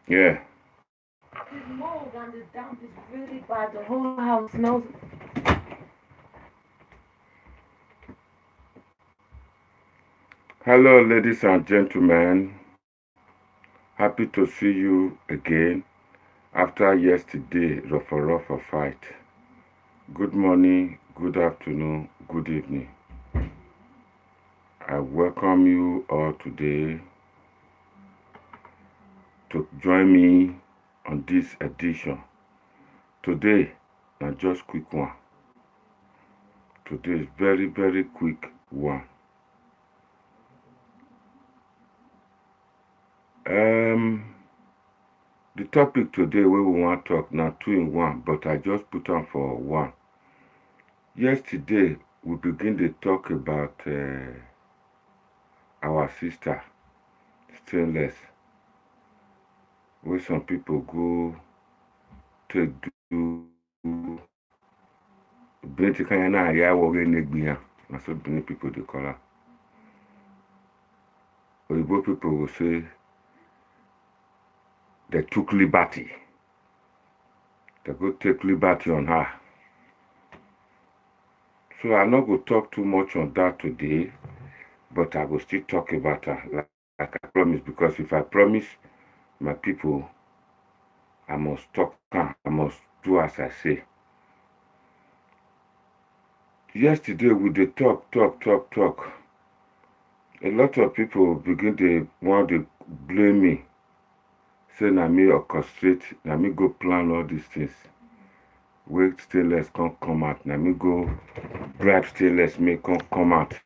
Yeah. There's mold on the dump. It's really bad. The whole house smells. Hello, ladies and gentlemen. Happy to see you again after yesterday rough fight. Good morning, good afternoon, good evening. I welcome you all today to join me on this edition. Today, not just quick one. Today is very quick one. The topic today we want to talk now 2 in 1, but I just put on for 1. Yesterday we begin to talk about our sister stainless, where some people go to do that's what many people they call her. Oyibo people will say they took liberty. They go take liberty on her. So I'm not going to talk too much on that today, but I will still talk about her like I promised, because if I promise my people, I must talk, I must do as I say. Yesterday we did talk. A lot of people begin to want to blame me. Say na me orchestrate, na me go plan all these things. Wait stainless can't come out. Na me go bribe stainless, make come out.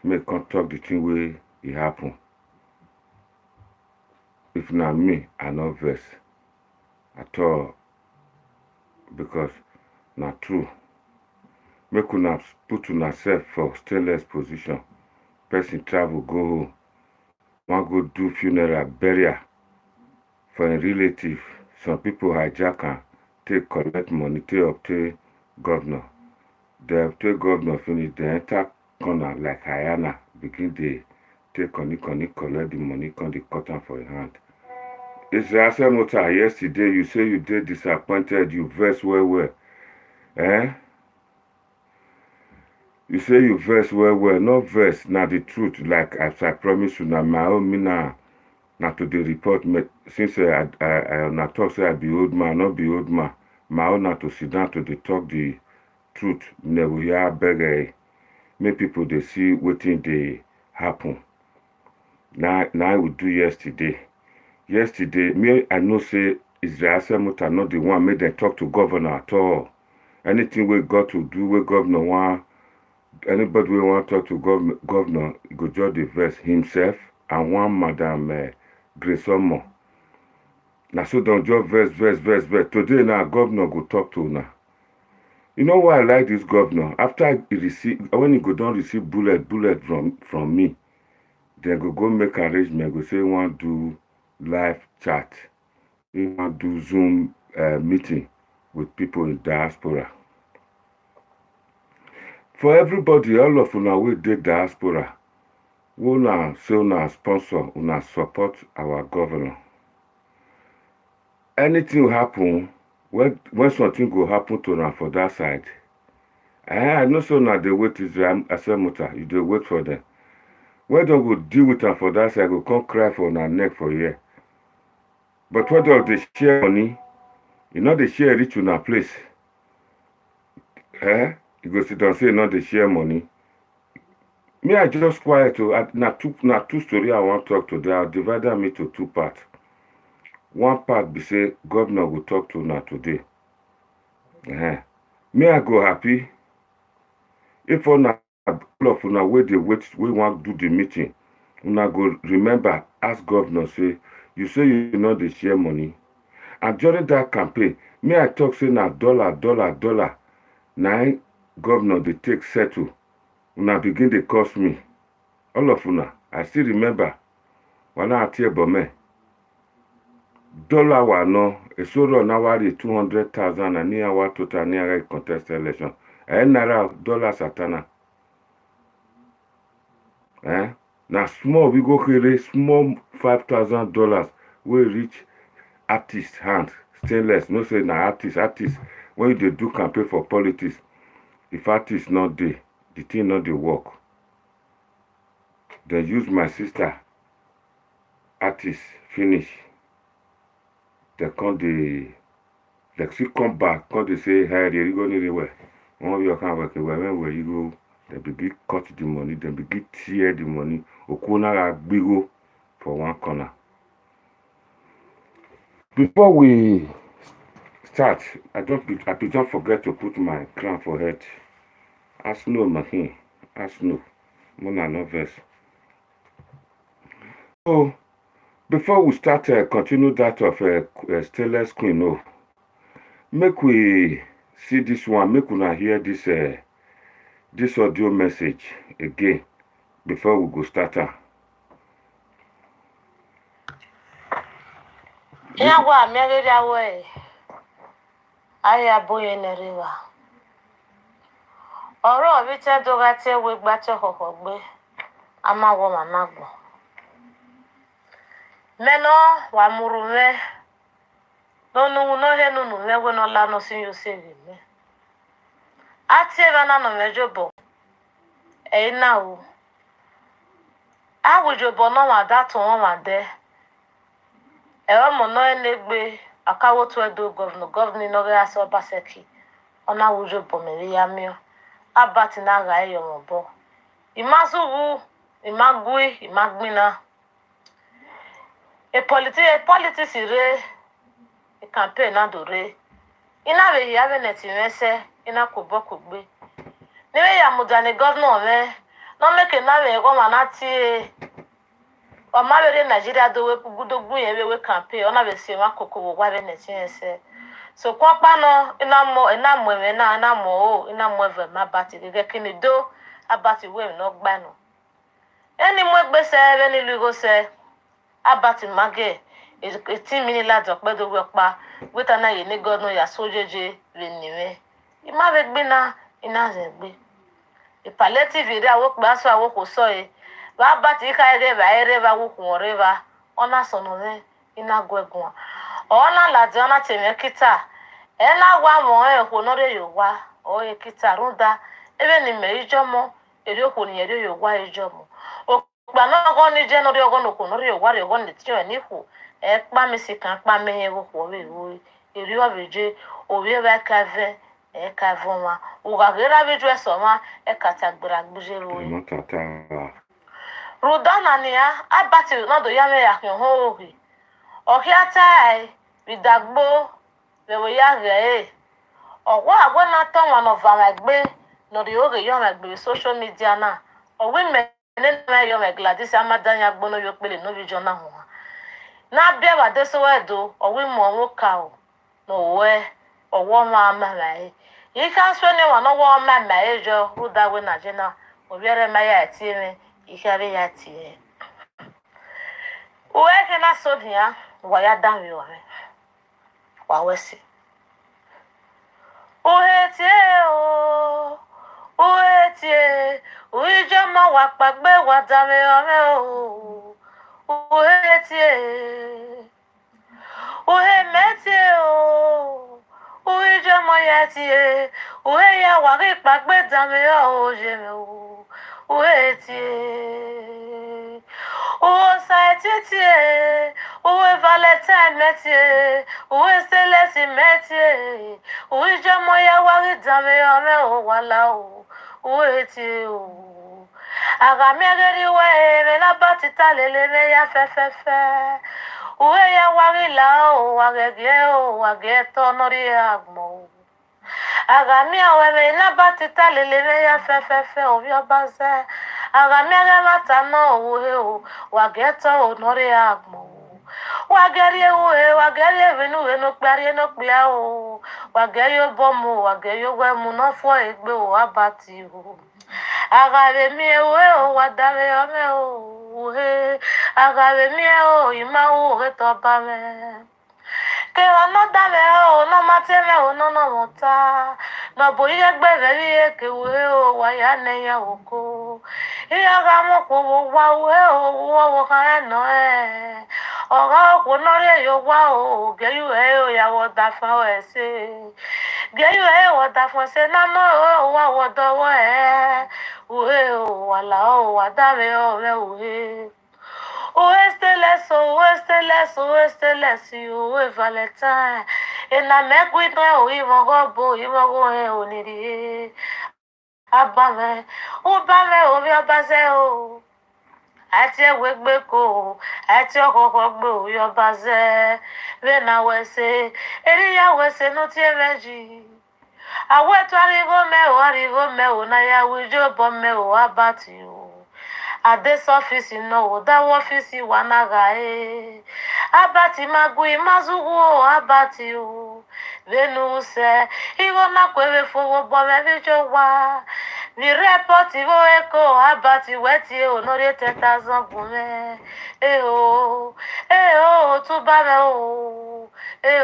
Make come talk the thing where it happen. If not me, I no vex at all, because not true. Make una put una self for stainless position. Person travel go home, one go do funeral burial for a relative. Some people hijack and take collect money, take obtain governor. They obtain governor finish, they enter corner like hyena, begin they take collect the money, come they cut am for your hand. It's the motor yesterday, you say you did disappointed, you vex well. Eh? You say you vex well, no vex, now the truth, like as I promise you, now my own me now to the report, since I not talk say I be old man, not be old man, my own now to sit down to the talk the truth, never hear beg, make people they see what thing they happen. Now I will do yesterday. Yesterday, me I know say Israel Motor not the one made them talk to governor at all. Anything we got to do with governor want, anybody we want to talk to governor, go just the verse himself and one Madam Grace Omo. Now so don't just verse. Today now governor go talk to now. You know why I like this governor? After he receive, when he go down receive bullet from me, then go make arrangement, go say want do live chat he want do Zoom meeting with people in diaspora. For everybody, all of una wey dey diaspora, una say una sponsor, una support our governor. Anything happen, when something go happen to una for that side, I know say una dey wait Israel Asemota, you dey wait for them. When dem go deal with am for that side, go come cry for una neck for here. But when dem dey share money, you know dey share reach una place. You go sit down say you know dey share money. Me, I just quiet. Na two story I want to talk today. I'll divide them into two parts. One part be say governor will talk to una today. Me, I go happy if all of una wey dey wait, we want do the meeting. Una go remember, ask governor say, you say you know dey share money. And during that campaign, me I talk say na dollar. Na governor dey take settle. Una begin dey cost me. All of una, I still remember. Wana atie bome. Dollar wa no, esoro na wari 200,000 and near wa total near contest election. Nara dollar satana. Na small we go carry small $5,000 we reach artist hand. Stainless, no say na artist. When you dey do campaign for politics, if artist not dey, the thing not dey work. They use my sister, artist, finish. They come still come back, come they say, hey, you go anywhere. One of your can work where you go, they begin cut the money, they begin tear the money. Okuna bigo for one corner. Before we start, I don't forget to put my crown for head. As no mahin, as no. Mona no verse. So, before we start, continue that of Stainless Queen, no. Make we see this one, make una hear this audio message again before we go start her. Yawa megida we. Aya boye neriwa. Oro bi te doga te we gba te kokogbe. Ama wo managbo. Meno wa murume. No he no me we no la no sin yo save me. Ati eba na no mejobo. Na o. Awujobo no wa that one wa de. Mo no enegbe akawo to edo governor no ga so Obaseki. Ona wujobo me ya mio. Abati na ga eyo mobo. Imasugu, imagui, imagbina. Politics ire a campaign na dore. Ina we have netimese ina kubokugbe. Niwe ya mudane governor me no make na we go manati o ma we Nigeria do we gudogun ye we campaign ona we se wa kokoko wa we netimese. So kwa pa no ina mo we na mo ina mo ve ma bati gege kini do abati we no gba no. Eni mo gbe se we ni lugo se abati mage 18 minutes la dokpe do we pa weta na ye ni governor ya sojeje re niwe. Ima we gbe na ina ze gbe. E palliative ire awo pe aso awo ko so e. Wa abati ka ere ba wo kun ore ba. Ona sono me ina gwegun. Ona la de ona teme kita. Ena wa mo e ko no re yo wa. O e kita runda. Ebe ni me ijomo. Ere ko ni ere yo wa ijomo. Gba na go ni je no re ogo no ko no re yo wa re ogo ni ti o ni ku. E pa mi si kan pa me wo ko we wo. Ere o beje o we ba ka ve e ka voma. O ga gera be jo so ma e ka ta gbara gbuje wo. Rudana ni ya abati na do ya me ya kan ho ohi. Okiata ai bidagbo le we ya ge. Owo agbo na ton one of our gbe no de oge yo ma gbe social media na. Owi me na yo me Gladys amadanya gbo no yo pele no video na ho. Na bia wa de so edo owi mo wo ka o. No we owo ma ma lai. Yi kan so ni wa no wo ma ma ejo ruda we na je na. Obiere ma ya ti me ikare ya ti. Uwe ke na so dia wa ya dan we o. wawesi uhetie o uhetie uijama wakpagbe wadame ome o uhetie uhemetie o uijama yetie uheya wakpagbe dame o jeme o uhetie usaititie uwe valentine metie uwe selesi metie uijama ya wakidame ome o wala o uhetie o agamiageri we mena batita lele me ya fefefe uwe ya wagila o wagege o wageto nori agmo agamia we mena batita lele me ya fefefe o biobaze agamiaga matano uwe o wageto o nori agmo wageri uwe wageri vinu we no kpari no kpia o wageri obomu wageri we mu no fo egbe o abati o agabe mi ewe o wadame ome o he agabe mi o ima o reto ba me ke ono dame o no mateme o no mota no bo ye gbe very ke we o wa ya ne ya oko iya ga mo ko wa we o wo kan no oga ko no re yo wa o ge yu e o ya wo da fa o se ge yu e wo da fa se na no o wa wo do wo uhe o wala o wadame o me uhe uhe valentine ena megwidre o imogo he oniri abame ubame o mi obaze o ati ewegbe ko ati okoko gbe o yobaze vena wese eriya wese no tie meji awetu arigo me o na ya wijo bome o abati o ades office no o da office wanaga abati magui mazugu o abati o venuse igo na kwebe fowo bome vijo wa mi report ivo eko abati weti o no re 10,000 gume o tu ba me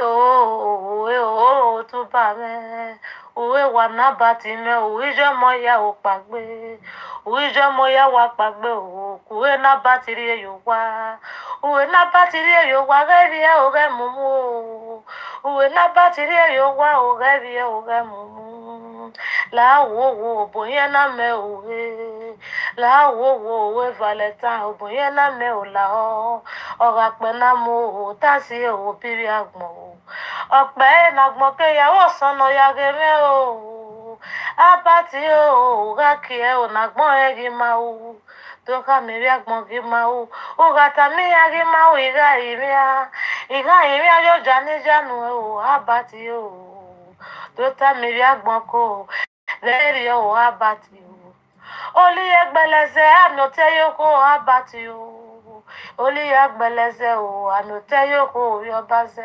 o tu ba me uwe wana bati me uijo moya o pagbe uijo moya wa pagbe o kuwe na batiri eyo wa uwe na batiri eyo wa gebi e o ge mumu uwe na batiri eyo wa o gebi e o ge mumu la wo boye na me uwe la wo we valentine o boye na me o la o ga pe na mo tasi o bibi agbon ọpẹ́ nagbon ke ya wo sono ya geme o abati o ga ki e o nagbon e gi ma o to ka mi bi agbon gi ma o ga ta mi ya gi ma o iga imi a yo jani janu o abati o to ta mi bi agbon ko leri o abati o oli egbeleze anote yoko abati o oli agbeleze o anote yoko yobaze.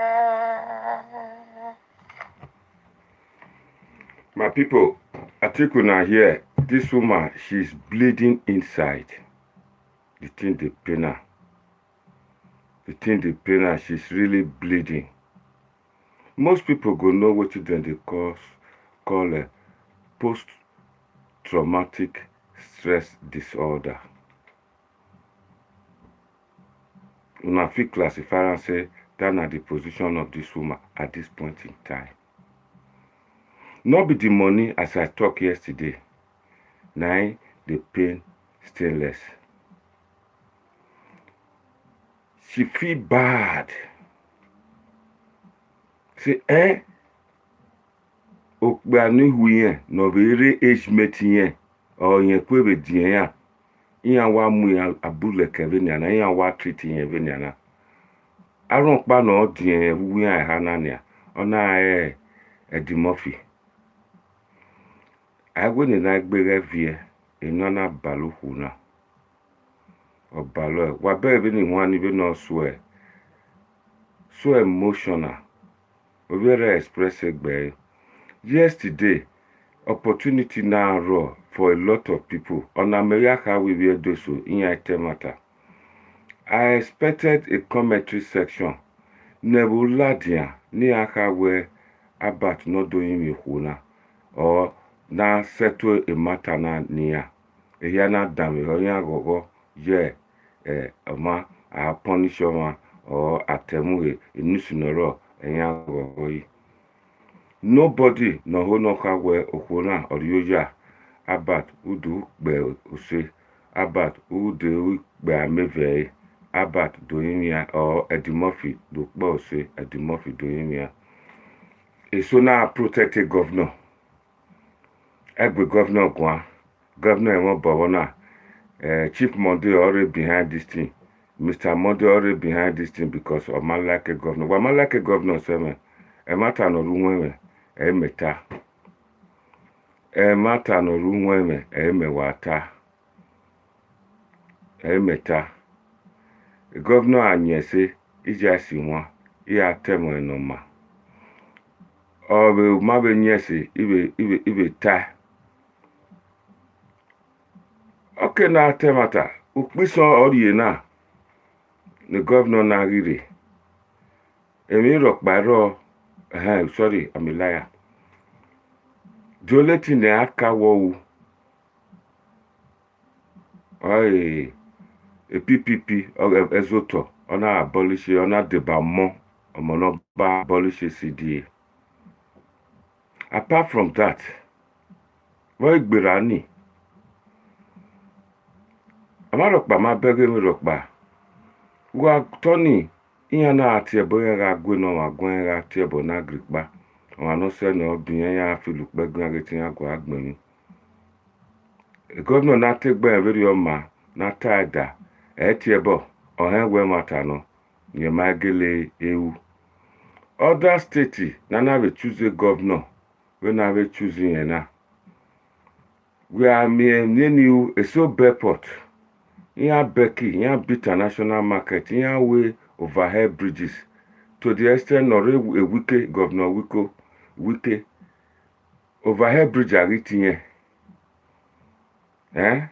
My people, I think una here, this woman, she's bleeding inside. The thing they pain her. The thing they pain her, she's really bleeding. Most people go know what they call a post-traumatic stress disorder. Una fit classify and say that na the position of this woman at this point in time. Not be the money as I talked yesterday. Now the pain stainless. She feel bad. Say okbani huyen no be age mate yen or yen kwebe dien ya. Iya wa mu ya abule kevenya na iya wa treat yen venya na. Aron pa no dien wu ya hanania. Ona edimofi. Agwe ni na gbere vie enana balu huna. O balu wa be ni wan be no so emotional. We very express egbe. Yesterday opportunity now raw for a lot of people on America we will do so in item matter. I expected a commentary section. nebuladia ni aka we abat no doing me huna or na settle a matter na niya eya na dami oya gogo ye ama a punish ma or atemu inusunoro eya gogo yi nobody no ho no ka we okuna orioja abat udu gbe ose abat udu gbe ameve abat doimia or edimofi do gbo ose edimofi doimia eso na protected governor egbe governor gwa governor won bawona chief Monday already behind this thing Mr. Monday already behind this thing because of Malake governor wa Malake governor seme mata no runwe emeta mata no runwe emewata emeta governor anyese ijasi nwa ya temo enoma obe mabe nyese ibe ta okay na temata ukpiso orie na the governor na rire emi ro paro sorry I'm a liar joleti ne aka wo oi a PPP or ezoto ona abolish ona debamo omono ba abolish CDA. Apart from that, what Gbirani? Amarokpa ma bege mi rokpa. Wa Tony iya na atiebo ya gwe no ma gwen ya atiebo na grikpa. Wa no se no biyan ya filu pe gwen agetin ya gwa agbemi. Governor na tegbe very oma na taida etiebo ohen we mata no ye magele ewu. Other state na we choose a governor. When I was choosing na we are new a so Airport in Becky in international market in way overhead bridges to the extent or a wiki governor wiki overhead bridge are written I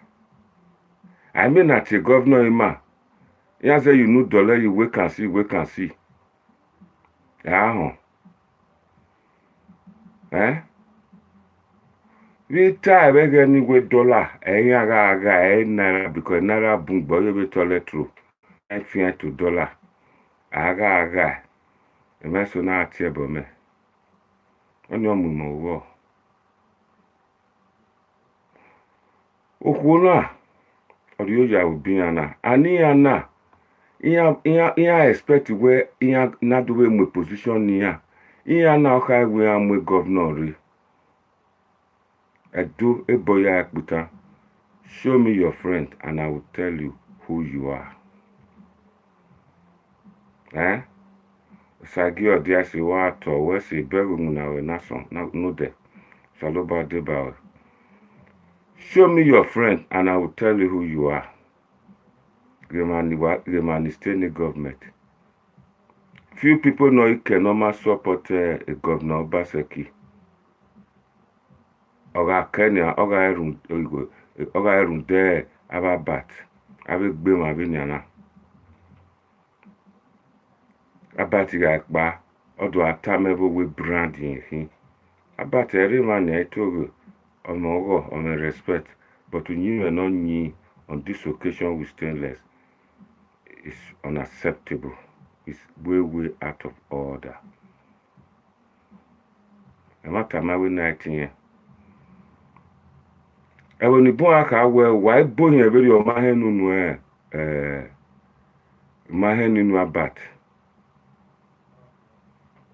mean at a governor ima you say you know dollar you we can see we tie beg anyway dollar aga naira because naira boom boy be toilet through $5 aga e me so na atiebo me onyo mumo wo okuna orioja obiana aniana iya expect where iya na do we my position niya iya na oka we am governor ri edo eboya akputa show me your friend and I will tell you who you are sagi odiasi wa to we se beru na we nason no de saloba deba show me your friend and I will tell you who you are Remani state government. Few people know you can normal support a governor Obaseki. Oga Kenya, Oga Erun there, Ababat, Abegbe Mabinyana. Abati Gakba, Odo Atamebo with branding him. About every man I told you, on respect, but we knew and not knew on this occasion we stainless. It's unacceptable. It's way out of order. I'm not a man 19 I when you born aka well, why born here very your mahenu mahenu abat.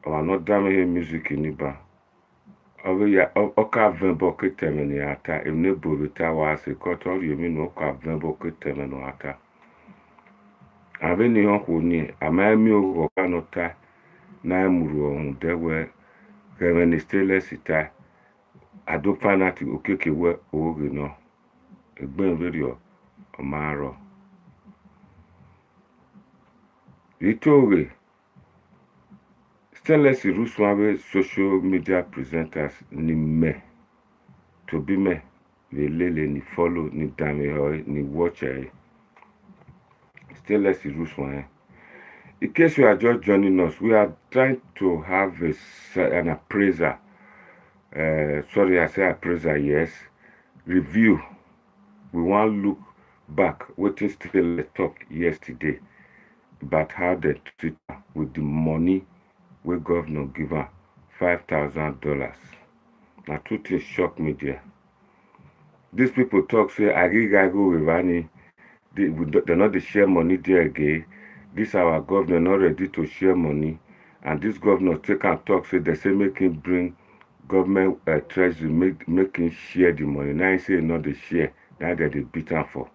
Or not damn music in Iba. Over ya oka vembo ketemeni ata. If ne bobita was a cut all you mean oka vembo ketemeno ata. Aveni honi amami o kanota na muru on dewe remeni stainless ita adopanati okeke we oge no egben very o maro itoge stainless ruswawe social media presenters ni me to be me lele ni follow ni dame ni watch stainless ruswawe In case you are just joining us, we are trying to have an appraiser. Sorry, I say appraiser, yes. Review. We want to look back, what is still talk yesterday about how they treat her with the money where governor give her $5,000. Now, two things shock me there. These people talk, say, Agigago Rivani, they're not to share money there again. This our governor not ready to share money. And this governor take and talk, say, they say, make him bring government treasury, make him share the money. Now he say, not the share. Now they beat him for.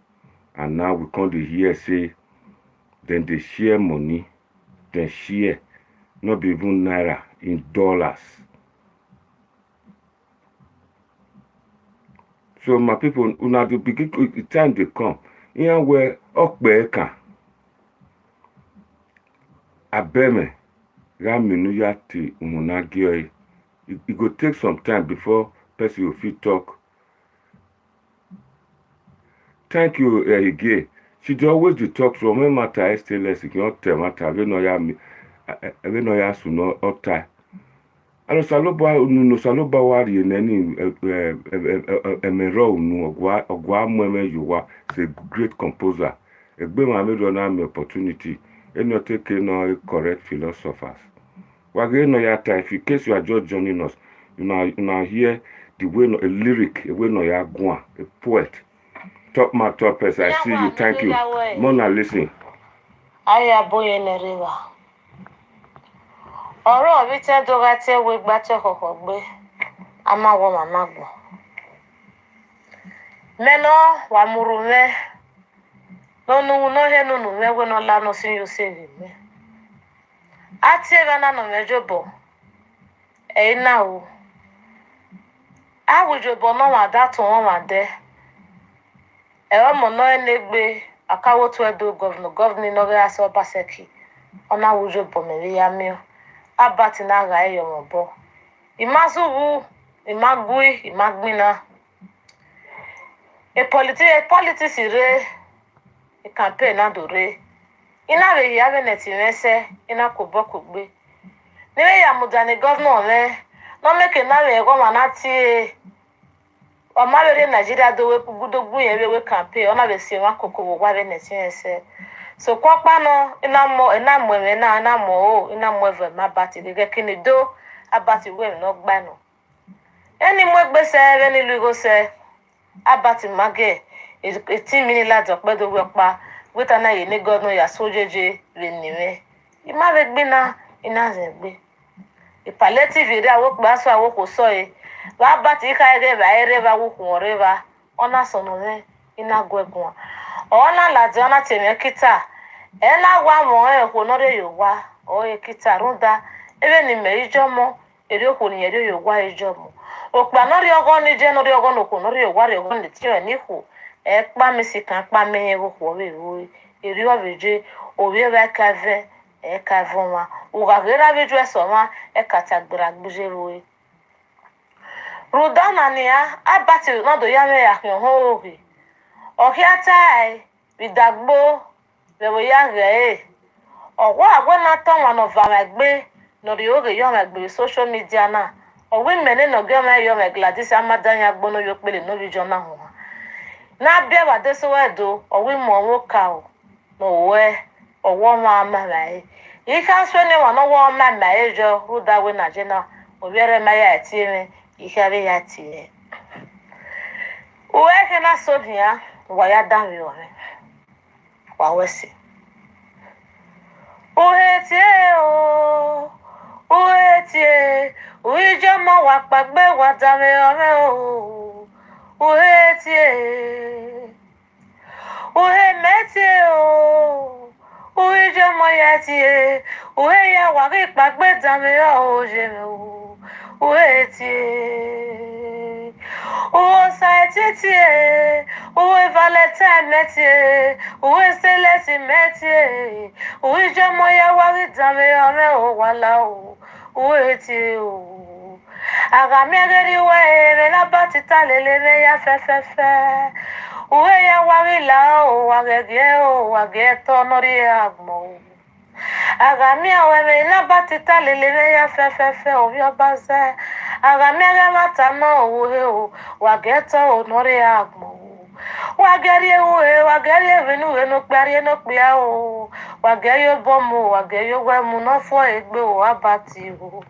And now we come to hear, say, then they share money, then share, not be even naira, in dollars. So my people, una do begin the time they come. Here where Okbeka Abeme Raminuyati Umunagio. It go take some time before person will fit talk. Thank you again. She do always the talk from when matter is still less. It not tell matter. I don't know ya suno otai. Ano saloba no saloba wari neni emero nu ogwa mweme yuwa. Is a great composer. Egbe ma me do na me opportunity. Any take no correct philosophers. Wage no ya ta. If in case you are just joining us, you now hear the way no a lyric, a way no ya gwa, a poet. Top my toppers, I see you. Thank you. Mona, listen. Aya boye neriwa. Ọ̀rọ̀ bi te doga te we gba te koko gbe. Ama wo mama gbo. Meno wa murume. No he no me we no la no sin yo save me. Ati ega na no mejobo. E na o. Awujobo no wa that one wa de. Ewa mo no enegbe akawo to edo governor no ga so Obaseki. Ona awujobo me ya mi. Abati na ga eyo mo bo. Imasubu, imagui, imagbina. Politics ire a campaign na dore. Ina we ya beneti mese ina kuboku gbe. Niwe ya mudani governor me no make na we go manati o ma we Nigeria do we gudogbu yen we campaign ona be se wa koko wo wa beneti mese. So kwakpa no ina mo ina mo eve ma bati de kini do abati we no gba no. Eni mo gbe se eni lugo se abati mage e 10 minutes la do pe do we pa weta na ye ni godno ya sojeje re niwe. Ima be gbe na ina ze gbe. E palliative ire awo gba so awo ko so e. Wa abati ka ere ba ere ba wo kun ore ba. Ona so no me ina gwegun. Ona la de ona teme kita. Ela wa mo e ko no re yo wa. O e kita runda. Ebe ni me ijomo ere ko ni ere yo wa ijomo. Okpa no ri ogo ni je no ri ogo no ko no ri yo wa re ogo ni ti o ni ku. E pa mi si kan pa me e ko we wo. Eri o beje o we ba ka ve e ka vo wa. O ga gera beju e so wa e ka ta gbara gbuje ro. Rudana ni a abati no do ya me ya kan ho ri. Ohiatai bidagbo lewe ya re. Owo agbo na ton one of amagbe no ri oge yo amagbe social media na. Owe mene no ge ma yo me Gladys amadanya agbo no yo pele no region na ho. Na bia wa de so edo owe mo wo ka o. No we owo ma mai. I can swe ni wa no wo ma mai jo ruda we na je na. Obiere ma ya ti me I have ya ti. Uwe ke na so bia wa ya dawe o me. Wa wesi. Uhetie o. Uhetie. Uijo mo wa pagbe wa dawe o me o. Uhetie. Uhemetie o. Uijo mo ya tie. Uhe ya wa ri pagbe dawe o je me o. Uhetie. Uwe saititie. Uwe valentine metie. Uwe selesi metie. Uwe jomo ya wari dame ome o wala o. Uhetie o. Aga megeri we me na batita lele me ya fefefe. Uwe ya wari la o wage o wage to nori agmo. Agamia weme na batita lelele ya fefefe obiobaze. Agamia gamata no uhe o wageto onore agmo. Wagarie uhe wagarie venu eno kparie no kpia o. Wagarie bomu wagarie wemu no fo egbe o abati o.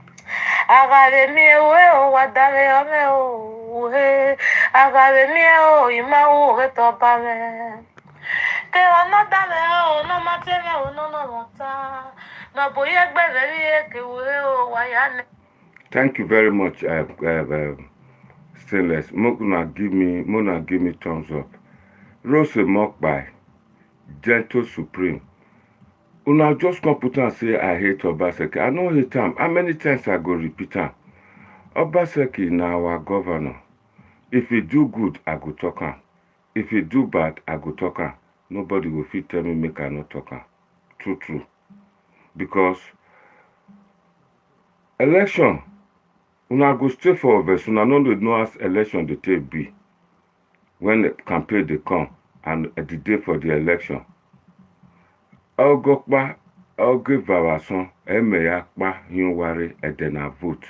Agave mi uhe o wadave ome o uhe. Agave mi o ima uhe toba me. Thank you very much, Stainless. Mona give me thumbs up. Rose Mokbai, Gentle Supreme. Una just come put and say I hate Obaseki. I don't hate him. How many times I go repeat him? Obaseki na our governor. If he do good, I go talk him. If he do bad, I go talk him. Nobody will fit tell me make I not talk him. True. Because election, una go stay for office, una no know as election dey take be. When the campaign dey come and the day for the election. Ogokpa, oge vavason, emeyakpa, yunware, edena vote.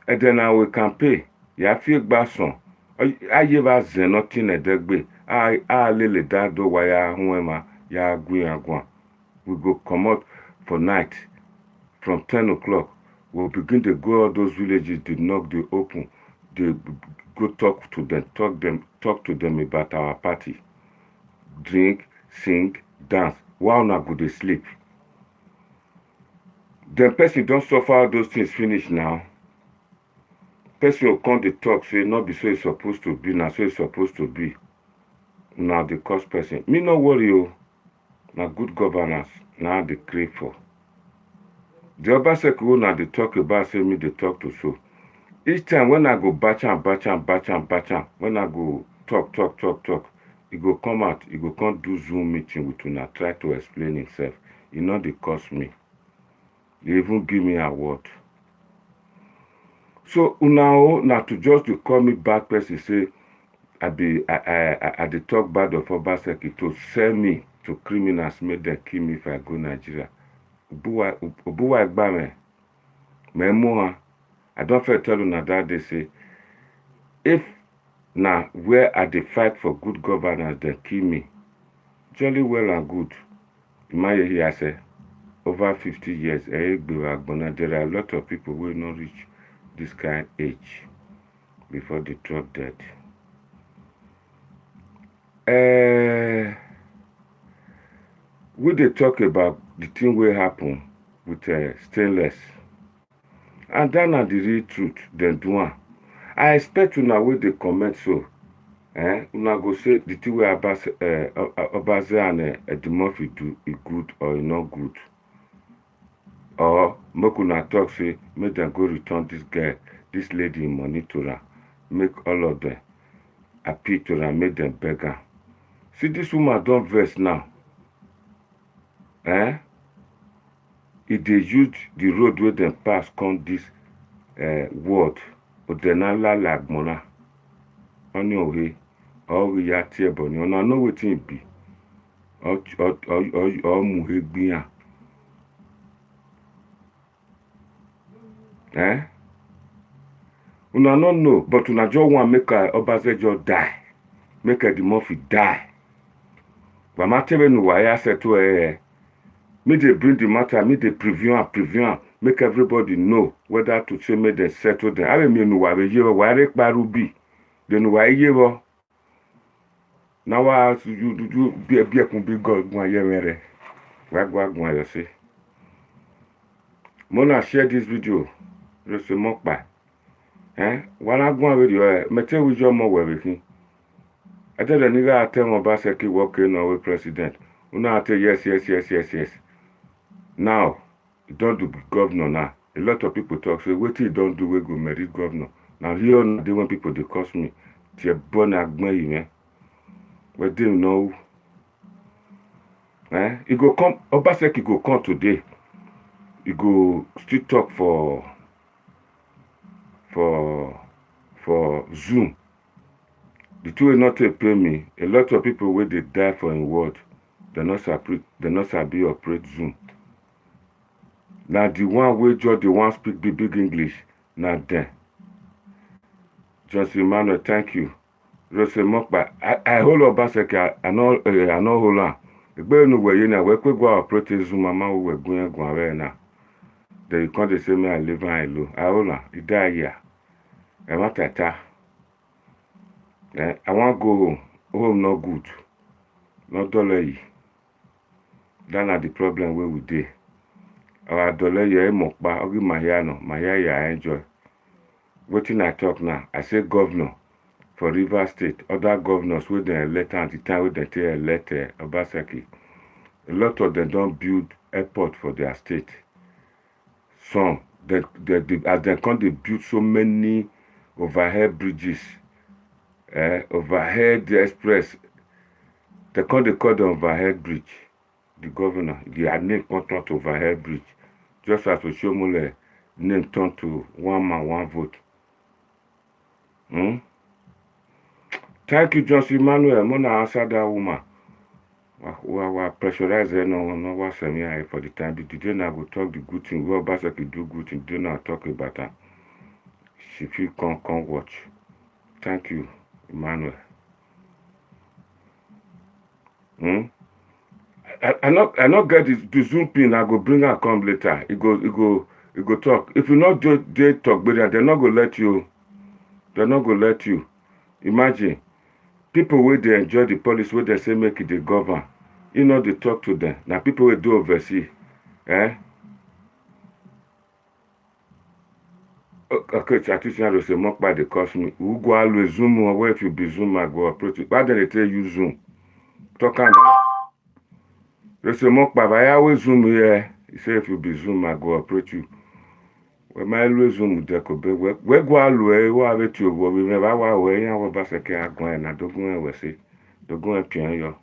Edena we campaign, ya fi gbason. Aye va zenotin edegbe. A lele dado waya huema ya agwan. We go come out for night from 10 o'clock. We'll begin to go all those villages, they knock, they open, they go talk to them about our party. Drink, sing, dance. While not go to sleep. Then person don't suffer all those things finish now. Person will come to talk, say not be so it's supposed to be, now so it's supposed to be. Now the cost person. Me no worry you. Now good governance, now they crave for. The Obaseki now they talk about, say me they talk to so. Each time when I go batch am, when I go talk, he go come out, he go come do Zoom meeting with una, try to explain himself. He know they cost me. They even give me award. So now to just to call me bad person, say I dey talk bad of Obaseki to sell me to criminals, make them kill me if I go Nigeria. Obuwa Egbame, Memoa, I don't feel tell you that they say, if now where I dey fight for good governance, they kill me. Jolly well and good. In my here, I say, over 50 years, there are a lot of people who will not reach this kind of age before they drop dead. We dey talk about the thing will happen with Stainless. And that na the real truth, then do one. I expect una wey dey comment so. Una go say the thing where Obaze and Edimofi do is good or is not good. Or make una talk say, make them go return this lady money to her. Make all of them appeal to her, make them beg her. See, this woman don't vex now. If they use the road where them pass come this word, Odenala Lagmona, on your way, all we are tear bonny, on I know what it be, or Muhegbian. Una no know, but una just want make Obase just die, make the Murphy die. But I tell you why I said to me they bring the matter, me they preview, make everybody know whether to say me they settle them. I mean why we hear why they ruby. Then why you now I you be a big god one year. Why you say? Mona share this video. Just a mock by. When I go with you, me tell with your more everything. I tell the nigga I tell Obaseki walking away president. Una tell yes. Now, he don't do governor now. A lot of people talk, say, what he don't do, we go merit governor. Now, here, they want people to cost me. They're born agme, man. But they know. He go come, Obaseki go come today. He go still talk for Zoom. The two will not pay me. A lot of people where they die for in word, they not sabi operate Zoom. Now the one wey just the one speak big English. Now then. Johnson Emmanuel, thank you. Rose Mokpa, I hold Obaseki, I know hold on. The boy no way na we could go operate Zoom mama we going away now. Then you can't say me I live and low. I hold on, it die here. I want tata. I want go home. Home no good. Not dollar. That's not the problem where we dey. Our dollar here Mokpa, Ogi Mahiano, Mahia I enjoy. Wetin I talk now, I say governor for Rivers State, other governors wey dem elect at the time wey dem take elect Obaseki, a lot of them don build airport for their state. Some, as dem come dey build so many overhead bridges, overhead express, dem come dey call them overhead bridge. The governor, their name come turn to overhead bridge, just as Oshomole name turn to one man, one vote. Thank you, Johnson Emmanuel. I'm gonna answer that woman. We pressurize her no what's me for the time. But today now go talk the good thing. We Obaseki do good thing. Today now talk about her. She feel come watch. Thank you, Emmanuel. I not get the Zoom pin. I go bring her come later. It go talk. If you not do talk, but they're not gonna let you. They're not gonna let you. Imagine people where they enjoy the policy where they say make it the govern. You know they talk to them. Now people will do oversee. Okay, statistician will say mock by the cost me. Who go always Zoom or where if you be Zoom I go approach it. Why don't they tell you Zoom? Talk on. They say mock by I always Zoom here. He say if you be Zoom I go approach you. My always Zoom there could be where go always who have it you go we never way and what Obaseki are going and don't go and say don't go and pian you.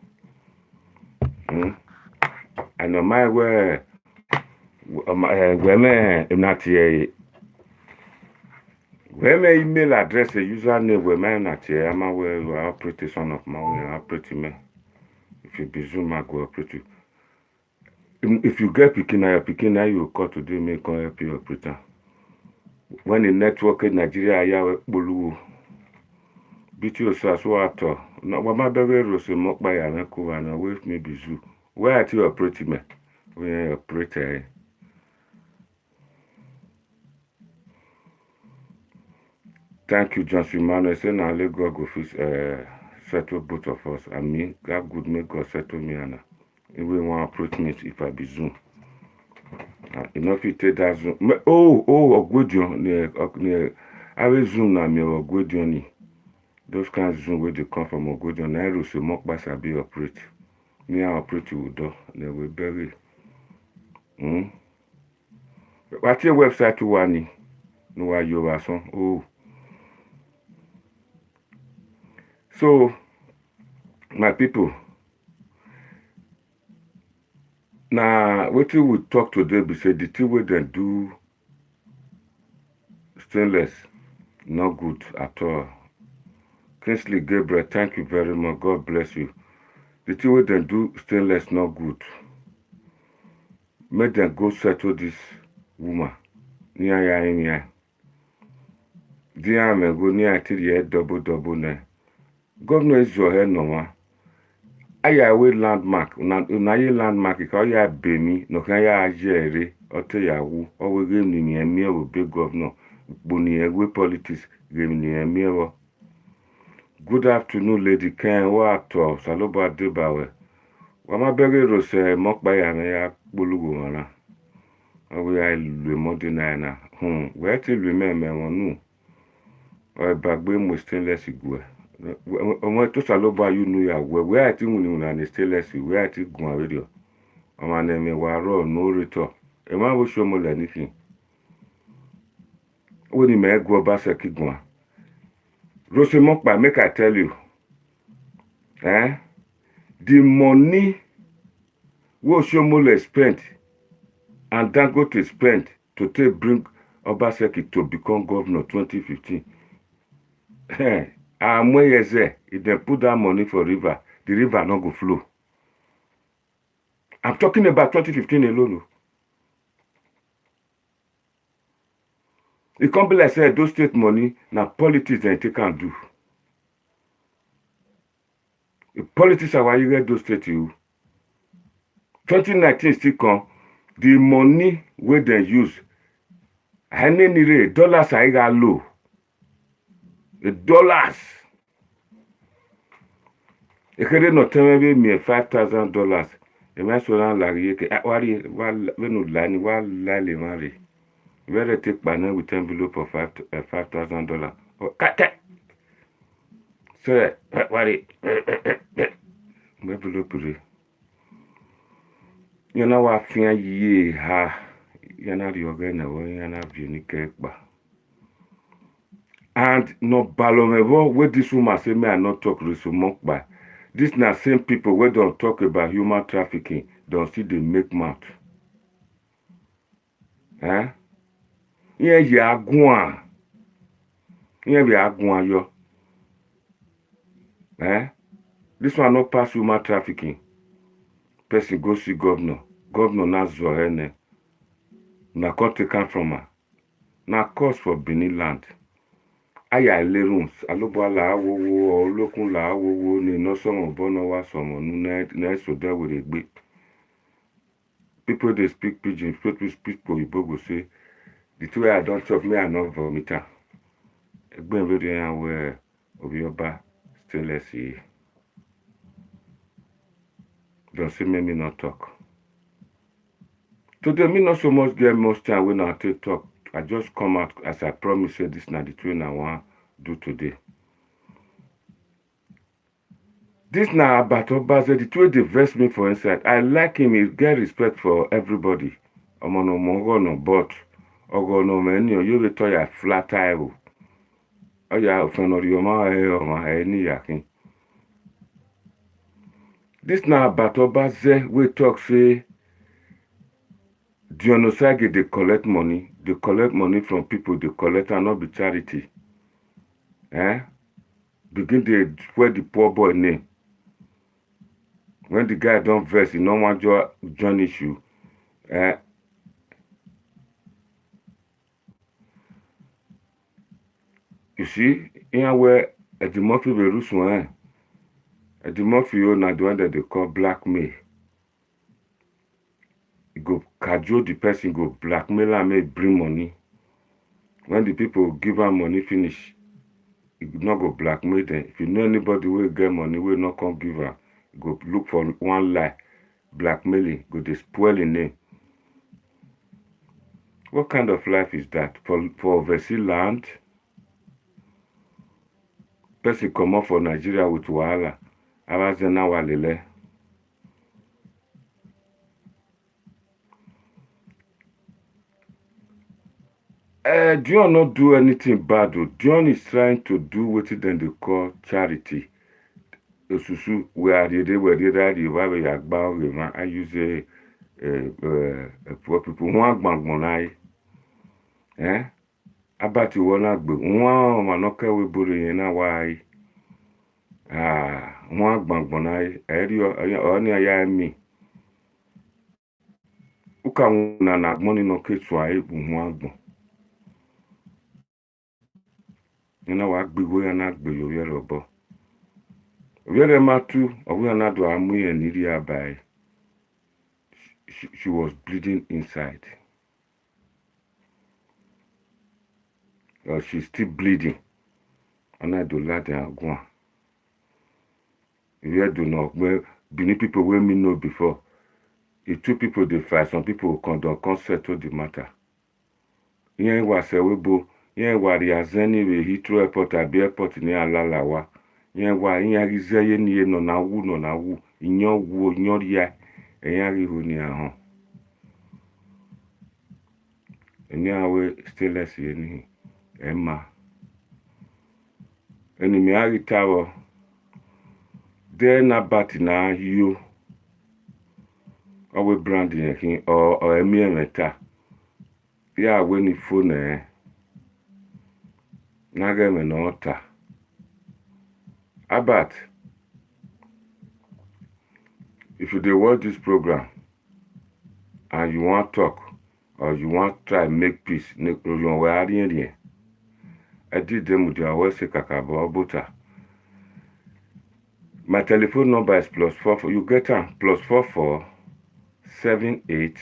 I know my way where not here. Where my email address a username where my not here. I'm aware you are pretty son of my way, I'm pretty man. If you be Zoom I go operate you. If you get picking now you call today may come help you operator. When the network in Nigeria ya bolu beat you so at all. No my baby rose mock by an echo and away me be zoo. Where are you operating me? We operate. Thank you, Johnson Emmanuel. Say now let God go settle both of us. I mean, God good make God settle me and if we want to approach me if I be Zoom. Enough you take that Zoom. Ogwedion. I will Zoom now me Ogwedion. Those kinds of Zoom where they come from Ogwedion. I will say mock by Sabi operate. Me I operate with door. They will bury. What's your website to one? No why you are son. Oh. So my people. Now, what we will talk today be say the thing we then do stainless, not good at all. Kingsley Gabriel, thank you very much. God bless you. The thing we then do stainless, not good. Make them go settle this woman. Near Dear me go near till you double ne. Governor is your head no one. Aya we landmark na ye landmark ka ya bemi no kan ya ajere oteyawu owe game ni emi o be governor boni egwe politics game ni emi o. Good afternoon lady Ken wa to Saloba Debawe wa ma bere rose mokpa ya na ya gbolugo wona owe ya lu modina na we ti lu meme wonu o bagbe mo stainless igwe ọmọ tó Saloba you know ya where I think we na stainless where I think go radio ọmọ na me wa ro no return e ma wo show mo le anything when you me go Obaseki go Rose Mokpa make I tell you the money wo show mo le spent and Dangote spent to take bring Obaseki to become governor 2015 when you say if they put that money for river, the river not go flow. I'm talking about 2015 alone. It can't be like say those state money now politics and they can do. The politics are why you get those state you. 2019 still come. The money where they use, dollars are low. The dollars. If you don't tell me $5,000, you might so long like you can. Why where take banana with envelope of $5,000. Cut that. So what envelope. You know what? Fia ye ha. You know the organ. You know the and no balomebo where this woman say me I not talk resume by. This na same people where don't talk about human trafficking. Don't see they make mouth. Eh? Yeah, ya agua. Yeah, ya agua yo. Eh? This one not pass human trafficking. Person go see governor. Governor na zohene. Na country come from her. Na cost for Benin land. Aya lerun alobola awowo olokun la awowo ni no somo bono wa somo na so there with a gbe. People they speak pidgin, people speak Oyibo go say the two I don't talk me I not vomiter. Egbe very where Obioba stainless here. Don't say me not talk. Today me not so much get most time when I take talk. I just come out as I promised say this na the twin I want do today. This na about Obaseki, the two they vex me for inside. I like him, he get respect for everybody. Omono mongono but ogono meni you be to ya flat tire. Oya ofenori oma ni yakin. This na about Obaseki we talk say Dionosage they collect money from people, they collect and not be charity. Begin they swear the poor boy name. When the guy don't vex, he no want join issue. You see, here where the Murphy be rusun the Murphy na the one that they call blackmail. You go cajole the person, go blackmail and make bring money. When the people give her money finish, you not go blackmail them. If you know anybody will get money, will not come give her. You go look for one lie, blackmailing, go they spoil the name. What kind of life is that? For overseas land, person come up for Nigeria with wahala. Abazena walele. Dion not do anything bad. Dion is trying to do what then they call charity. Osusu we are the I use poor people who are bank Abati wona gbe won ma no ka we buru yen na wai won agbangbon na eri o ni aya mi uka na money no ketu ai bu won agbon ina wa gbe wo na gbe yo ye robo Where matu owo na do amu yen ni ri abai. She was bleeding inside. She's still bleeding. And I do let her go. You do not well Benin people wey me know before. If two people they fight, some people will settle the matter. Yen was a webo, yen wa riazeni we Heathrow airport abi airport ni alalawa. Yen wa yen rize ni no na wu, inyo wu inyo ria, yen ri ho ni ahon. Eni awe stainless yeni Emma. Eni mi ari tawo. Then about na you. Awe branding kin or emi emeta. Ya we ni phone naga me no ta. About if you dey watch this program and you want talk, or you want to try make peace, I did them with your Obota. My telephone number is +44. You get them +44 78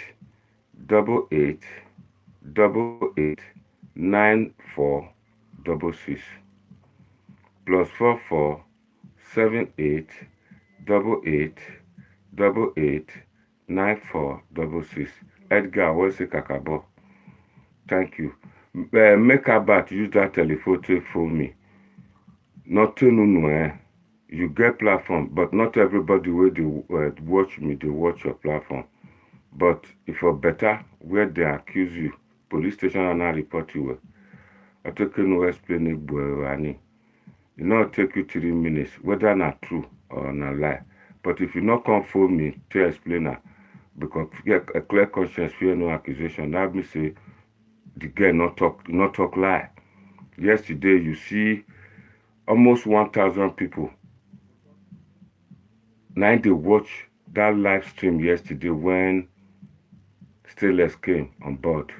88 88 94 66. +44 78 88 88 94 66. Edgar Wese Kakabo. Thank you. Make about use that telephone to phone me. Not to know. You get platform, but not everybody will watch me, they watch your platform. But if you're better, where they accuse you, police station and I report you. I take no explain it, it not take you 3 minutes, whether not true or not lie. But if you not come for me to explain that, because a clear conscience, fear no accusation, that means say the girl not talk lie. Yesterday you see almost 1,000 people. Now they watch that live stream yesterday when Stainless came on board.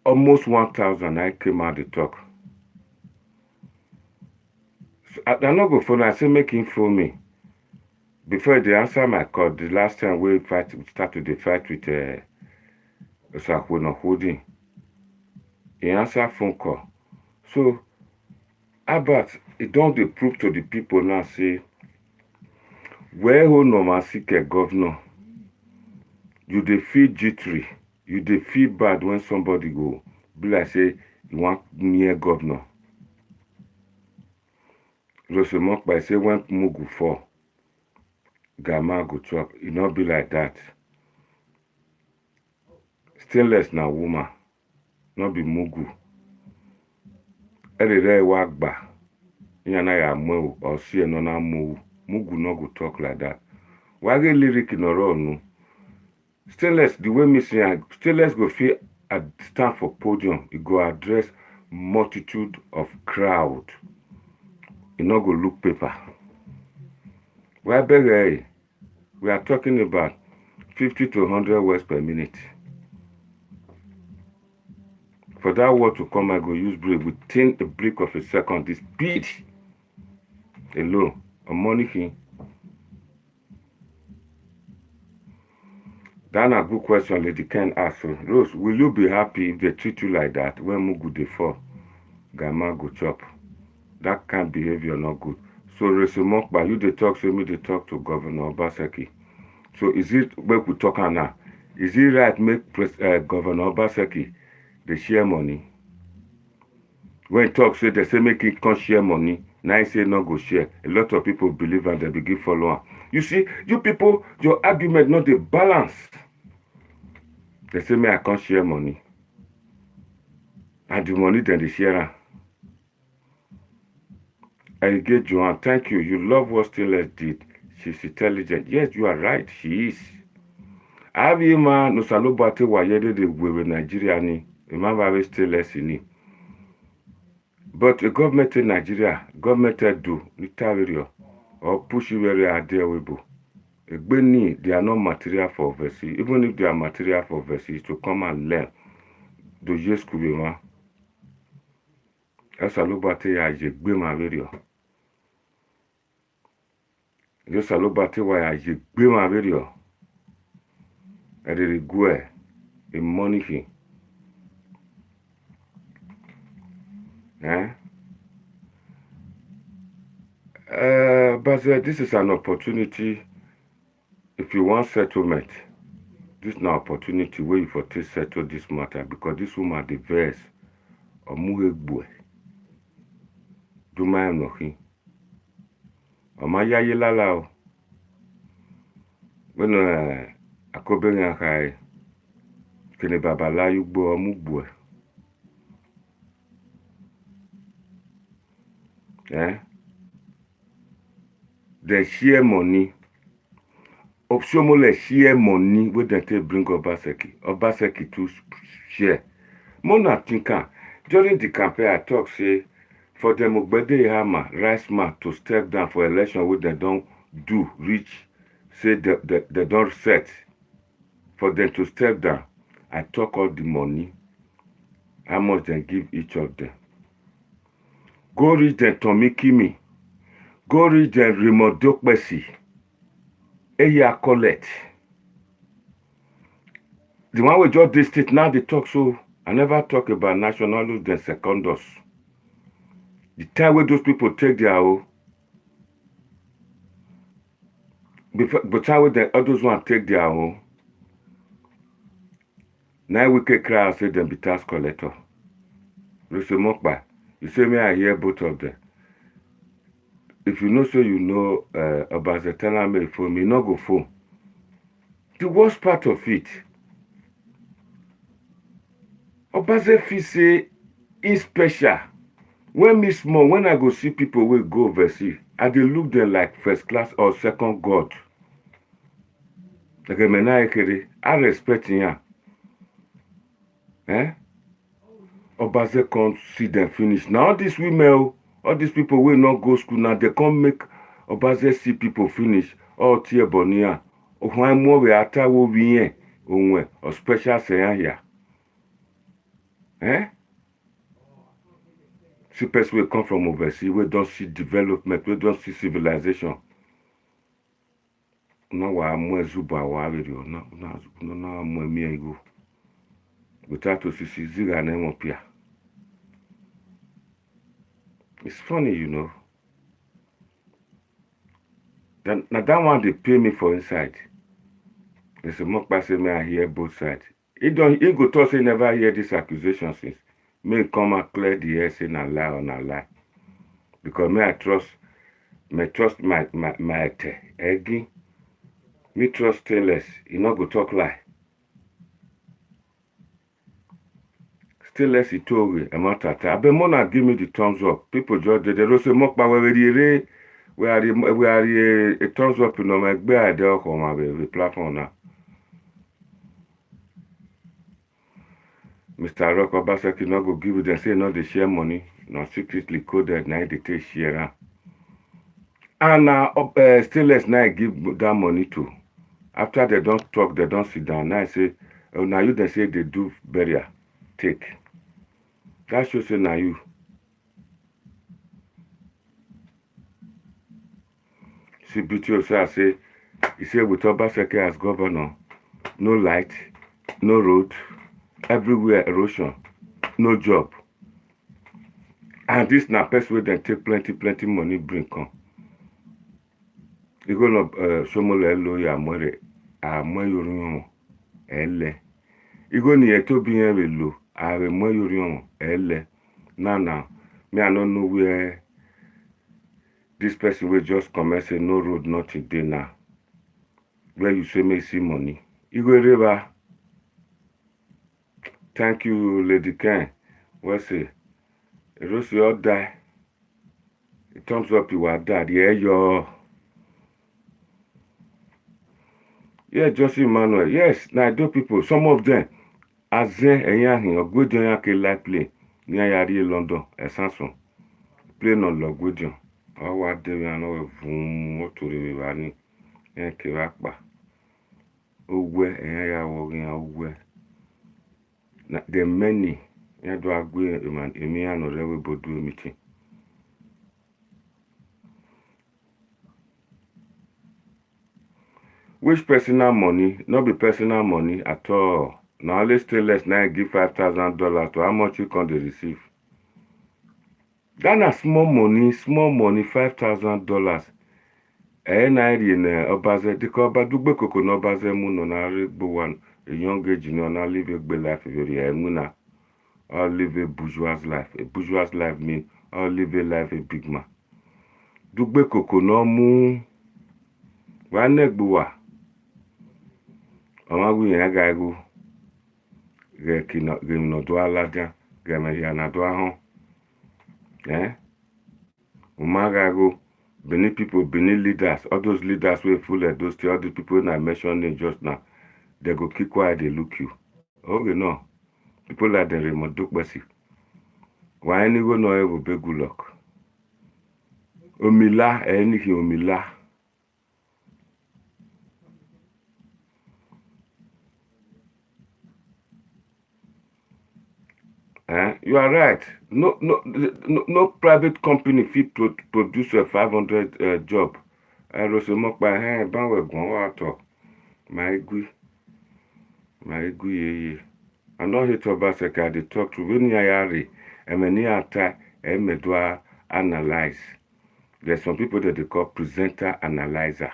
Almost 1,000 I came out to talk. So I not go phone. I say make him phone me. Before they answer my call, the last time we started the fight with Osakwono Holding, he answer phone call. So Albert, it don't dey prove to the people now say where who normal seek a governor, you dey feel jittery, you dey feel bad when somebody go be like say you want near governor. Rosemont by say when Mugu fall, Gama go chop, it not be like that. Stainless na woman, not be Mugu. Every wagba, yana ya mo or see another move. Mugu no go talk like that. Why get lyric in a row no? Stainless, the way me say, Stainless go feel at stand for podium. It go address multitude of crowd. It not go look paper. Why beg? We are talking about 50 to 100 words per minute. For that word to come, I go use break within a blink of a second. The speed alone, a money king. That's a good question Lady Ken asked. Rose, will you be happy if they treat you like that when Mugu dey fall? Gama go chop. That kind of behavior not good. So Resemokba, you they talk, so me they talk to Governor Obaseki. So is it make we talk now? Is it right make Governor Obaseki they share money? When talk say they say make it can't share money, now say no go share. A lot of people believe and they begin follow. You see, you people, your argument not the balance. They say me I can't share money. And the money then they share. I get Joanne, thank you. You love what Stainless did. She's intelligent. Yes, you are right. She is. I have you man no salobate wayede de wewe Nigeria ni. Remember Stainless ni. But the government in Nigeria, government do nitawirio or push you where they are there webo. They are not material for overseas. Even if they are material for overseas to come and learn. Do just kubema. Salobate ya jegbe ma video. Yo salobate wa ya jegbe ma video. Ede go a money king. But this is an opportunity. If you want settlement, this is an opportunity where you for to settle this matter because this woman the verse or muhegboe. Do my nothing. Or my yayelala. When a cobra high can a babala you bo or mugboe. They share money. Optionally share money with them to bring Obaseki. Obaseki to share. Mona thinker. During the campaign, I talk say for them Ogbede Hammer, rice man to step down for election with they don't do reach say they don't set for them to step down. I talk all the money, how much they give each of them. Go reach them Tommy Kimi. Go reach them Raymond Dokbesi. Eya Colette. The one we just this state now they talk so. I never talk about nationals than secondos. The time where those people take their own, but time where the others want take their own, now we can cry and say them be tax collector. You say me I hear both of them. If you know so you know about the tell me phone, me not go phone. The worst part of it, Obaseki say is special. When me small, when I go see people will go overseas, I dey look them like first class or second god. Like I respect him. Obaseki can't see them finish. Now all these women, all these people will not go school now, they can't make Obaseki see people finish. All tier bonia. Why more we ata wo bien or special say here. Supers will come from overseas, we don't see development, we don't see civilization. No wa mo zuba wa video, no mo mi ego. Without to see ziga na mo pia. It's funny, you know. Now that one they pay me for inside. There's a mock person me I hear both sides. He go talk say never hear this accusation since. May come and clear the air saying a lie on a lie. Because me trust my eggy. Me trust stainless. He not go talk lie. Stainless he told me, I'm not at I be more give me the thumbs up. People just they don't say mock by we are a thumbs up in my bed on the platform now. Mr. Rock Obaseki not go give you them say not they share money, not secretly coded, now they take share. And now stainless now give that money to. After they don't talk, they don't sit down. Now I say, oh now you they say they do burial. Take. That shows say now you. See BTO say I say, he say with Obaseki as governor, no light, no road. Everywhere erosion, no job. And this na person where they take plenty money bring come. You go Somole lawyer more yorun ele. You go ni eto bien we lo are more yorun ele. Now me I don't know where this person will just come and say no road nothing there now. Where you say me see money. You go river. Thank you, Lady Ken. Well, say, if you all die, it thumbs up you are dead. Yeah, Josie Emmanuel. Yes, now do people, some of them, as they or good on light play near Yari London, a Samsung. Plane on Logwedion. Or what they know of to the Vivani and Kirakba. Oh, where and I are walking where. The many ya do agwe man emi anorewe bodu meeting. Which personal money? Not be personal money at all. Now let's tell less now give $5,000 to how much you can receive. That na small money, $5,000. NIGERIAN Obaze diko badugbe koko no Obaze mu no na regbo one a young age no na live a good life very emuna. Or live a bourgeois life. A bourgeois life mean or live a life a big man. Dugbe koko no mu wa negbo wa. Oma wi yan ga go. Ge kino ge no do alaja ge me ya na do ahun. Oma ga go Benin people, Benin leaders, all those leaders were full of those all the people I mentioned just now, they go keep quiet, they look you. Okay, no. People like the remote Dokbesi. Why any go no will be good luck. Omila, anything Omila. You are right. No private company fit produce a 500 job. Rosemokpa banwe gwanwato. My ye. I know hate Obaseki. I talk to when yari emeni ata emedwa analyze. There's some people that they call presenter analyzer.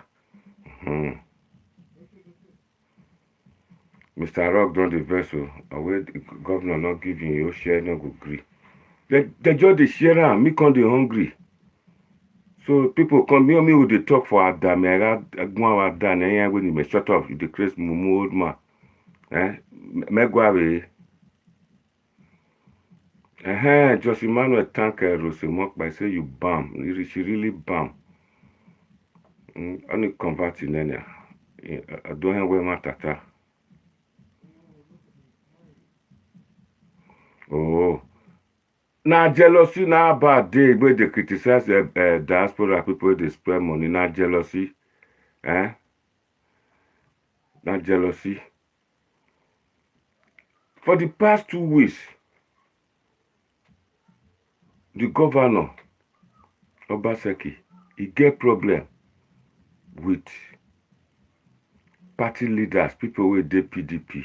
Mr. Rock don't the vessel. Away the governor not giving you share no go agree. They just the share me come the hungry. So people come here me with the talk for Ada. Me I go Ada and when you shut off you decrease mumu old man. Me go away. Just Emmanuel thank Rosemok by say you bam. She really bam. Only convert in any. I don't have where my tata. Oh. Now jealousy now bad day where they criticize the diaspora people they spend money. Now jealousy. Not jealousy. For the past 2 weeks, the governor, Obaseki, he get problem with party leaders, people with the PDP.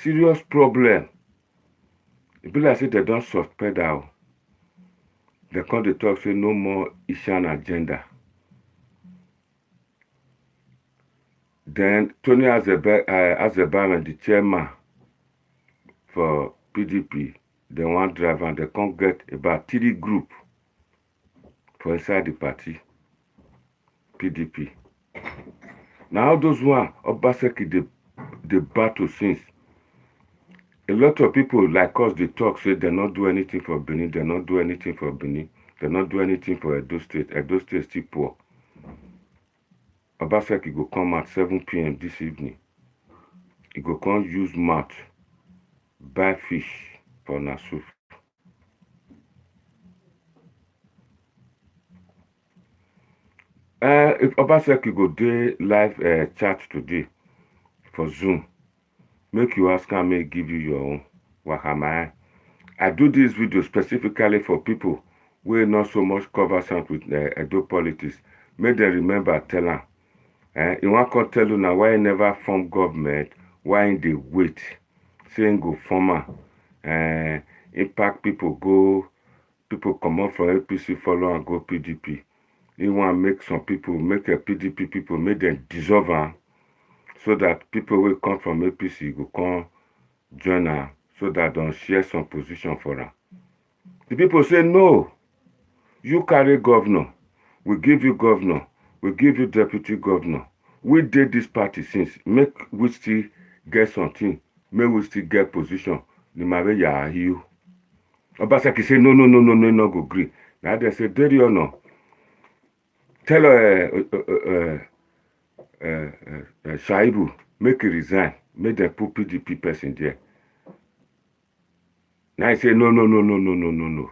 Serious problem. It be like say they don't soft pedal. They come to talk say no more Ishan agenda. Then Tony Azeban, the chairman for PDP, they want drive and they can't get about 3 group for inside the party, PDP. Now those one, Obaseki, they battle since. A lot of people like us, they talk, say they not do anything for Benin, they not do anything for Benin, they not do anything for Edo State. Edo State still poor. Obaseki go come at 7 p.m. this evening. He go come use mat, buy fish for Nasuf. If Obaseki go do live chat today for Zoom, make you ask her, may give you your own wahamaya. I do this video specifically for people who not so much conversant with Edo politics. Make them remember, tell them. You want to tell you now why never form government, why they wait, saying go former, impact people come out from APC, follow and go PDP. You want to make some people, make a PDP people, make them dissolve them, so that people will come from APC go come join her, so that don't share some position for her. The people say no. You carry governor, we give you governor, we give you deputy governor. We did this party since, make we still get something, make we still get position. The Maria you. Obaseki say no go agree. Now they say, did you know? Tell Shaibu, make it resign, make them put PDP person there. Now I say no.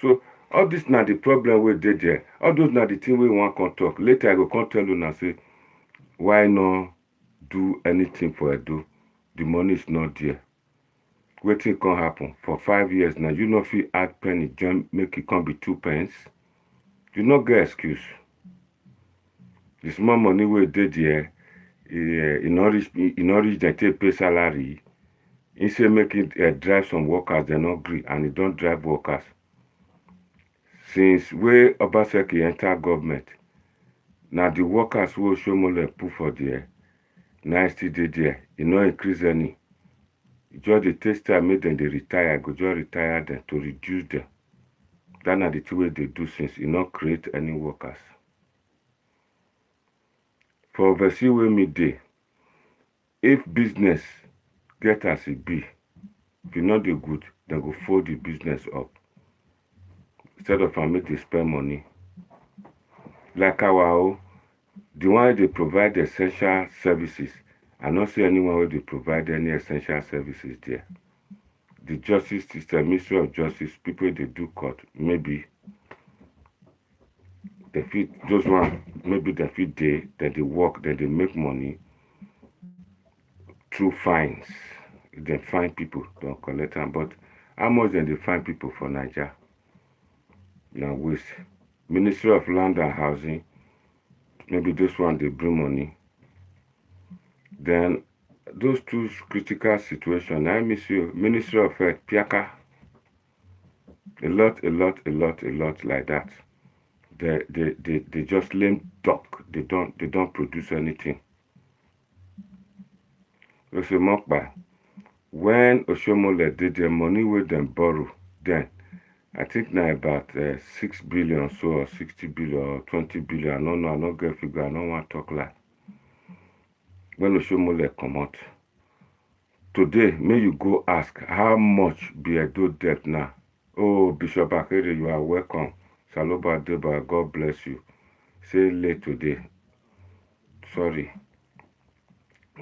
So all this now the problem we did there. All those now the thing we want to talk. Later I go come tell you now say why not do anything for Edo? The money is not there. Wetin can happen for 5 years now? You know if you add penny, join make it come be 2 pence. You not get excuse. The small money we did there, in order they take pay salary. Instead make it drive some workers, they not agree, and it don't drive workers. Since we Obaseki enter government, now the workers who show more put for there, now still there, it not increase any. Just the test time make them they retire, go just retire them to reduce them. That's not the two way they do since it not create any workers. For oversee way me day, if business get as it be, if you not do good, then go fold the business up. Instead of make they spend money. Like our the one they provide essential services. I not see anyone where they provide any essential services there. The justice system, Ministry of Justice, people they do court, maybe they fit those one, maybe they fit then they work, then they make money through fines. They find people, don't collect them. But how much then they find people for NAIJA? Now waste. Ministry of Land and Housing, maybe this one they bring money. Then those two critical situations, I miss you. Ministry of Health, Piaka. A lot like that. They just lame talk. They don't produce anything. Let's say when Oshomole did their money with them borrow, then I think now about 6 billion so, or 60 billion or 20 billion. I don't know, I don't get figure, I don't want to talk like. When Oshomole come out, today, may you go ask how much be a do debt now. Oh, Bishop Akere, you are welcome. Saloba Deba, God bless you. Say late today. Sorry.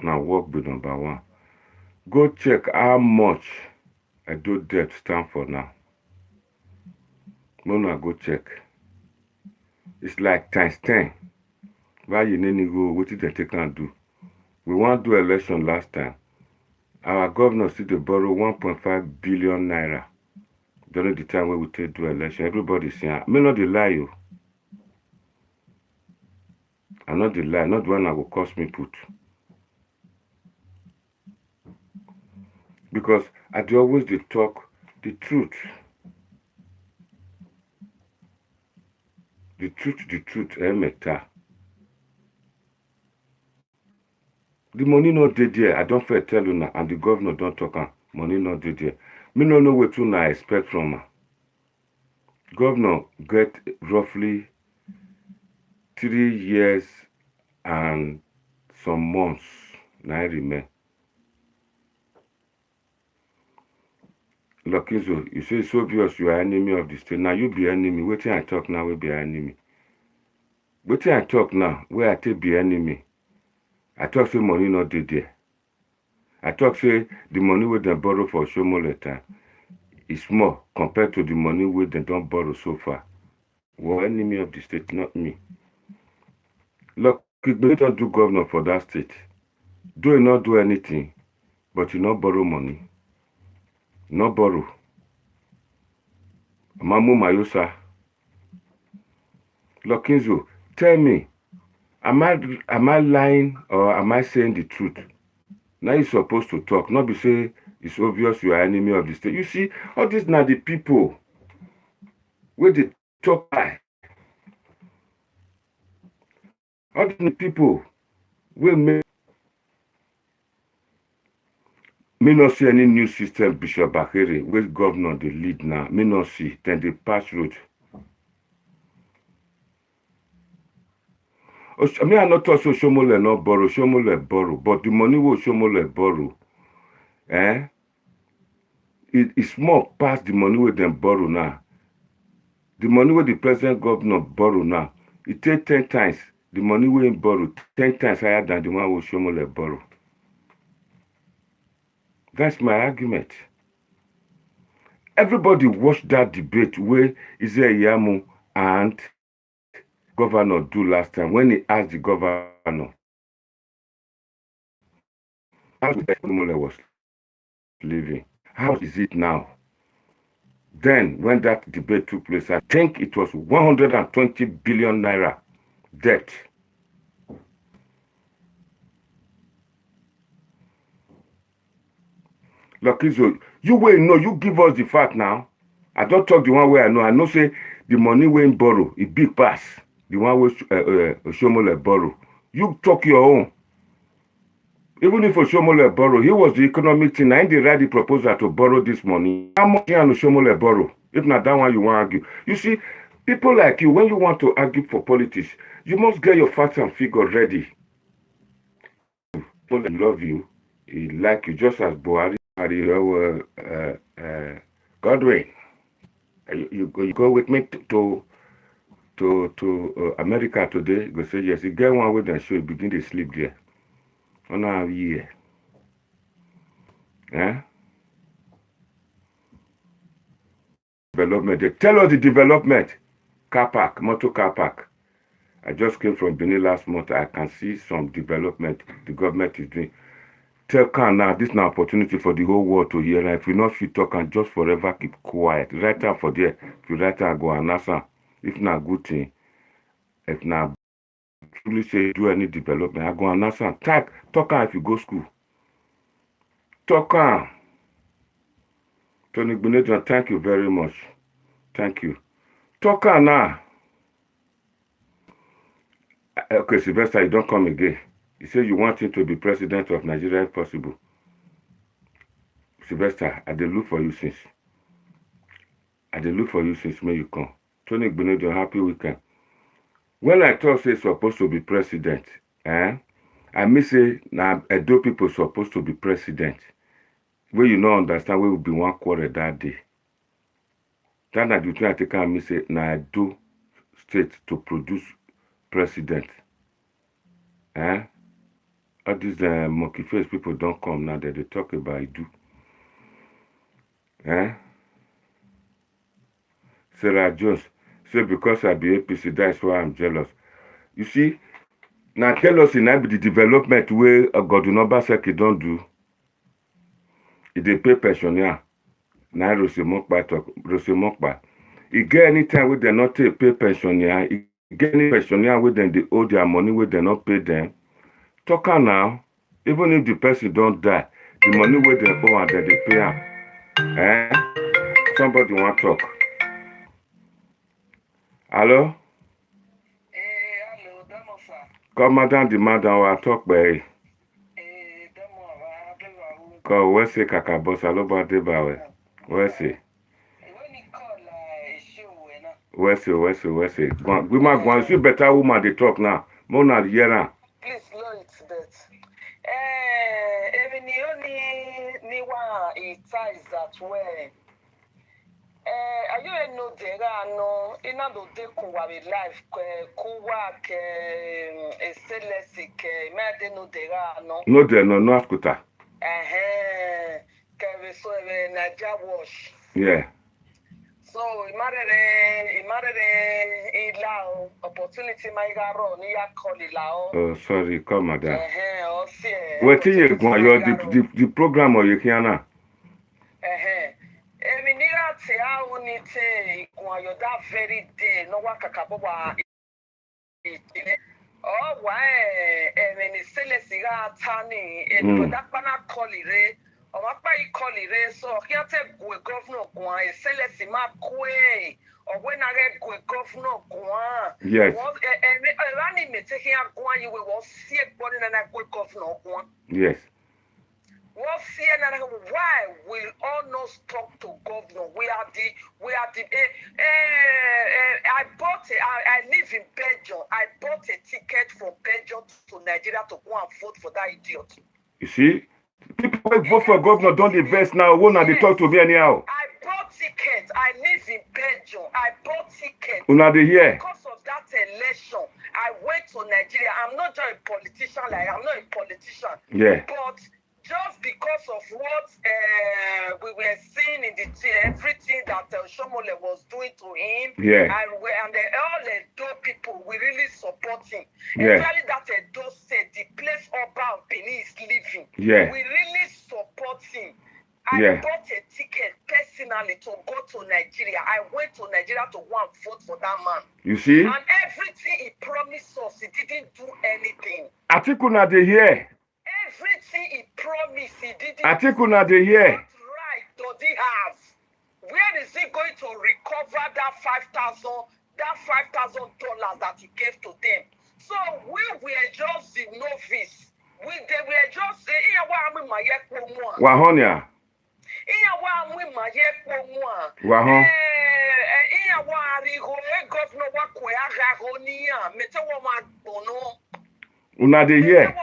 Now work be number one. Go check how much a do debt stand for now. Mona go check. It's like times 10. Why you need to go, what did they take and do? We want to do election last time. Our governor still to borrow 1.5 billion naira during the time when we take do election. Everybody saying, I may not lie you. I'm not the lie, not the one that will cost me put. Because I do always talk the truth. The truth, meta. The money not dead there. I don't fair tell you now, and the governor don't talk on money not dead there. Me no know what to I expect from her. Governor get roughly 3 years and some months. Now I remain. Lokizo, you say it's obvious you are enemy of the state. Now you be enemy. Waiting I talk now, we be enemy. Waiting I talk now, where I take be enemy. I talk say money not dead there. I talk say the money we they borrow for Shomole time is small compared to the money we they don't borrow so far. We're enemy of the state, not me. Look, they don't do governor for that state. Do not do anything, but you not borrow money. Not borrow. Mamu Mayosa. Lokinzo, tell me, am I lying or am I saying the truth? Now you're supposed to talk, not be say it's obvious you are enemy of the state. You see, all these now the people where they talk by. All the people will make me not see any new system, Bishop Bakere, where governor they lead now. Me not see, then they pass road. I mean, I not also Shomole not borrow, Shomole borrow, but the money will Shomole borrow. It's more past the money with them borrow now. The money with the present governor borrow now, it take 10 times. The money we borrow 10 times higher than the one we Shomole borrow. That's my argument. Everybody watched that debate where Yamu and governor do last time when he asked the governor how the Shomole was living. How is it now? Then, when that debate took place, I think it was 120 billion naira debt. Lokizo, you will know, you give us the fact now. I don't talk the one way I know. I know say the money we borrow, it big pass. The one way Oshomole borrow. You talk your own. Even if Oshomole borrow, he was the economic thing. I didn't write the proposal to borrow this money. How much can Oshomole borrow? If not that one you want to argue. You see, people like you, when you want to argue for politics, you must get your facts and figures ready. People love you, he like you just as Buhari. Godwin, you go with me to America today. Go say yes. You get one with them show you begin to sleep there. On a year. Development. They tell us the development. Car park, motor car park. I just came from Benin last month. I can see some development the government is doing. tell Khan now, this is an opportunity for the whole world to hear. If you not fit talk and just forever keep quiet. Write down for there. If you write down, go and answer. If not good thing, if not truly say do any development, I go and answer. Talk if you go school. Talk on. Tony Benedict, thank you very much. Thank you. Talk on now. Okay, Sylvester, you don't come again. You say you want him to be president of Nigeria if possible. Sylvester, I dey look for you since. May you come. Tony Benedict, happy weekend. When I thought say supposed to be president, I may say now Edo people supposed to be president. Where you not understand where will be one quarter that day. That you try to take and me say now Edo state to produce president. All these monkey face people don't come now that they talk about Edo. Sarah Jones say because I be APC, that's why I'm jealous. You see, now jealousy now be the development where Obaseki don't do. If they pay pensioner, now Rosemokpa. It get any time where they not pay pensioner, it get any pensioner where then they owe their money where they not pay them. Talk now, even if the person don't die, the money where they owe and then they pay them. Somebody want to talk. Hello? Hello, Demo, sir. Come, madam, the madam, will talk by. Demo, Call, where's the Kakabosa, Loba Debawe? Where's the? when you call show, Where's the? We might go and see better woman, they talk now. Mona, Yera. please, Lord, it's that. Even the only Niwa, it ties that way. Are you no dera no inado de kuwa with life kuwa ke estelesi ke me no dera no No there no afkuta. ke we so NAIJA wash. Yeah. So imare ilao opportunity my garo ni ya call ilao. Oh sorry, come madam. O see. What you go the program or you can now? Eminira te a unite kwa that very day no wakakabowa oh why emeni selesiga tani edodapana kolire o mapa ikolire so kiate gwe governor kwa selesi makwe o when I gwe governor kwa yes rani me taking kwa you will see body na gwe governor kwa yes. Why will all not talk to governor? We are the I live in Belgium. I bought a ticket from Belgium to Nigeria to go and vote for that idiot. You see, people who vote for governor don't invest now. Won't they talk to me anyhow? I bought tickets. I live in Belgium. I bought tickets. Because of that election, I went to Nigeria. I'm not just a politician. I'm not a politician. Yeah. But just because of what we were seeing in everything that Shomole was doing to him, and all the Edo people, we really support him. Especially that Edo said the place Oba of Benin is living. Yeah. We really support him. I bought a ticket personally to go to Nigeria. I went to Nigeria to go and vote for that man. You see? And everything he promised us, he didn't do anything. Atikuna de here. Everything he promised, he didn't. Atikuna de here. What right does he have? Where is he going to recover that $5,000 that he gave to them? So we were just the novice. They were just saying, Wahonia. Una de here.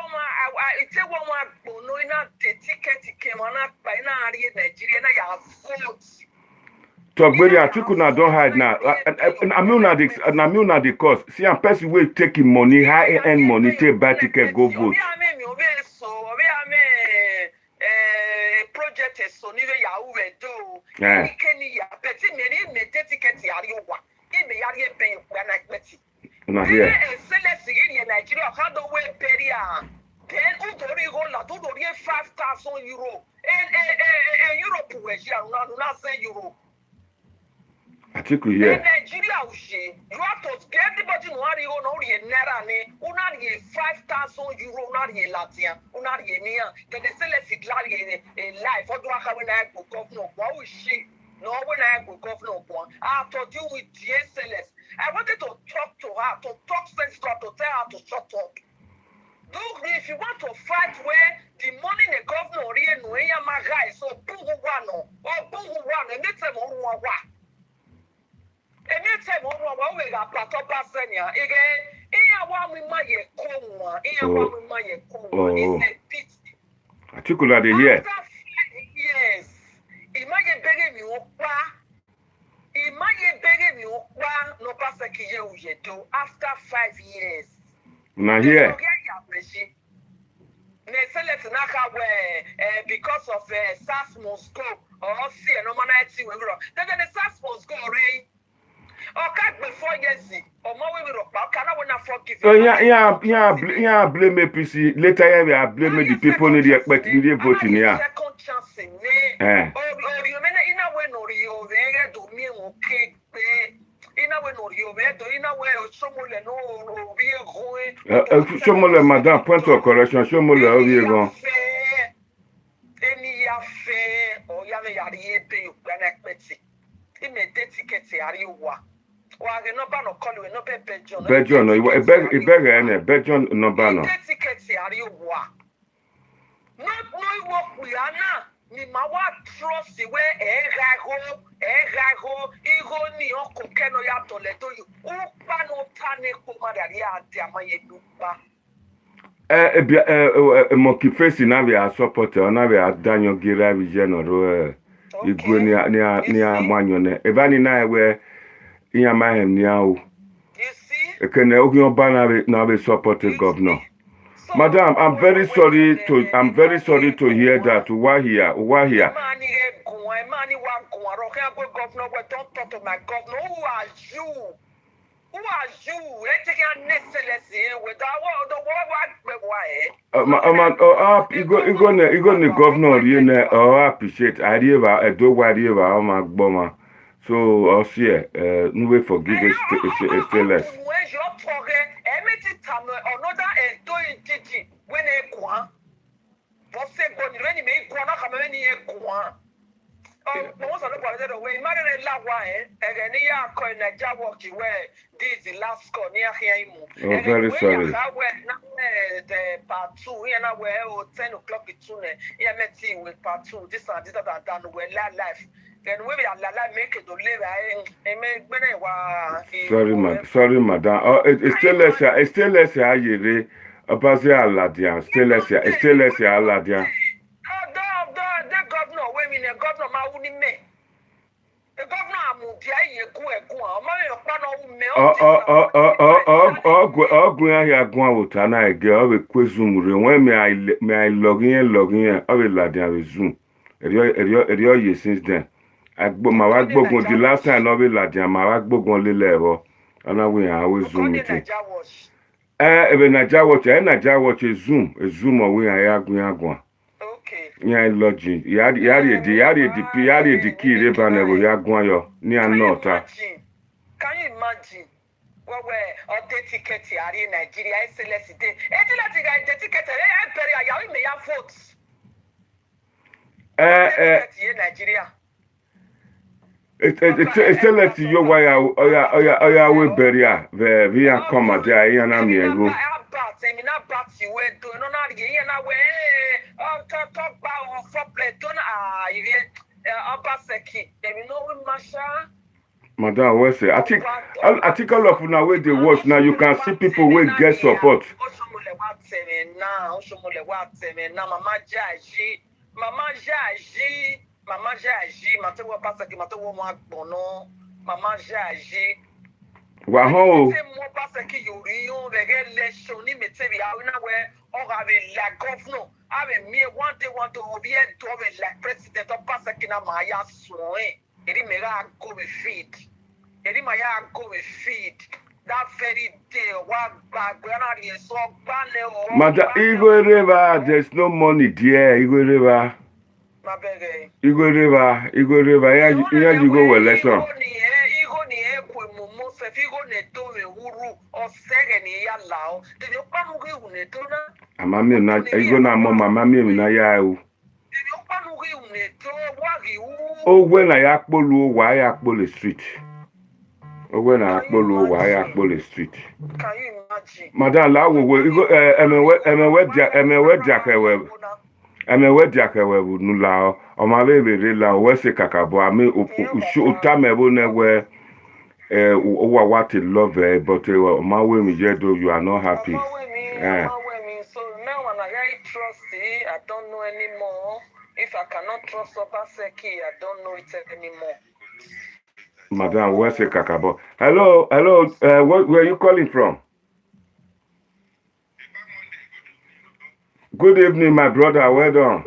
Talk very Atikuna don't hide now. Namuna the cost. See a person will take money, high-end money, take buy ticket, go vote. Project is so near Yahoo do. Can you petty many tickets? Una here. Nigeria, how do we bury then Udori Hola, do 5,000 Atiku here. Nigeria you have to get everybody no ari go no re naira ni. Una re 5,000 euro una re Latin. Una re ni. Then they say let's declare a life. What do I have when I go governor? What we she? No, when I go governor, I have to deal with DSLS. I wanted to talk to her, to talk sense to her, to tell her to shut up. Look, if you want to fight where the money the governor here no here my guy, so buhu wano, or buhu wano, and it's a more wa. And it's a more wa we got plateau basenia. Again, here wa mi ma ye komwa, here wa mi ma ye komwa. It's a pity. Atiku de here. Yes. Imagine begging me okwa. Imagine begging me okwa no Obaseki ye uyedo after 5 years. Now here. Because of SARS must go or see no man then the SARS must go right. Okay, before yes, or more we will can I wanna forgive you? Yeah, blame APC. Later we are blaming the people in the expecting the voting here. Second chance in there. Or you mean in a way no you there do me okay. In a way no you there do in a way someone no be going. Shomole madam point of correction. Shomole how you go? Any affair or yame yari pay you can expect. He made the ticket yari wa. Wa no ba no call we no be Belgium. Belgium no e beg any Belgium no ba no. The ticket yari wa. Not no work we are now. Ni ma wa trust the way ego ni oko keno ya to le to you. O pa no tane ko ma dari ade amaye dupa. Monkey face na we are supporter na we are Daniel Gira region or igwe ni amanyo ne ebani na we Inyamahem niao. You see? Ekene Ogyoba na we support the governor. Madam, I'm very sorry to hear that. Why here? Don't talk to my governor. Who are you? Who are you? Let's take a necessary without you go governor, you know, appreciate. I do worry about my bomber. So, I'll see no way forgive us still less. Oh, very sorry. Part 2, here now we're 10 o'clock. It's soon. Here, meeting with part 2. This and that, we're live. Then we are make it to live. Sorry, madam. Oh, it's still less. I Obaseki Aladian. Still less. Aladian. The governor, women, the governor, my only me. The governor, I'm since then. My work book the last time I will Ladian, my work book on the level, and I will always zoom it. Even NIGERIAN watch a zoom away. I agree. Okay. Yeah, lodging. Yari the key river never yaguayo near Nota. Can you imagine? Well, where the ticket here in Nigeria is less day. The ticket I may have votes. Nigeria. It's still let you why I will bury her. We are come at the Iana Miego. Madam, what's it? I think all of now where they watch now, you can see people will get support. Mama Jaji, Matewa Obaseki, Matewa Magbono, Mama Jaji. Wow. Obaseki, you real, the head election, Nimiteri, I will where all have a like governor. I mean, me one day want to be a to like president of Obaseki, Maya Sway. Erimera go with feed. Erimaya go with feed. That very day, one bag, when I saw Banner. Madam, Igor River, there's no money there, Igor River. Igor River, yeah, you go well, lesson. se figo neto me huru o sege ni ya lao. Te yo pa mu ge neto na. Amami na ego na mo mama mi na ya u. Te yo pa mu ge neto wa gi u. O we na ya polu wa ya polu street. O we na ya polu wa ya polu street. Can you imagine? Madam la wo ego emewe diakewe. Emewe diakewe nula o ma be be la we se kakabo ami utamebo na we what love but my way me do you are not happy. So now when I trust it, I don't know anymore. If I cannot trust Obaseki, I don't know it anymore. Madam, where's the kakabo? Hello, where are you calling from? Good evening, my brother. Well done.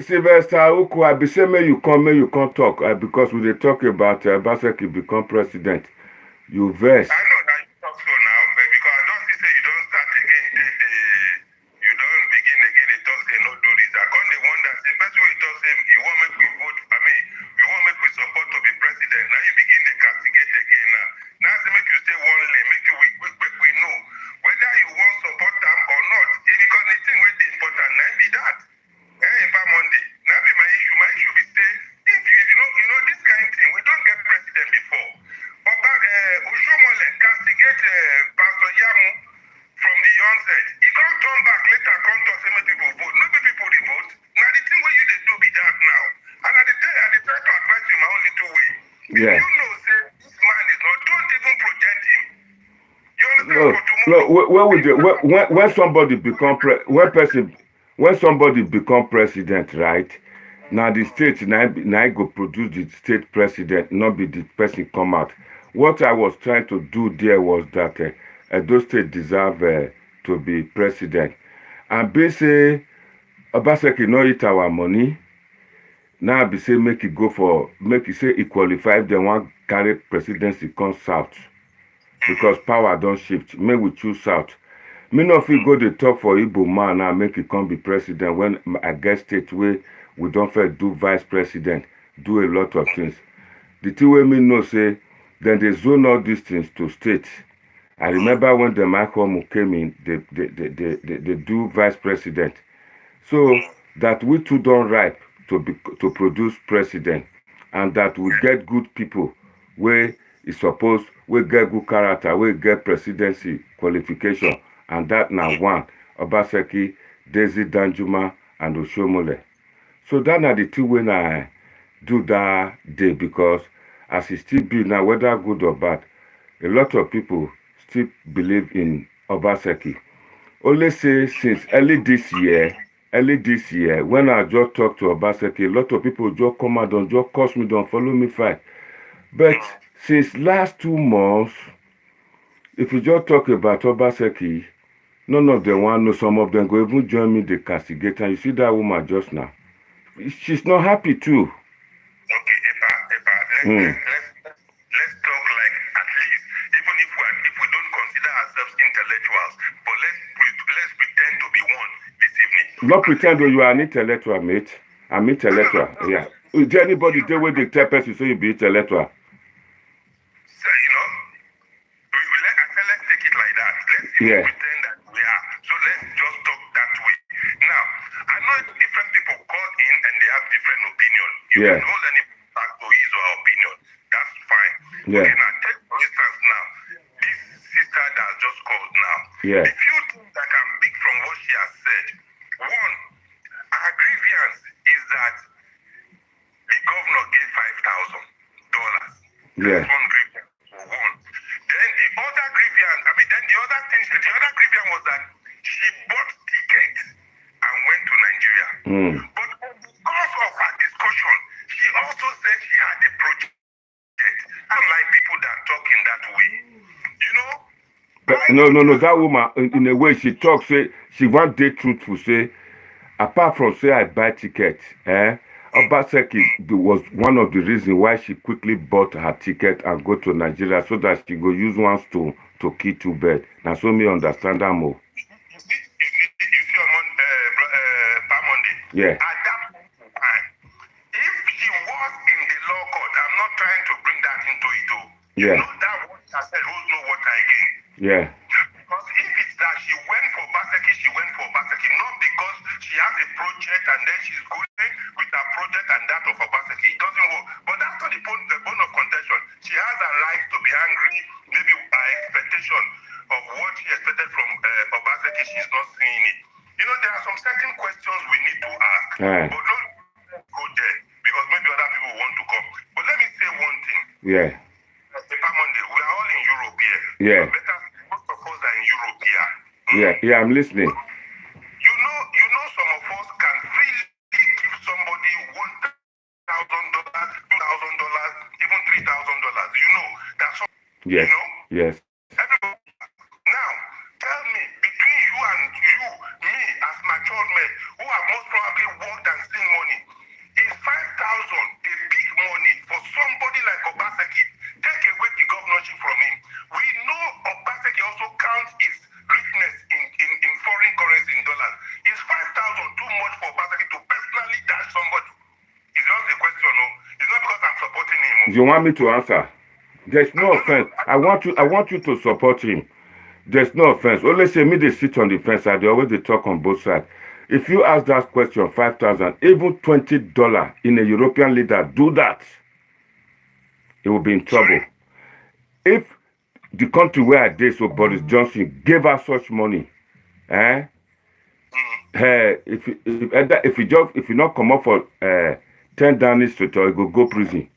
Sylvester Uku, I be say may you come talk because we dey talk about Obaseki become president. You vex. I know that you talk so now, because I don't say you don't start again. You don't begin again. They talk say no do this. I can't the one that the best way talk say you want make we vote. I mean, you want make we support to be president. Now you begin to castigate again now. Now say make you stay one lane. Make we know whether you want support them or not. Because the thing wey dey important now be that. Monday. Now be my issue. My issue be say if you know this kind of thing. We don't get president before. Oshomole castigate Pastor Yamu from the onset. He can't turn back later. Can't talk say make people vote. No be people dey vote. Now the thing where you dey do be that now. And I dey try to advise you my own little way. Yeah. You know say this man is not. Don't even project him. You understand? No. When somebody become when somebody become president, right? Now the state now go produce the state president, not be the person come out. What I was trying to do there was that those states deserve to be president. And be say Obaseki no eat our money. Now be say make it say he qualify them one carry presidency come south. Because power don't shift. May we choose south. Me no fit go the talk for Igbo man now make it come be president when I get state where we don't first do vice president, do a lot of things. The thing wey me know say then they zone all these things to state. I remember when the Michael came in, they do vice president. So that we too don't ripe to produce president, and that we get good people where is supposed we get good character, we get presidency qualification, and that now one Obaseki, Daisy Danjuma, and Oshomole. So that are the two when I do that day, because as it still be now, whether good or bad, a lot of people still believe in Obaseki. Only say since early this year, when I just talk to Obaseki, a lot of people just come out and just curse me, don't follow me fight. But since last 2 months, if you just talk about Obaseki, none of them want to know. Some of them go even join me, the castigator. You see that woman just now. She's not happy too. Okay, Epa, let's talk like at least, even if we don't consider ourselves intellectuals, but let's pretend to be one this evening. Not pretend that you are an intellectual, mate. I'm intellectual. Yeah. Is there anybody there where they tell person so you be intellectual? So, let's take it like that. Let's pretend that we are. So let's just talk that way. Now, I know different people call in and they have different opinions. You can hold any back to his or her opinion. That's fine. Yeah. Okay, now take for instance now, this sister that has just called now. Yeah. The few things that can pick from what she has said. One, her grievance is that the governor gave $5,000. Yeah. That's one grievance for one. Then the other grievance, the other grievance was that she bought tickets and went to Nigeria. But because of her discussion, she also said she had a project. Unlike people that talk in that way. You know? No. That woman, in a way, she talks, say, she want day truthful, say, apart from say I buy tickets, Obaseki was one of the reasons why she quickly bought her ticket and go to Nigeria so that she go use one stone to kill 2 birds. Now, so me understand that more. You see on Monday? Yeah. At that point in time, if she Yeah. You know that what I said holds no water again. Yeah. Because if it's that she went for Obaseki, not because she has a project and then she's going with her project and that of Obaseki. It doesn't work. But that's not the bone of contention. She has a right to be angry, maybe her expectation of what she expected from Obaseki, she's not seeing it. You know, there are some certain questions we need to ask. But don't go there because maybe other people want to come. But let me say one thing. Yeah. Monday, we are all in Europe here. Yeah. Most of us are in Europe here. Yeah, I'm listening. You know, some of us can freely give somebody $1,000, $2,000, even $3,000. You know, that's all. Yes. You know? Yes. Everybody. Now, tell me, between you and me as mature men who have most probably worked and seen money, is 5,000 a big money for somebody like Obaseki? Take away the governorship from him. We know Obaseki also counts his richness in foreign currency in dollars. Is 5,000 too much for Obaseki to personally dash somebody? It's just a question, no? It's not because I'm supporting him. You want me to answer? There's no offense. I want you to support him. There's no offense. Only say me they sit on the fence side. They always they talk on both sides. If you ask that question, 5,000, even $20 in a European leader, do that. It will be in trouble. If the country where I did, so Boris Johnson gave us such money, if you not come up for 10 Downing Street, or you go prison.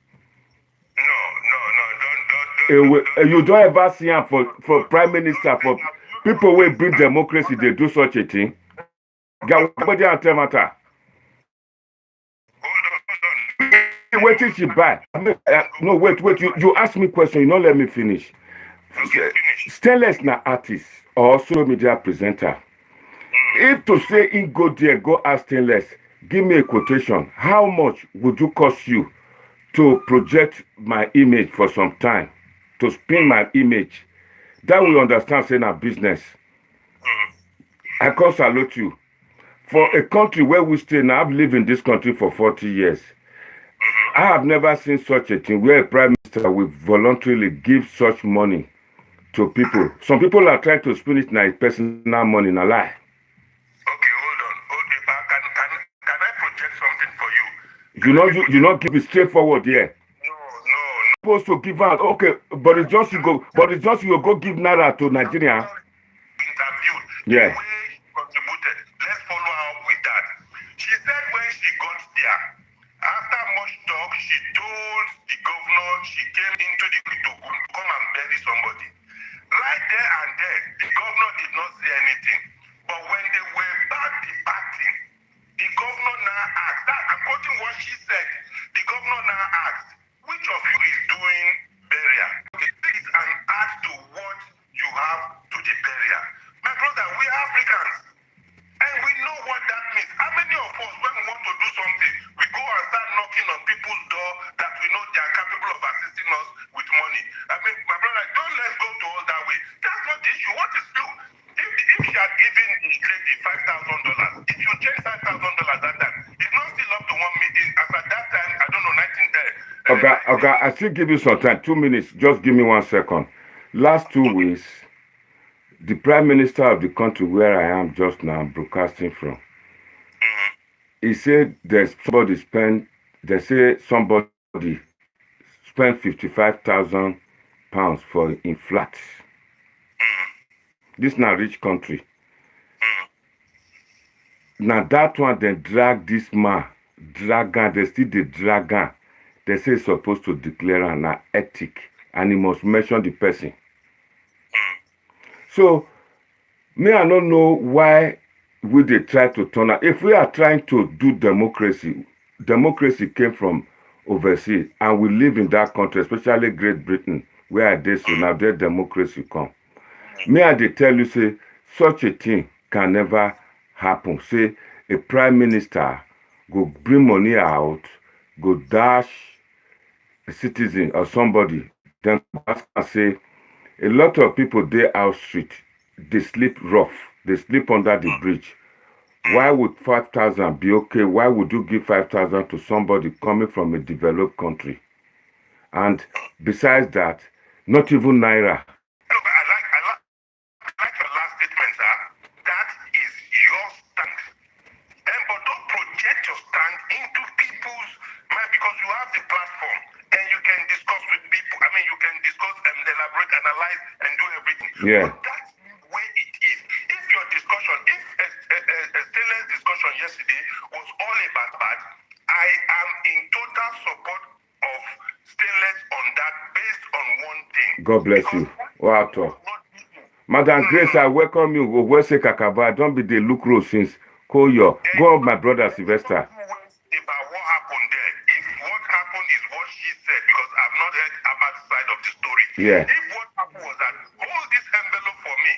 No, don't. You don't ever see him for prime minister, for people who bring democracy, they do such a thing. Hold on. Wait till she buy. No, wait. You ask me question. You don't let me finish. Okay, finish. Stainless na artist or social media presenter. If to say in go there, go ask Stainless, give me a quotation. How much would you cost you to project my image for some time, to spin my image? That will understand saying a business. I can salute you. For a country where we stay now, I've lived in this country for 40 years. I have never seen such a thing where a prime minister will voluntarily give such money to people. Some people are trying to spin it now personal money in a lie. Okay, hold on. Can I project something for you? You not give it straightforward here. No. Supposed to give out. Okay, but it's just you go give Naira to Nigeria. Interviewed. Yeah. The way she contributed. Let's follow up with that. She said when she got there, after much talk, she told the governor she came into the to come and bury somebody. Right there and there, the governor did not say anything. But when they were back departing, the governor now asked, according to what she said, the governor now asked, which of you is doing burial? Okay, please and add to what you have to the burial. My brother, we are Africans. And we know what that means. How many of us, when we want to do something, we go and start knocking on people's door that we know they are capable of assisting us with money? I mean, my brother, don't let's go to all that way. That's not the issue. What is true? If she had given the lady $5,000, if you change $5,000 that time, it's not still up to 1 million. As at that time, I don't know, 19. Okay, I still give you some time. 2 minutes. Just give me 1 second. Last 2 weeks, the prime minister of the country where I am just now broadcasting from, he said somebody spent 55,000 pounds for in flats. This is not a rich country. Now that one they drag this man, they still the dragon. They say it's supposed to declare an ethic and he must mention the person. So, I don't know why would they try to turn out. If we are trying to do democracy came from overseas, and we live in that country, especially Great Britain, where I did so now their democracy come. I they tell you, say, such a thing can never happen. Say, a prime minister go bring money out, go dash a citizen or somebody, then say, a lot of people there out street, they sleep rough. They sleep under the bridge. Why would 5,000 be okay? Why would you give 5,000 to somebody coming from a developed country? And besides that, Not even naira. No, but I like your last statement, sir. That is your stand. But don't project your stand into people's mind, because you have the platform and you can discuss with people. I mean, you can discuss and elaborate, analyze, and do everything. Yeah. But that's the way it is. If your discussion, if a stainless discussion yesterday was all about that, I am in total support of stainless on that, based on one thing. God bless you. Wow. Madam Grace, I welcome you. Obaseki Kakaba. Don't be the look road since Koyo. Go on, my brother Sylvester. About what happened there. If what happened is what she said, because I've not heard about the side of the story. Yeah. If what happened was that, hold this envelope for me,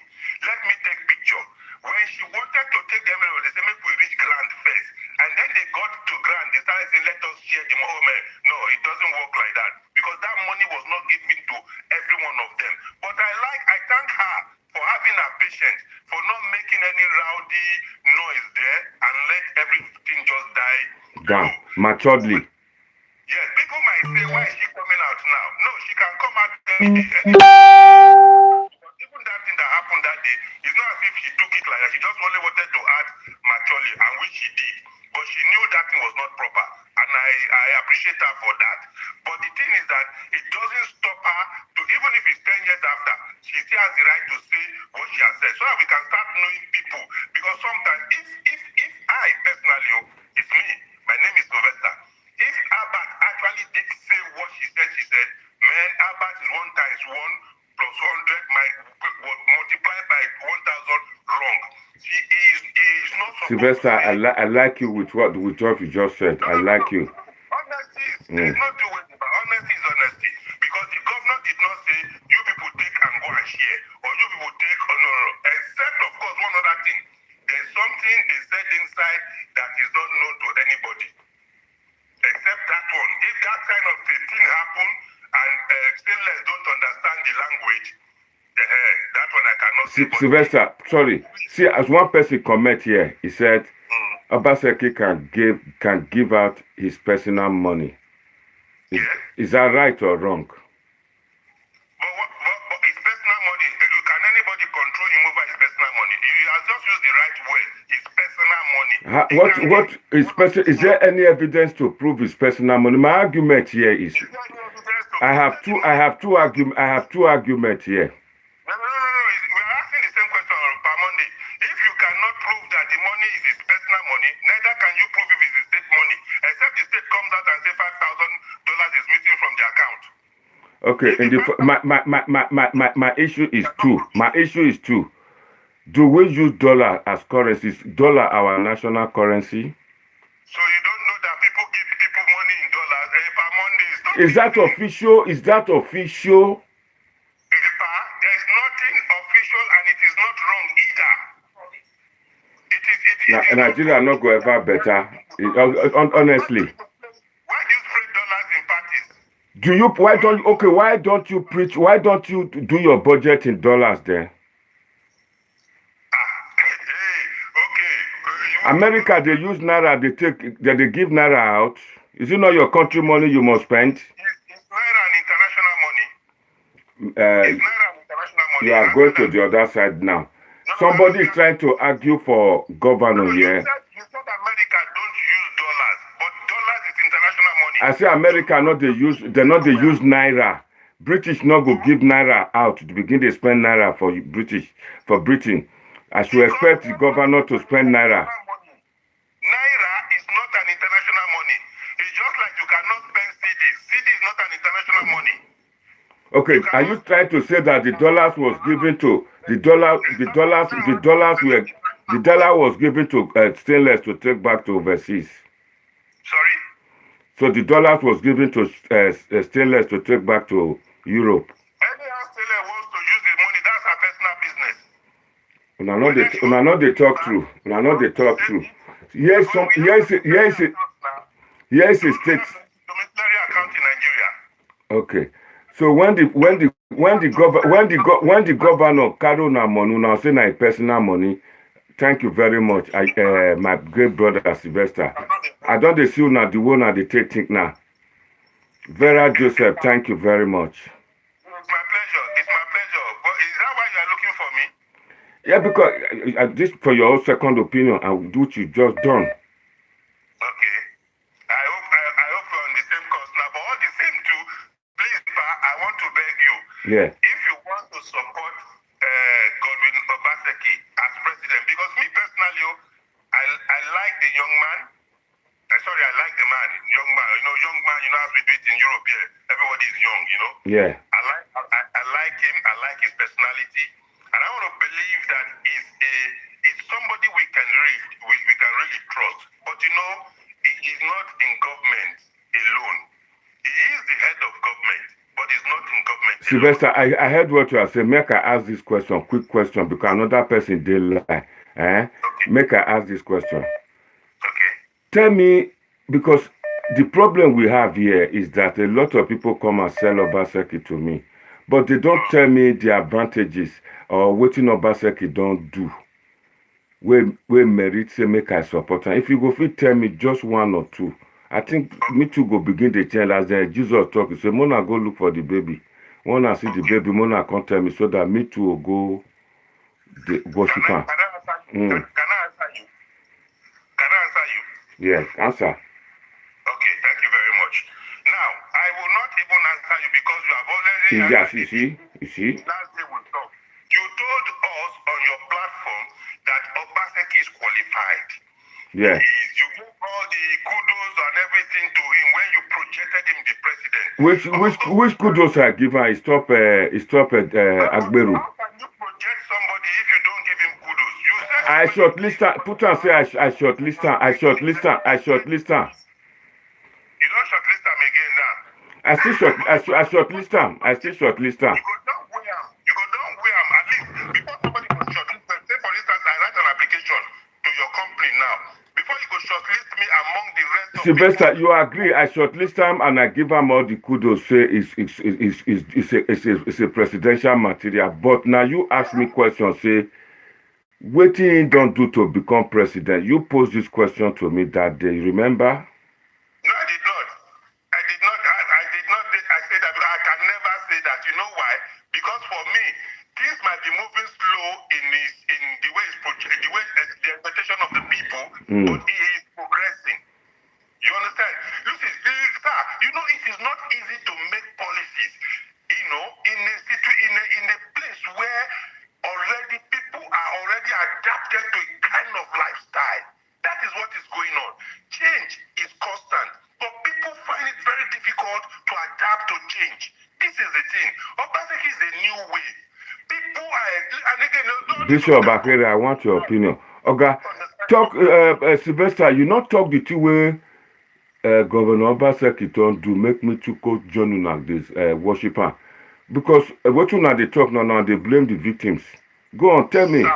let me take picture. When she wanted to take the envelope, they said, make we reach Grand first. And then they got to Grand, they started saying, let us share the money. No, it doesn't work like that. Because that money was not given to every one of them. But I thank her for having her patience, for not making any rowdy noise there and let everything just die. Down, maturedly. Yes, people might say, why is she coming out now? No, she can come out any day. Even that thing that happened that day, it's not as if she took it like that. She just only wanted to act maturely, and which she did. But she knew that thing was not proper. And I appreciate her for that. But the thing is that it doesn't stop her to, even if it's 10 years after, she still has the right to say what she has said. So that we can start knowing people. Because sometimes, if I personally, it's me, my name is Sylvester. If Albert actually did say what she said, man, Albert is 1 times 1 plus 100 multiplied by 1,000 wrong. He is not supposed Sylvester, to I like you with what you just said. I like you. Honesty is not two ways, but honesty is honesty. Because the governor did not say, you people take and go and share, or you people take, no. Except, of course, one other thing. There's something they said inside that is not known to anybody. Except that one. If that kind of thing happen and stainless don't understand the language, that one I cannot say. Sylvester, sorry. See, as one person comment here, he said, Obaseki can give out his personal money. Is that right or wrong? But his personal money, can anybody control him over his personal money? He has just used the right word, his personal money. What is special? Is there any evidence to prove his personal money? My argument here is, I have two arguments here. No. We're asking the same question per Monday. If you cannot prove that the money is his personal money, neither can you prove if it's the state money. Except the state comes out and says $5,000 is missing from the account. Okay, and my issue is two. My issue is two. Do we use dollar as currency? Is dollar our national currency? So you don't know that people give people money in dollars per Monday? Is that official? Is that official? There is nothing official, and it is not wrong either. It is Nigeria not go ever better. Honestly. Why do you spread dollars in parties? Why don't you preach? Why don't you do your budget in dollars then? America, they use naira, they give naira out. Is it not your country money you must spend? It's naira and international money. It's naira and international money. You are going to the other side now. Somebody is trying to argue for governor here. You said America don't use dollars, but dollars is international money. I say America they use naira. British not go give naira out to begin to spend naira for Britain. I should expect the governor to spend naira. Naira is not an international money. It's just like you cannot spend CD. CD is not an international money. Okay, are you trying to say that the dollars was given to the dollar was given to stainless to take back to overseas? Sorry? So the dollars was given to stainless to take back to Europe. Anyhow stainless wants to use the money, that's her personal business. Una know they talk true. Yes, a state. Domiciliary account in Nigeria. Okay. So when the governor carry on money, now say na personal money. Thank you very much. My great brother Sylvester. I don't see you now the one at the take now. Vera Joseph, thank you very much. It's my pleasure. Yeah, because this for your second opinion and what you just done. Okay. I hope you're on the same course now. But all the same too, please, I want to beg you. Yeah. If you want to support Godwin Obaseki as president, because me personally, I like the young man. I like the man, young man. Young man, as we do it in Europe here. Everybody is young, Yeah. I like him. I like his personality. And I want to believe that he's somebody we can really trust. But he's not in government alone. He is the head of government, but he's not in government. Sylvester, I heard what you are saying. Make I ask this question, quick question, because another person did lie. Okay. Make I ask this question. Okay. Tell me, because the problem we have here is that a lot of people come and sell Obaseki to me, but they don't tell me the advantages or what Obaseki don't do. We merit say make I support. And if you go fit tell me just one or two, I think me too go begin the change as Jesus talk. He say, Mona go look for the baby. Mona see the baby, Mona come tell me so that me too will go the worship. Can I answer you? Can I answer you? Yes, answer. Okay, thank you very much. Now, I will not even answer you because you have already... Yes, you see. Last day we talked. You told us on your platform that Obaseki is qualified. Yeah. You gave all the kudos and everything to him when you projected him the president. Which kudos I give her? Stop Agberu. How can you project somebody if you don't give him kudos? You said I shortlist her. Put her say I shortlist her. I shortlist her. You don't shortlist him again now. I shortlist him. I still shortlist him. You go down where am at least before somebody go shortlist them. Say for instance, I write an application to your company now. Before you go shortlist me among the rest of Sylvester, people, you agree? I shortlist him and I give him all the kudos. Say it's a presidential material. But now you ask me questions. Say, what he don't do to become president? You posed this question to me that day. You remember? No, I did not. I said that I can never say that. You know why? Because for me, things might be moving slow in the way it's projected, the expectation of the people, but he is progressing. You understand? Lucy, sir, it is not easy to make policies, in a place where already people are already adapted to a kind of lifestyle. That is what is going on. Change is constant, but people find it very difficult to adapt to change. This is the thing. Obaseki is a new way. People are, and again, Bishop Bakere, I want your opinion. Okay, talk, Sylvester, you not talk the two way Governor Obaseki don't do, make me to go join like this, worshiper. Because what you know they talk now, they blame the victims. Go on, tell me. Sir,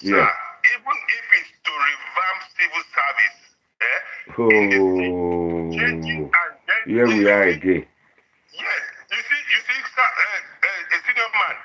even if it's to revamp civil service, here we are again. Yes, you see, sir, a senior man,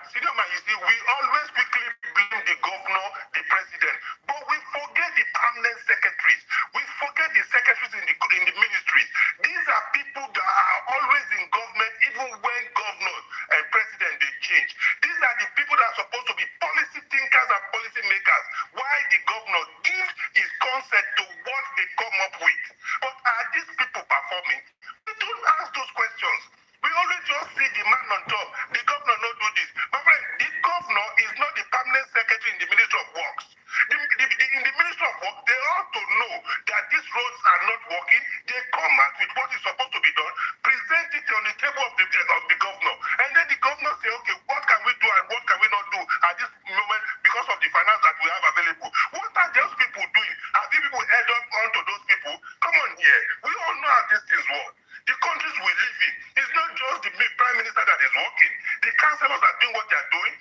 you see, we always quickly blame the governor, the president, but we forget the permanent secretaries. We forget the secretaries in the ministries. These are people that are always in government, even when governors and president they change. These are the people that are supposed to be policy thinkers and policy makers. Why the governor gives his consent to what they come up with. But are these people performing? We don't ask those questions. We always just see the man on top. The governor not do this. My friend, the governor is not the permanent secretary in the Ministry of Works. In the Ministry of Works, they ought to know that these roads are not working. They come out with what is supposed to be done, present it on the table of the governor. And then the governor say, okay, what can we do and what can we not do at this moment because of the finance that we have available? What are those people doing? Have you people head up onto those people? Come on here. We all know how these things work. The countries we live in, it's not just the prime minister that is working. The councillors are doing what they are doing.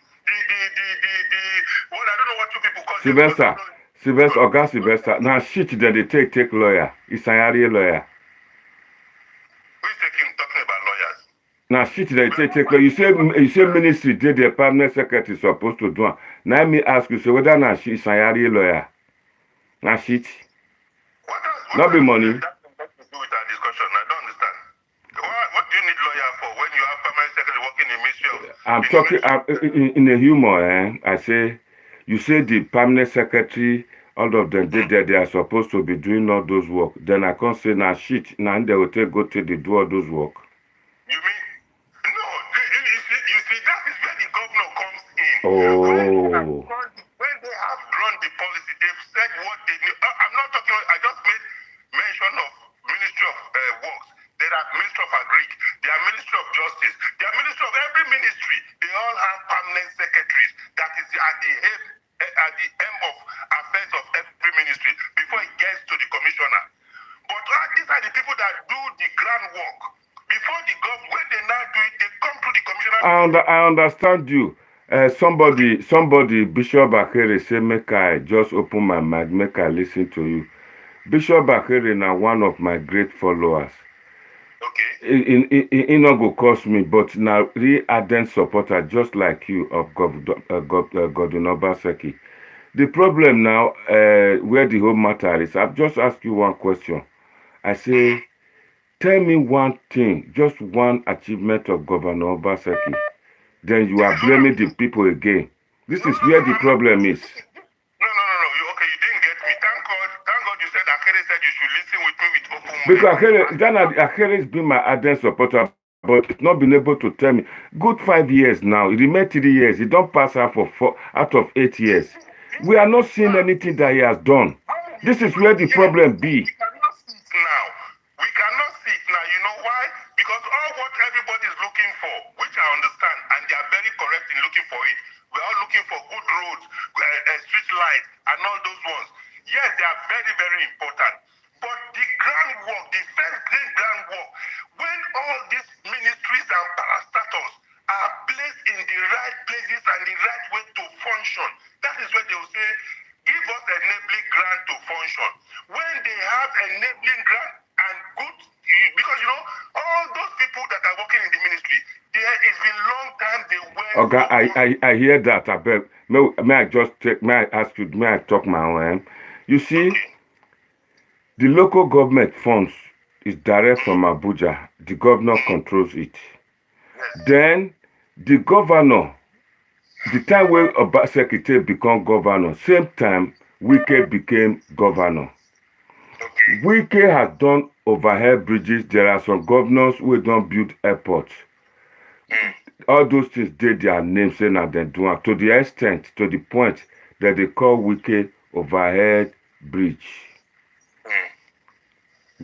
Well, I don't know what you people call Sylvester. Now shit that they take lawyer. It's a lawyer. Who is talking about lawyers? Now shit that they take lawyer. You say ministry did the permanent secretary supposed to do. Now me ask you, so whether now she is a lawyer. Now shit. What not be money. That has to do with our discussion. I don't understand. What do you need lawyer fire for when you have permanent secretary working in Ministry of... I'm talking in a humor, I say, you say the permanent secretary, all of them did that, they are supposed to be doing all those work. Then I can't say, now shit, now they will go to the do all those work. You mean? No, you see, that is where the governor comes in. Oh. When they have drawn the policy, they've said what they need. I'm not talking, I just made mention of Ministry of Works. There are Ministry of Agric, there are Ministry of Justice, there are Ministry of every ministry. They all have permanent secretaries. That is at the head, at the end of affairs of every ministry before it gets to the commissioner. But these are the people that do the groundwork. Before the government, when they now do it, they come to the commissioner. I understand you. Somebody, Bishop Akere say, make I just open my mouth, make I listen to you. Bishop Akere now one of my great followers. Okay. It not go cost me, but now really ardent supporter, just like you, of Godwin Obaseki. The problem now, where the whole matter is, I've just asked you one question. I say, tell me one thing, just one achievement of Governor Obaseki. Then you are blaming the people again. This is where the problem is. No. Okay, you didn't get me. Thank God you said Akere said you should listen with me with open mind. Because Akere has been my ardent supporter, but it's not been able to tell me. Good 5 years now. It remained 3 years. He don't pass out for 4 out of 8 years. We are not seeing anything that he has done. This is where the problem be. We cannot see it now. You know why? Because all what everybody is looking for, which I understand, and they are very correct in looking for it. We are all looking for good roads, street lights, and all those ones. Yes, they are very, very important. But the groundwork, the first great groundwork, when all these ministries and parastatals are placed in the right places and the right way to function, that is when they will say, give us enabling grant to function. When they have enabling grant and good, because you know, all those people that are working in the ministry, it's been long time they went. Okay, I hear that. I beg. May I just take? May I ask you? May I talk my own? You see, the local government funds is direct from Abuja. The governor controls it. Then the governor, the time when Obaseki become governor, same time Wike became governor. Wike has done overhead bridges. There are some governors who don't build airports. All those things did their names saying that they do it to the extent, to the point that they call Wike overhead bridge.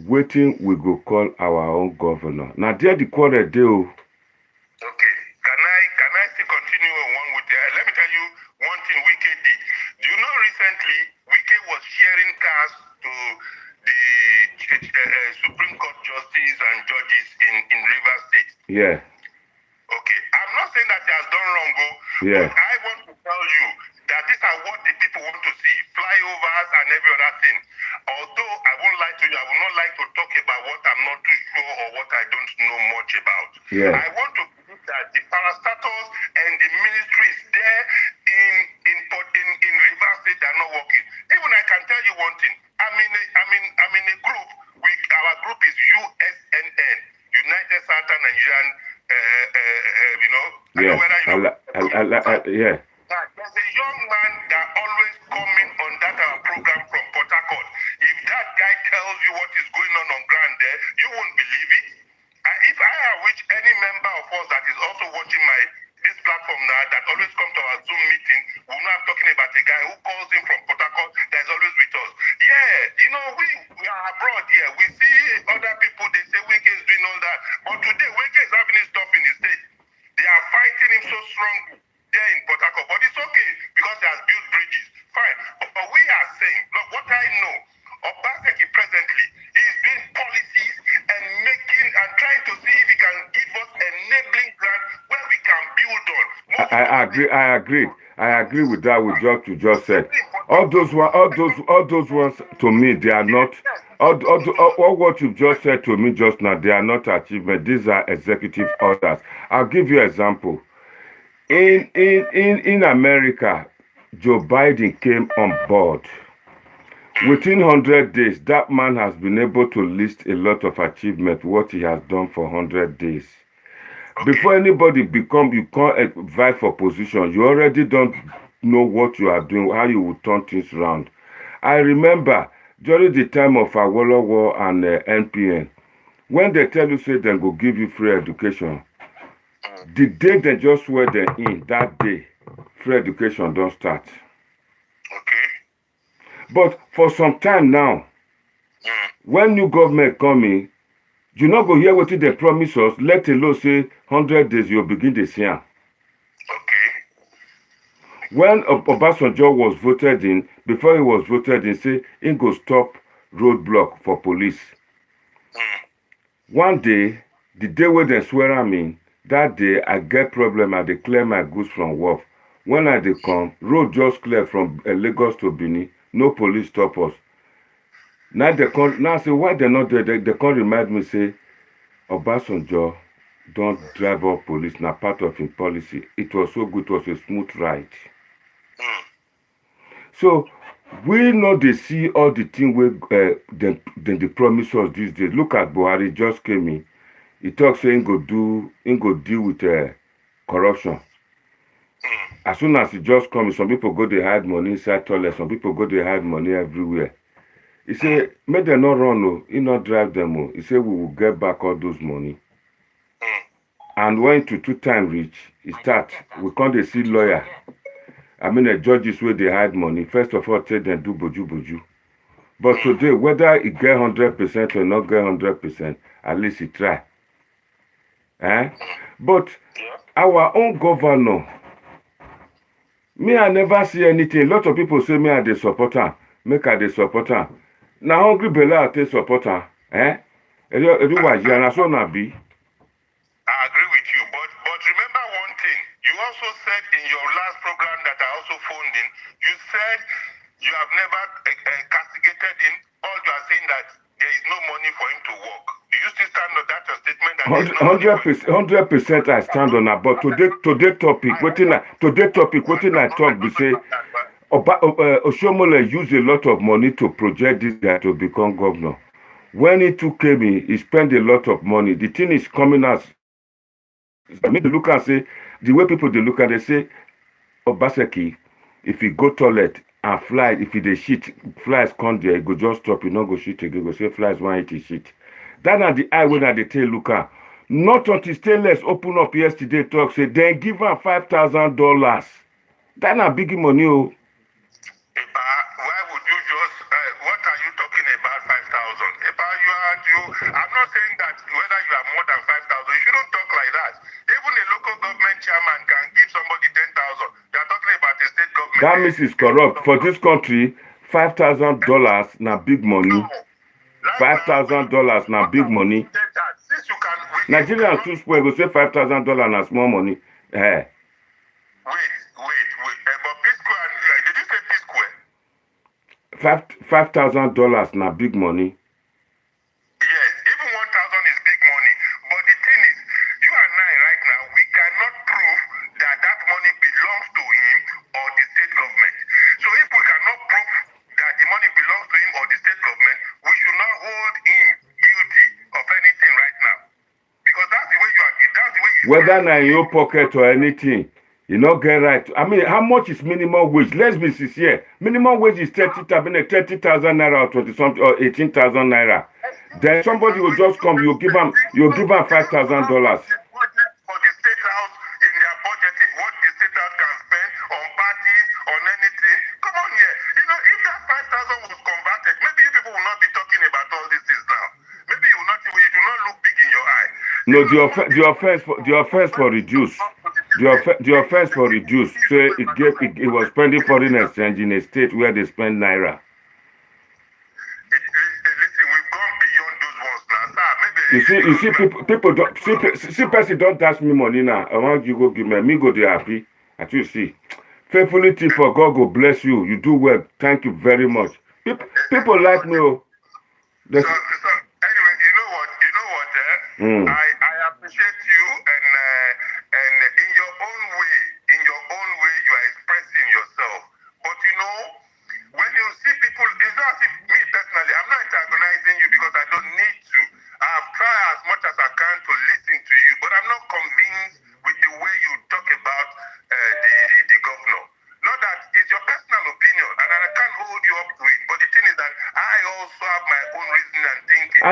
Waiting, we go call our own governor. Now there the quarter deal. Okay, can I still continue on one with let me tell you one thing Wike did. Do you know recently Wike was sharing cars to the Supreme Court justices and judges in Rivers State? Yeah. Okay, I'm not saying that he has done wrong, yeah. But I want to tell you that these are what the people want to see, flyovers and every other thing. Although I won't lie to you, I would not like to talk about what I'm not too sure or what I don't know much about. Yeah. I want to believe that the parastatals and the ministries there in Rivers State are not working. Even I can tell you one thing. I'm in a group. Our group is USNN, United Southern Nigerian. Yeah. Yeah. There's a young man that always coming on that program from Port Harcourt. If that guy tells you what is going on ground there, you won't believe it. If I wish any member of us that is also watching this platform now that always come to our Zoom meeting, we're not talking about a guy who calls in from Port Harcourt that is always with us. Yeah, you know, we are abroad here. We see other people, they say Wike is doing all that. But today, Wike is having his stuff in his state. They are fighting him so strongly there in Port Harcourt. But it's okay because he has built bridges. Fine. But we are saying, look, what I know, Obaseki presently is doing policies and making and trying to see if he can give us enabling grant where we can build on. I agree with that with what you just said. All those ones to me, they are not. All what you've just said to me just now, they are not achievements. These are executive orders. I'll give you an example. In America, Joe Biden came on board. Within 100 days, that man has been able to list a lot of achievements, what he has done for 100 days. Before anybody you can't vie for position. You already don't know what you are doing, how you will turn things around. I remember during the time of Awolowo and NPN, when they tell you say they go give you free education, the day they just swear them in, that day, free education don't start. Okay. But for some time now, when new government coming, you not go hear what they promise us, let alone say 100 days you'll begin to see them. Okay. When Obasanjo was voted in, before he was voted in, say he go stop roadblock for police. One day, the day where they swear at me, that day I get problem, I declare my goods from wharf. When I dey come, road just clear from Lagos to Benin, no police stop us. Now they come, now say why they not there? They can't remind me say, Obasanjo don't drive up police, na part of his policy. It was so good, it was a smooth ride. So we know they see all the things where they promise us these days. Look at Buhari just came in. He talks saying go deal with corruption. As soon as he just comes, some people go they hide money inside toilet, some people go they hide money everywhere. He say, make them not run, no, he not drive them. Oh. He say we will get back all those money. And when to 2 times reach, he start. We can't see lawyer. I mean, the judges where they hide money. First of all, tell them do boju. But today, whether he get 100% or not get 100%, at least he try. But our own governor, me, I never see anything. A lot of people say me, I dey support her. Make I dey support her. Now, hungry Bella, I dey support her. I agree with you, but remember one thing. You also said in your last program that I also phoned in, you said you have never castigated him. All you are saying that there is no money for him to work. Do you still stand on that statement? That 100% I stand on that. But today topic, what I talk, we say Oshomole used a lot of money to project this guy to become governor. When he took came, he spent a lot of money. The thing is coming as I mean, look and say the way people they look at they say Obaseki, if he go toilet and fly, if he dey shit, flies come there, he go just stop, he not go shit again, go say flies want eat shit. That are the eye when they tell look at. Not until Stainless open up yesterday talk say then give her $5,000. That not big money. Oh. Why would you just? What are you talking about? 5,000. I'm not saying that whether you are more than 5,000, you shouldn't talk like that. Even a local government chairman can give somebody 10,000. They are talking about the state government. That means it's corrupt. For this country, $5,000 na big money. $5,000 na big money. Nigerians too spoil go say $5,000 na small money. Wait. But P-Square, did you say P-Square? $5,000 na big money. Yes, even 1,000 is big money. But the thing is, you and I right now, we cannot prove that that money belongs to him or the state government. So if we cannot prove that the money belongs to him or the state government, we should not hold him guilty of anything right now. Because that's the way you are. That's the way you. Whether na in your pocket or anything. You not get right. I mean, how much is minimum wage? Let's be sincere. Minimum wage is 30,000 naira or 20 something or 18,000 naira. Then somebody will just come. You give him $5,000. For the state house in their budgeting, what the state house can spend on parties, on anything. Come on here. You know, if that 5,000 was converted, maybe you people will not be talking about all these things now. Maybe you will not. You do not look big in your eye. No, the offense for reduce. The offense for reduce. So it was spending foreign exchange in a state where they spend naira. Listen, we've gone beyond those ones now, sir. Maybe You see, people don't see person don't dash me money now. I want you go give me go there happy. As you see, faithfully for God go bless you. You do well. Thank you very much. People like me. So anyway, you know what? I appreciate you and in your own way, you are expressing yourself. But you know, when you see people, it's not me personally. I'm not antagonizing you because I don't need to. I have tried as much as I can to listen to you, but I'm not convinced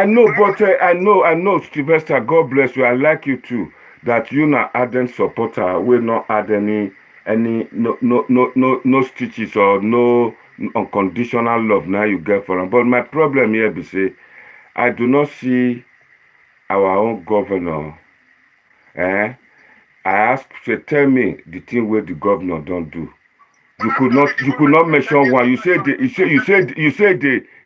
I know, but I know, Sylvester, God bless you. I like you too. That you not ardent supporter will not add any no stitches or no unconditional love now you get for them. But my problem here be say I do not see our own governor. I ask, say, tell me the thing where the governor don't do. You could not mention one. You say they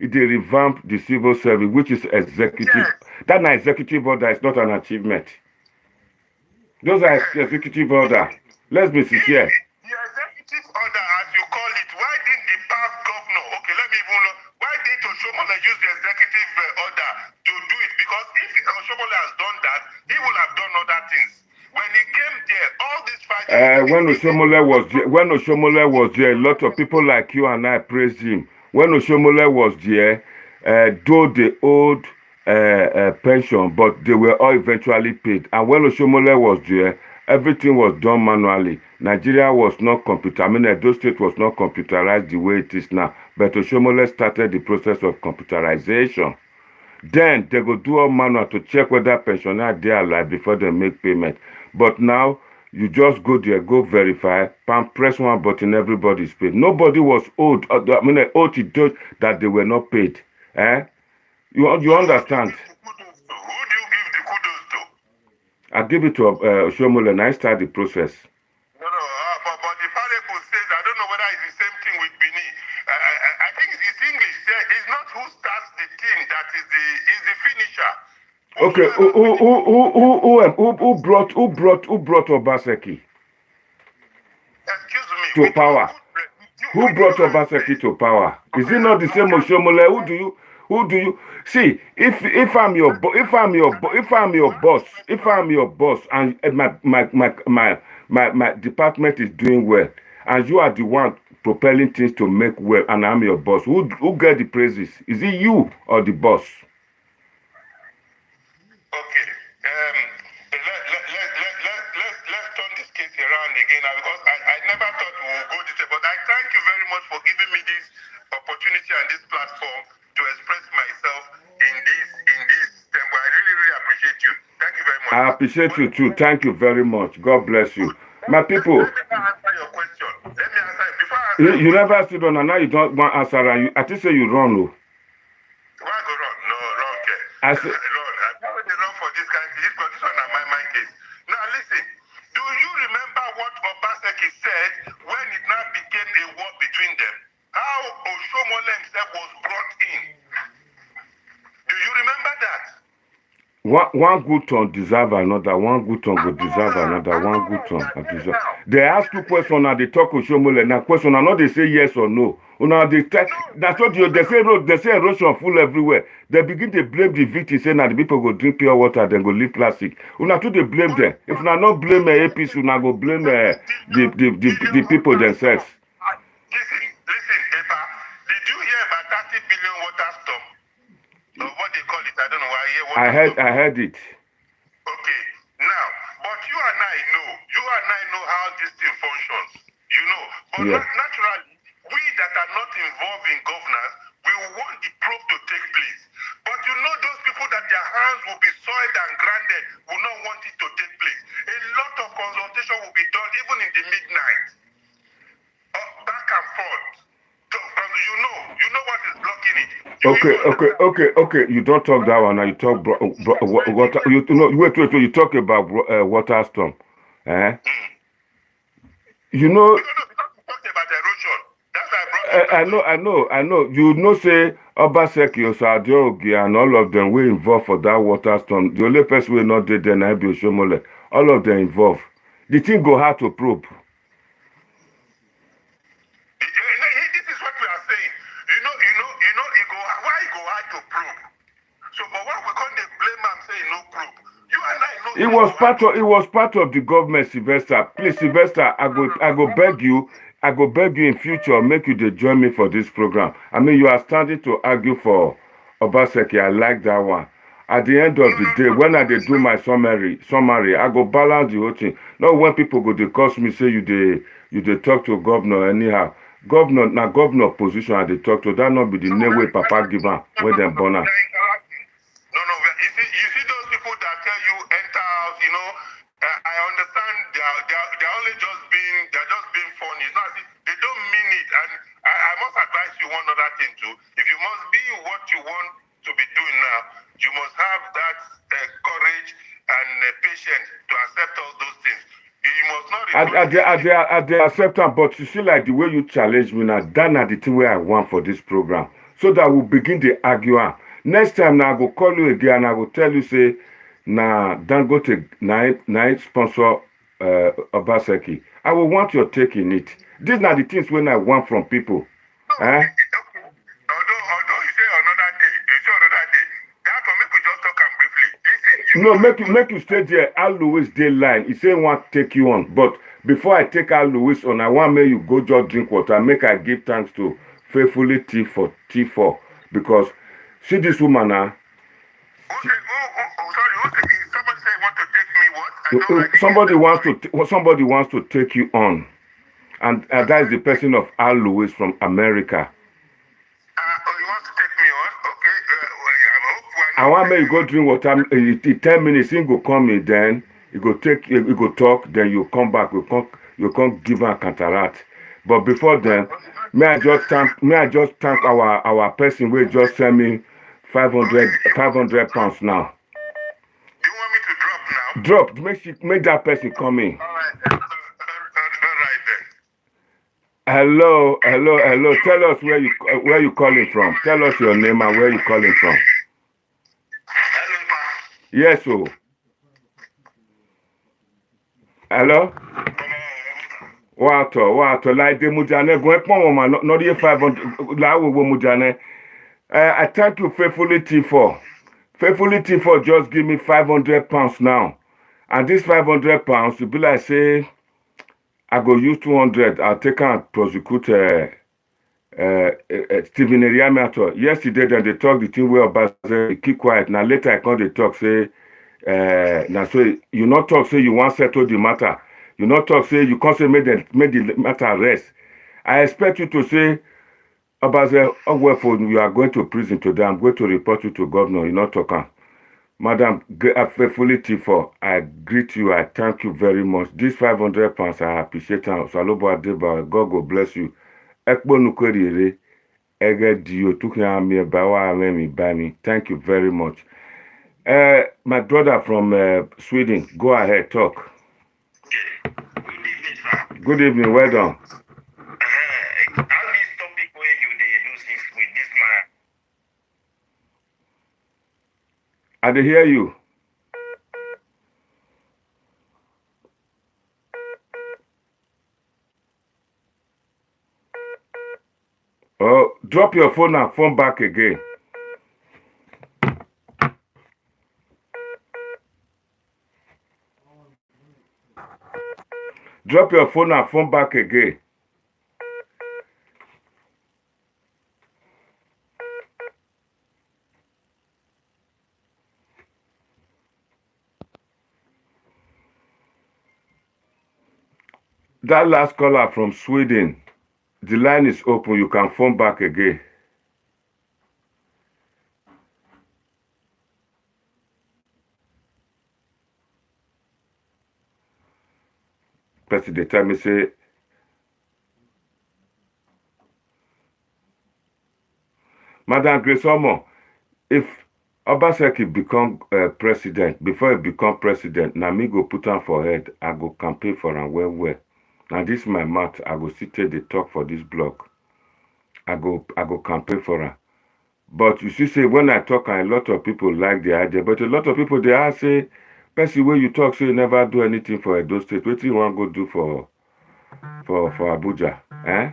revamped the civil service, which is executive. Yes. That an executive order is not an achievement. Those are executive order. Let's be sincere. The executive order, as you call it, why didn't the past governor? Okay, let me even know. Why didn't Oshomole use the executive order to do it? Because if Oshomole has done that, he will have done other things. When he came there, all these fights. When Oshomole was there, a lot of people like you and I praised him. When Oshomole was there, though they owed pension, but they were all eventually paid. And when Oshomole was there, everything was done manually. Nigeria was not Edo State was not computerized the way it is now. But Oshomole started the process of computerization. Then they go do all manual to check whether pensioner they are alive before they make payment. But now you just go there, go verify, press one button, everybody's paid. Nobody was owed. Owed that they were not paid. You understand? Who do you give the kudos to? I give it to Oshomole and I start the process. No, but the parable says, I don't know whether it's the same thing with Bini. I think it's English. It's not who starts the thing that is the finisher. Okay, who brought Obaseki? Excuse me. To power? Who brought Obaseki to power? Is it not the same Oshomole? Who do you see? If I'm your boss, and my department is doing well, and you are the one propelling things to make well, and I'm your boss, who get the praises? Is it you or the boss? Okay. Let's turn this case around again now, because I never thought we would go this way, but I thank you very much for giving me this opportunity and this platform to express myself in this tempo. I really appreciate you. Thank you very much. I appreciate you too. Thank you very much. God bless you. My people. Let me answer your question. Let me answer it. Before I answer you never sit down and now you don't want to answer. I think say you run. Why go run? No, wrong case. I said run. I already run for this kind of this condition and my case. Now listen. Do you remember what Obaseki said when it now became a war between them? How Oshomole himself was brought in. Do you remember that? One good turn deserve another. One good turn will deserve another. One good turn deserve. They ask you question and they talk Oshomole. Now question and not they say yes or no. That's what they say erosion full everywhere. They begin to blame the victim, saying that the people go drink pure water, then go live plastic. Too they blame them. If not blame APC, una go blame the people themselves. Listen, Eba, did you hear about 30 billion water storm? Or what they call it? I don't know why. I heard it. Okay, now, but you and I know how this thing functions. You know, but naturally, we that are not involved in governance, we want the probe to take place. But you know, those people that their hands will be soiled and grounded will not want it to take place. A lot of consultation will be done even in the midnight. Back and forth. You know what is blocking it. Okay. You don't talk that one now. You talk water. Wait. You talk about water storm. You know. About erosion. That's why I brought it. I know. You know, say Obaseki, Osadiogi, and all of them were involved for that water storm. The only person who not did then I be Oshomole. All of them involved. The thing go hard to probe. This is what we are saying. Why go hard to probe? So, but why we can't blame and say no probe? You and I know. It was part of the government, Sylvester. Please, Sylvester, I go beg you in future, make you to join me for this program. I mean, you are starting to argue for Obaseki. I like that one. At the end of the day, when I do my summary, I go balance the whole thing. Not when people go they cost me say you they talk to governor anyhow. Governor position I they talk to that not be the name way Papa give am when them born am. see those people that tell you enter house, you know, I understand they're only just being funny. It's not, they don't mean it. And I must advise you one other thing too. If you must be what you want to be doing now, you must have that courage and patience to accept all those things. You must not. They accept them, but you see, like the way you challenge me now, that not the thing where I want for this program. So that we'll begin to argue. Next time now I go call you again, I will tell you, say, nah, don't go to night sponsor Obaseki. I will want your take in it. These are the things when I want from people. Although you say another day, that will make you just talk and briefly. Listen, make you stay there. Al Louis day line. He say want take you on, but before I take Al Louis on, I want make you go just drink water. Make I give thanks to faithfully T4 because see this woman now. Somebody wants to take you on, and that is the person of Al Louis from America. You want to take me on? Okay. I want me you go drink water. 10 minutes, he go come in, then you go talk, then you come back. You can't give her cataract. But before then, may I just thank our person who just send me 500 pounds now. Do you want me to drop now? Drop. Make that person come in. All right then. Hello. Tell us where you calling from. Tell us your name and where you calling from. Hello, Pa. Yes, so. Hello. Wato. Like the mujane go ekpon woman not the 500 la wo mujane. I thank you faithfully T4. Faithfully T4 just give me 500 pounds now. And this 500 pounds, you be like say, I go use 200. I'll take and prosecute Stephen Eriamato. Yesterday, then they talk the thing where Obaseki keep quiet. Now later I come they talk say, now so you not talk say you want settle the matter. You not talk say you can't say make the matter rest. I expect you to say, Obaseki, oh well, for you are going to prison today. I'm going to report you to governor. You're not talking. Madam, faithfully T4, I greet you. I thank you very much. This 500 pounds, I appreciate it. Salobo Adeba, God go bless you. Ekbo nukwere, ege diyo, tukia me bawa me by me. Thank you very much. My brother from Sweden, go ahead, talk. Okay. Good evening, sir. Good evening, well done. How this topic where you do this with this man? I dey hear you. Oh, drop your phone and phone back again. Drop your phone and phone back again. That last caller from Sweden, the line is open. You can phone back again. Person they tell me say, Madam Grace Omo, if Obaseki become president, before he become president, now me go put him for head, I go campaign for him well. Now this is my mouth, I go sit there, they talk for this blog. I go campaign for him. But you see, say when I talk, a lot of people like the idea. But a lot of people they ask say, person where you talk, say you never do anything for Edo State. What do you want to go do for Abuja? Eh?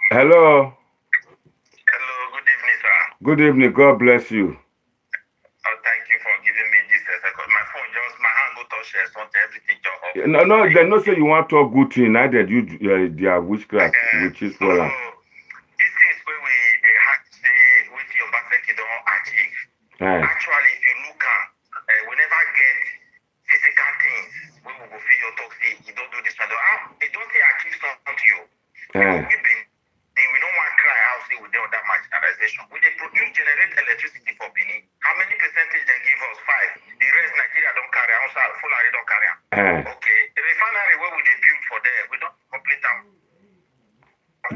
Hello. Hello, good evening, sir. Good evening. God bless you. Thank you for giving me this second. My phone my hand go touch something, everything just off. No, they no say you want to talk good thing. Neither you their witchcraft, which is well. This is where they had to say with your Obaseki don't achieve. Actually, if you look at, we never get physical things. We will go feel your talk, say you don't do this one. They don't say achieve something to you. We don't want to cry out now say we don't that marginalization. We they produce, generate electricity for Benin. How many percentage they give us? 5. The rest Nigeria don't carry. Outside, Fulani don't carry. Okay. The refinery where we they build for there, we don't complete them.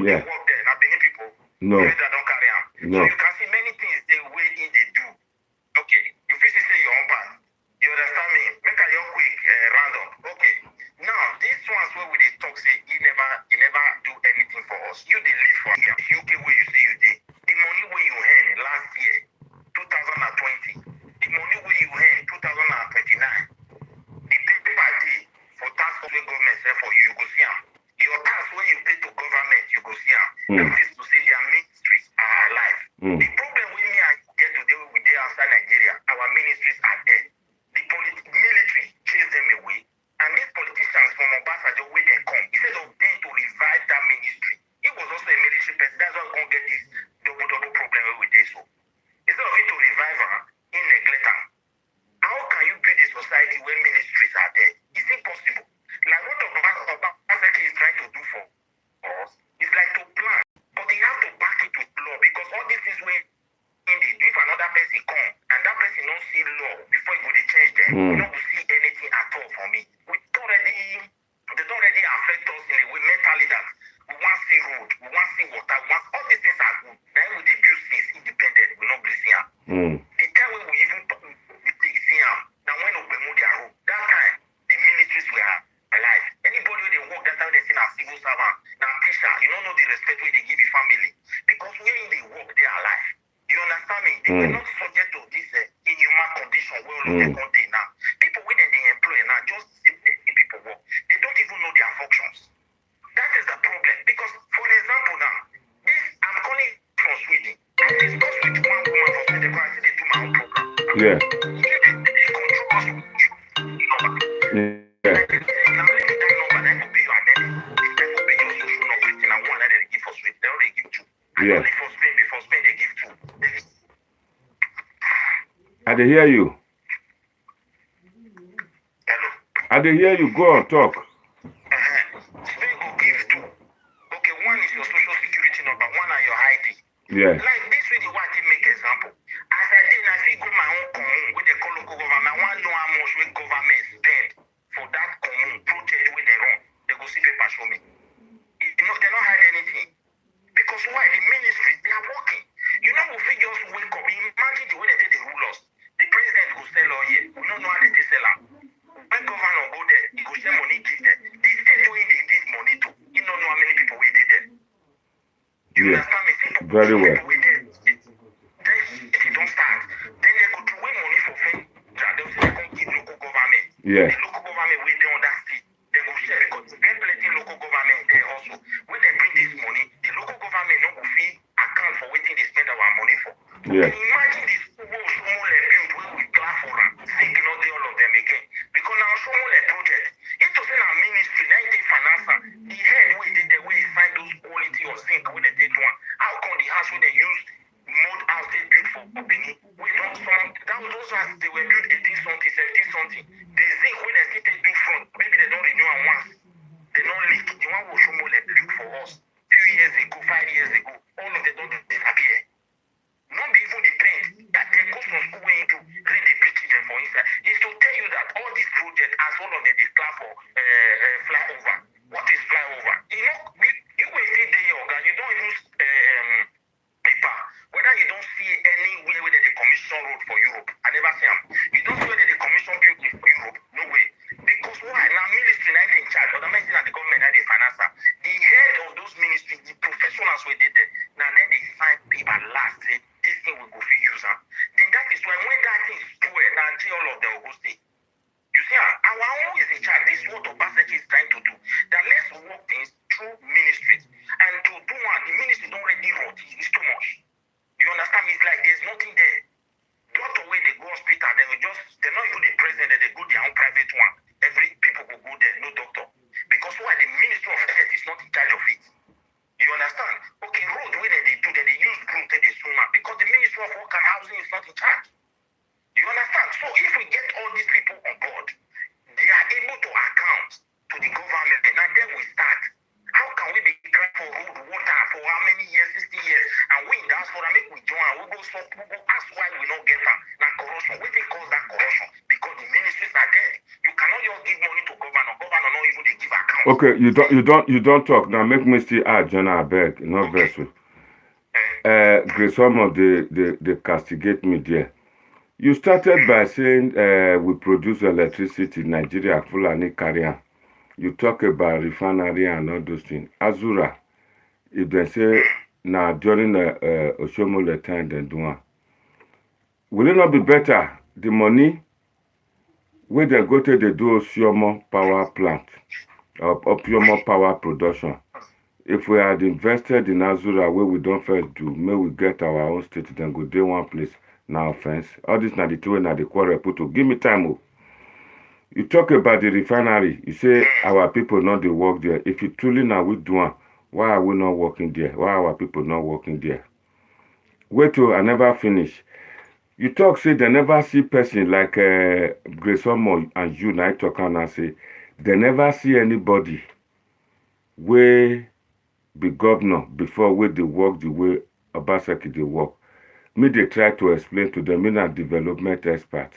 Yeah. They work there. Now Benin people. No. They don't carry on. No. So you can see many things they way in they do. Okay. You physically say your own part. You understand me? Make a your quick random. Okay. Now these ones where we they talk say he never do anything for us. You they live for here. UK where you say you did. The money where you earn last year, 2020. The money where you earn 2029. The paper day for tax where government say for you, you go see them. Your tax where you pay to government, you go see them. That is to say their ministries are alive. The problem with me I get today with they outside Nigeria, our ministries are dead. The military chase them away, and these politicians from Obaseki where they come, instead of them to revive that ministry, he was also a military person. That's why we can't get this double problem with this. So instead of it to revive her, he neglect her. How can you build a society where ministries are there? It's impossible. Like what Obaseki is trying to do for us, it's like to plan, but they have to back it with law, because all these things where if another person come and that person don't see law before you they change them, you don't see anything at all for me. They don't already affect us in a way mentally that we want to see road, we want to see water, we want all these things are good. Then we they build things independent, we not blessing them. The time when we even we take see them, now when we move their road, that time the ministries were alive. Anybody when they work that time they see a civil servant, now teacher, you don't know the respect where they give the family, because when they work they are alive. You understand me? They were not subject to this inhuman condition where all of them contain now. People when they employ now, just simply people work. They don't even know their functions. That is the problem. Because, for example now, this I'm calling from Sweden. I discussed with one woman from Sweden because they do my own program. Yeah. They control us. Yeah. Now let me that number, that will be your identity. That will be your social number. And one that they give for Sweden. They already give 2. Yeah. Before Spain they give 2. I dey hear you. Hello. I dey hear you. Go on, talk. Spain go give 2. Okay, one is your social security number, one are your ID. Yeah. Like this way, what they make example. As I did, I see go my own commune with the local government. I want to know how much when government spend for that commune project where they run. They go see paper show me. They don't hide anything. Because why? The ministries, they are working. You know, if we just wake up, imagine the way they take the rule us. The president go sell all year. We don't know how they sell them. When governor go there, he go sell money, give them. The state where they give money to, you don't know how many people we did there. You understand me? Very well. Then if you don't start, then they go to win money for federal. They'll say they can't give local government. Yeah. The local government will be on that state. They go share because they get plenty local government there also. When they bring this money, the local government no go fee account for waiting they spend our money for. Yeah. Imagine this small build where we clap for them, think not the all of them again. Because now small project, it was in our ministry, 90 finance, the head we did the way he find those quality of zinc when they did one. How come the house when they use mud house they built for Benin? We don't some that was those houses they were built 18 something, 17 something. The zinc when they still do front, maybe they don't renew and once. They don't leak. The one was Shumo built for us few years ago, 5 years ago. All of them don't disappear. Not be even the paint that they go from school when you do read the preaching them for inside. Is to tell you that all these projects, as all of them, they clap for flyover. What is flyover? You know, you will see there, you don't even paper. Whether you don't see anywhere where they commission road for Europe, I never see them. You don't see where they commission building for Europe, no way. Because why? Now ministry now they in charge, but the ministry and the government now they finance them. The head of those ministries, the professionals where they there, now then they sign paper last. This thing will go for use them. Then that is why when that thing is spoiled, now all of them will go stay. You see, our own is in charge. This is what Obaseki is trying to do. That let's work things through ministries. And to do one, the ministry don't already rot. It's too much. You understand? It's like there's nothing there. Doctor way they go hospital, they're not even the president, they go their own private one. Every people will go there, no doctor. Because why? The Ministry of Health is not in charge of it. You understand? Okay, road where they do, they use group, they swim up. Because the Ministry of Work and Housing is not in charge. You understand? So if we get all these people on board, they are able to account to the government, and then we start. How can we be crying for road, water for how many years, 60 years, Okay, you don't talk now. Make me still add, John. I beg, not vessel. Grace, some of they castigate me there. You started by saying we produce electricity in Nigeria, Fulani Carrier. You talk about refinery and all those things. Azura, if they say now during Oshomole time, then do one. Will it not be better? The money where they go to the do Oshomo power plant or Opiomo power production. If we had invested in Azura where we don't first do, may we get our own state, then go day one place. Now offense. All this now the two and the quarrel put to give me time. Oh. You talk about the refinery. You say our people not they work there. If you truly now we do one, why are we not working there? Why are our people not working there? Wait till I never finish. You talk say they never see person like Grace Omo and you now talk and say they never see anybody where be governor before where they work the way Obaseki they work. Me they try to explain to them in a development expert.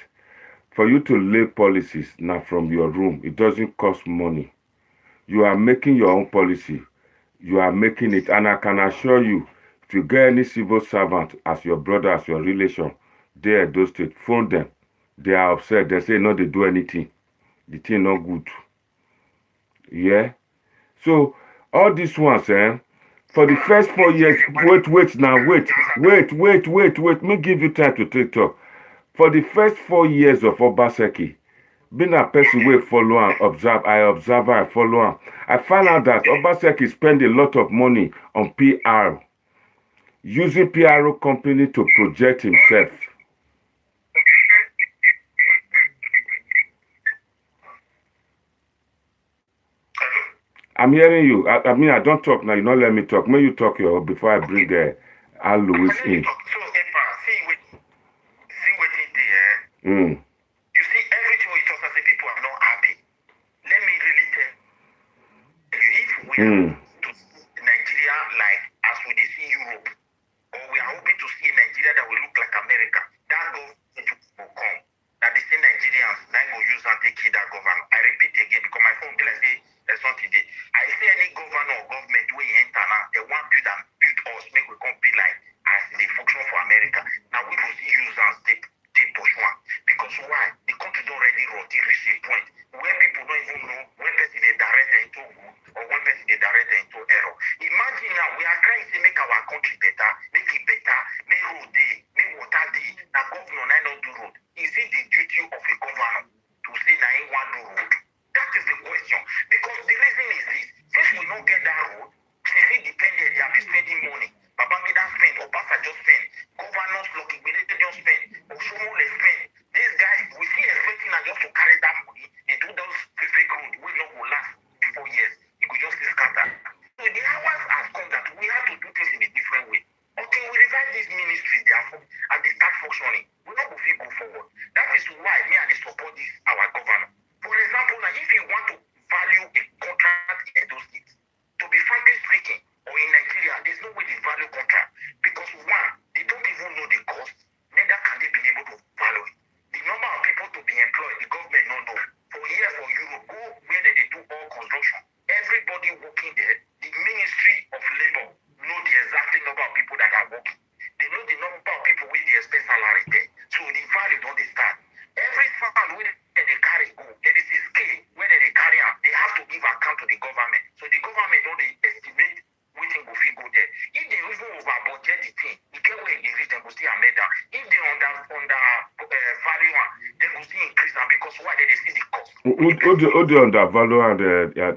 For you to lay policies now from your room, it doesn't cost money. You are making your own policy. You are making it. And I can assure you, if you get any civil servant as your brother, as your relation, they at those states, phone them. They are upset. They say, no, they do anything. The thing not good. Yeah? So, all these ones, for the first 4 years, wait, me give you time to take talk. For the first 4 years of Obaseki, being a person who follow and observe, I follow him. I found out that Obaseki spend a lot of money on PR, using PRO company to project himself. I'm hearing you. I mean, I don't talk now. You don't let me talk. May you talk your before I bring Al Louis in. You see, everything we talk as the people are not happy. Let me really tell you, if we are to see Nigeria like as we see Europe, or we are hoping to see Nigeria that will look like America, that government will come. That the same Nigerians now will use and take that government. I repeat again because my phone will say there's something there. I say any governor or government where you enter now, they want build us, make we come be like as they function for America. Now we will see use and take push one. Because why? The country don't already rot, it reach a point where people don't even know when person they direct into good or when person they direct into error. Imagine now we are trying to make our country better, make it better, make road day, make water day. Now governor I not do road. Is it the duty of a governor to say now he want do road? That is the question. Because the reason is this: since we don't get that road, since it depended, they have been spending money. Babangida spend, Obasa just spend, governors Lucky Benete just spend, Oshomole spend. These guys, we see expecting and just to carry that money, they do those fake road, we not will last 4 years. It could just scatter. So the hours has come that we have to do things in a different way. Until we revive these ministries, therefore, and they start functioning, we not go go forward. That is why me and they support this our governor. For example, now if you want to value a contract in those states, to be frankly speaking, or in Nigeria, there's no way they value contract. Because one, they don't even know the cost, neither can they be able to value it. The number of people to be employed, the government don't know. For here, for Europe, go where they do all construction. Everybody working there, the Ministry of Labor know the exact number of people that are working. They know the number of people with the expect salary there. So the value don't they start. Every fund where they carry go, there is a scale where they carry out, they have to give account to the government. So the government don't they estimate waiting go fit go there. If they even over budget the thing, you get where they reach, they go still amend down. If they under value one, they go still increase them because why they see the cost. Who the undervalue and If you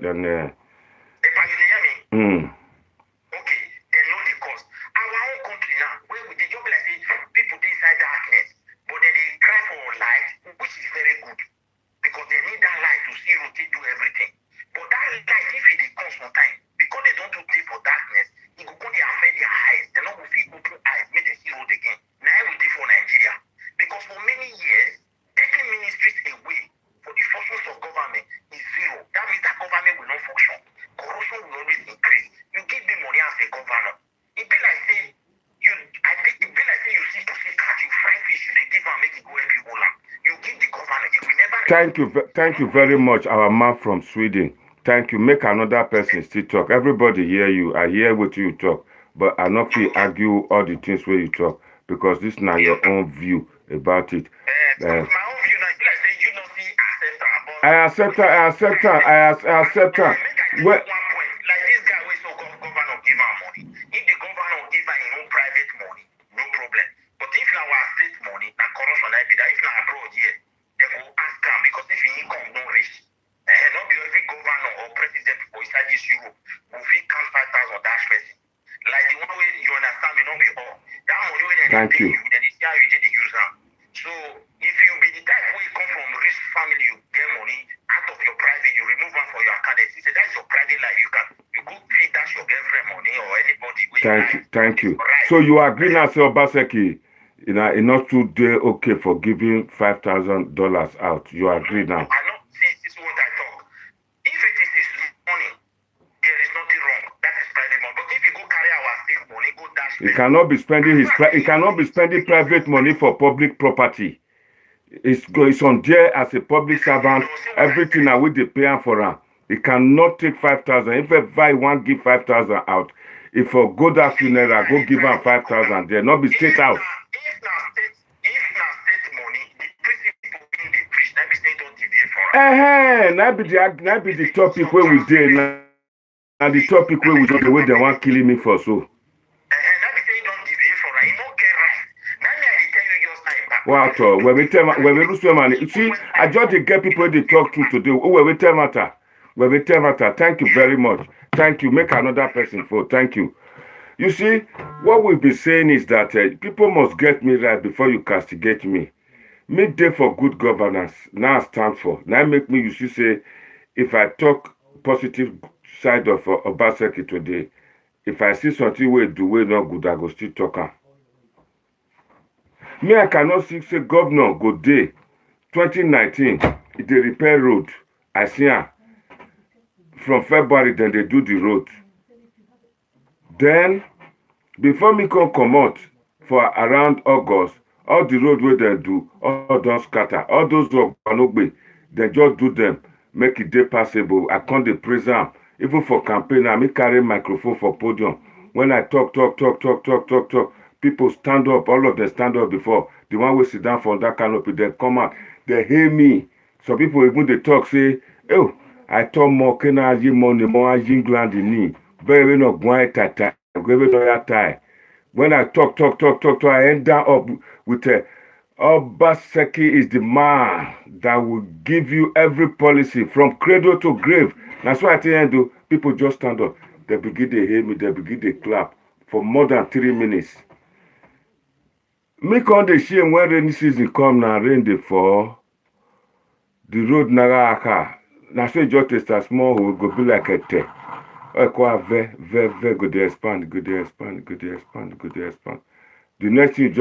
hear me? Okay, they know the cost. Our own country now, where we just like say people inside darkness, but then they cry for light, which is very good. Because they need that light to see rotate do everything. But that light, if it comes from time, because they don't do things for darkness, it will go they affect their eyes. They not will feel open eyes, make them see road again. Now we do for Nigeria. Because for many years, taking ministries away for the functions of government is zero. That means that government will not function. Corruption will always increase. You give me money as a governor. It be like say you see to see cat, you fry fish, you they give and make it go every hole. You give the governor, if we never Thank you very much, our man from Sweden. Thank you. Make another person still talk. Everybody hear you. I hear what you talk. But I not feel argue all the things where you talk. Because this is not your own view about it. My own view, like say you don't see accept. I accept her. I accept her. I accept her. Well, one point, like this guy wey so governor give am money. If the governor give am his own private money, no problem. But if na our state money, na corruption like that. If na abroad here, they go ask am because if his income no reach, not be every governor or president for inside this Europe go fit count 5,000 dash person. Like the one way you understand me, not be all. That money wey they pay you, then they see how you take the use am. So if you be the type where you come from rich family, you get money out of your private, you remove one for your account. They say that's your private life. You go feed that's your girlfriend money or anybody. Thank you. Right. So you agree now, say Obaseki, not too okay for giving $5,000 out. You agree now? I know. See, this is what I talk. If it is his money, there is nothing wrong. That is private money. But if you go carry our state money, go dash. He cannot be spending he cannot be spending private money for public property. It's on there as a public servant. Everything I will pay him for him. He cannot take 5,000. If I want give 5,000 out, if I go that funeral, go give him 5,000 there. Not be state house. If na state money, the principle being the preach, that be state don't give for. That be the topic where we did. And the topic where we do the way they want killing me for so. Wow, when we tell when we lose money, you see, I just get people they talk to today. Oh, when we tell matter. When we tell matter. Thank you very much. Thank you. Make another person for. Thank you. You see, what we'll be saying is that people must get me right before you castigate me. Midday for good governance. Now I stand for. Now make me, you see, say, if I talk positive side of Obaseki today, if I see something we do way not good, I go still talk. Me, I cannot see say governor go day 2019, they repair road. I see her. From February, then they do the road. Then, before me come out for around August, all the road where they do, all those scatter, all those road, they just do them, make it day passable. I can't dey praise them. Even for campaign, I may carry microphone for podium. When I talk, people stand up, all of them stand up before. The one will sit down for that canopy, they come out, they hear me. Some people even they talk, say, oh, I thought more can I give money, more England in me. Very no going tie. When I talk, I end up with a Obaseki is the man that will give you every policy from cradle to grave. That's why at the end, people just stand up. They begin to hear me, they begin to clap for more than 3 minutes. Make on the shame when rainy season come now, rain dey fall. The road naga na so just a small hole go be like a te. Go dey expand. The next thing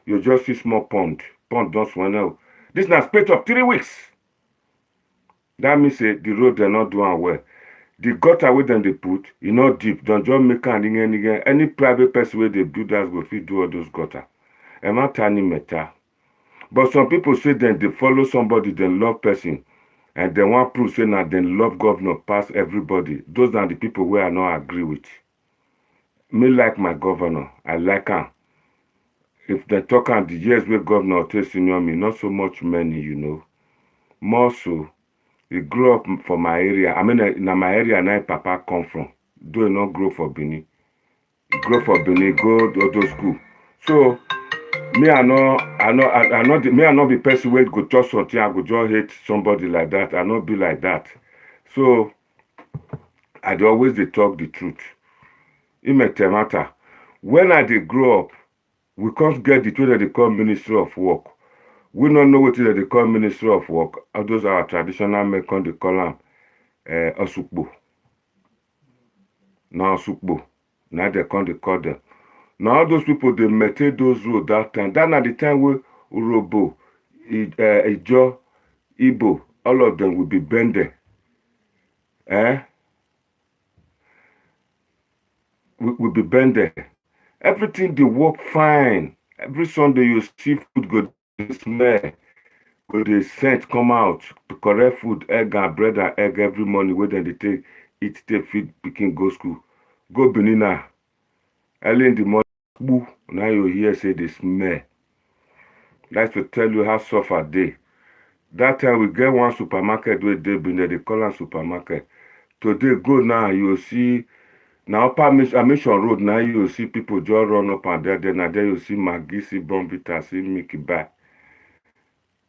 you just see small pond. Pond don't swallow out. This na space of 3 weeks. That means the road they're not doing well. The gutter where them they put, not deep. Don't just make any private person where they build that will fit do all those gutter. I'm not turning meta. But some people say that they follow somebody, they love person, and they want proof saying that they love governor past everybody. Those are the people where I not agree with. Me like my governor, I like him. If they talk on the years where governor takes senior me, not so much money, More so, he grew up for my area. I mean, in my area, now Papa come from. Do not grow for Benin. He grow for Benin, go to school. So, me I not the person where go just something, I go just hate somebody like that. I not be like that. So I always they talk the truth. It may matter. When I did grow up, we can't get the truth that they call Ministry of Work. We don't know what they call Ministry of Work. All those are traditional Mekong, they call them Osukbo. Now Osukbo. Now they call them. Now all those people they maintain those roads that time. That at the time where Urobo, Ijo, Igbo, all of them will be bended. Will be bended. Everything they work fine. Every Sunday you see food go smell. But they sent come out to correct food, egg and bread and egg every morning where then they take eat, take feed, picking go school. Go Benina. Early in the morning, now you hear say they smell. That's to tell you how suffer they. That time we get one supermarket where they been there, they call them supermarket. Today go now, you'll see now upper Mission Road, now you'll see people just run up and there, and there you see Maggie, see Bombita, see Mickey Back.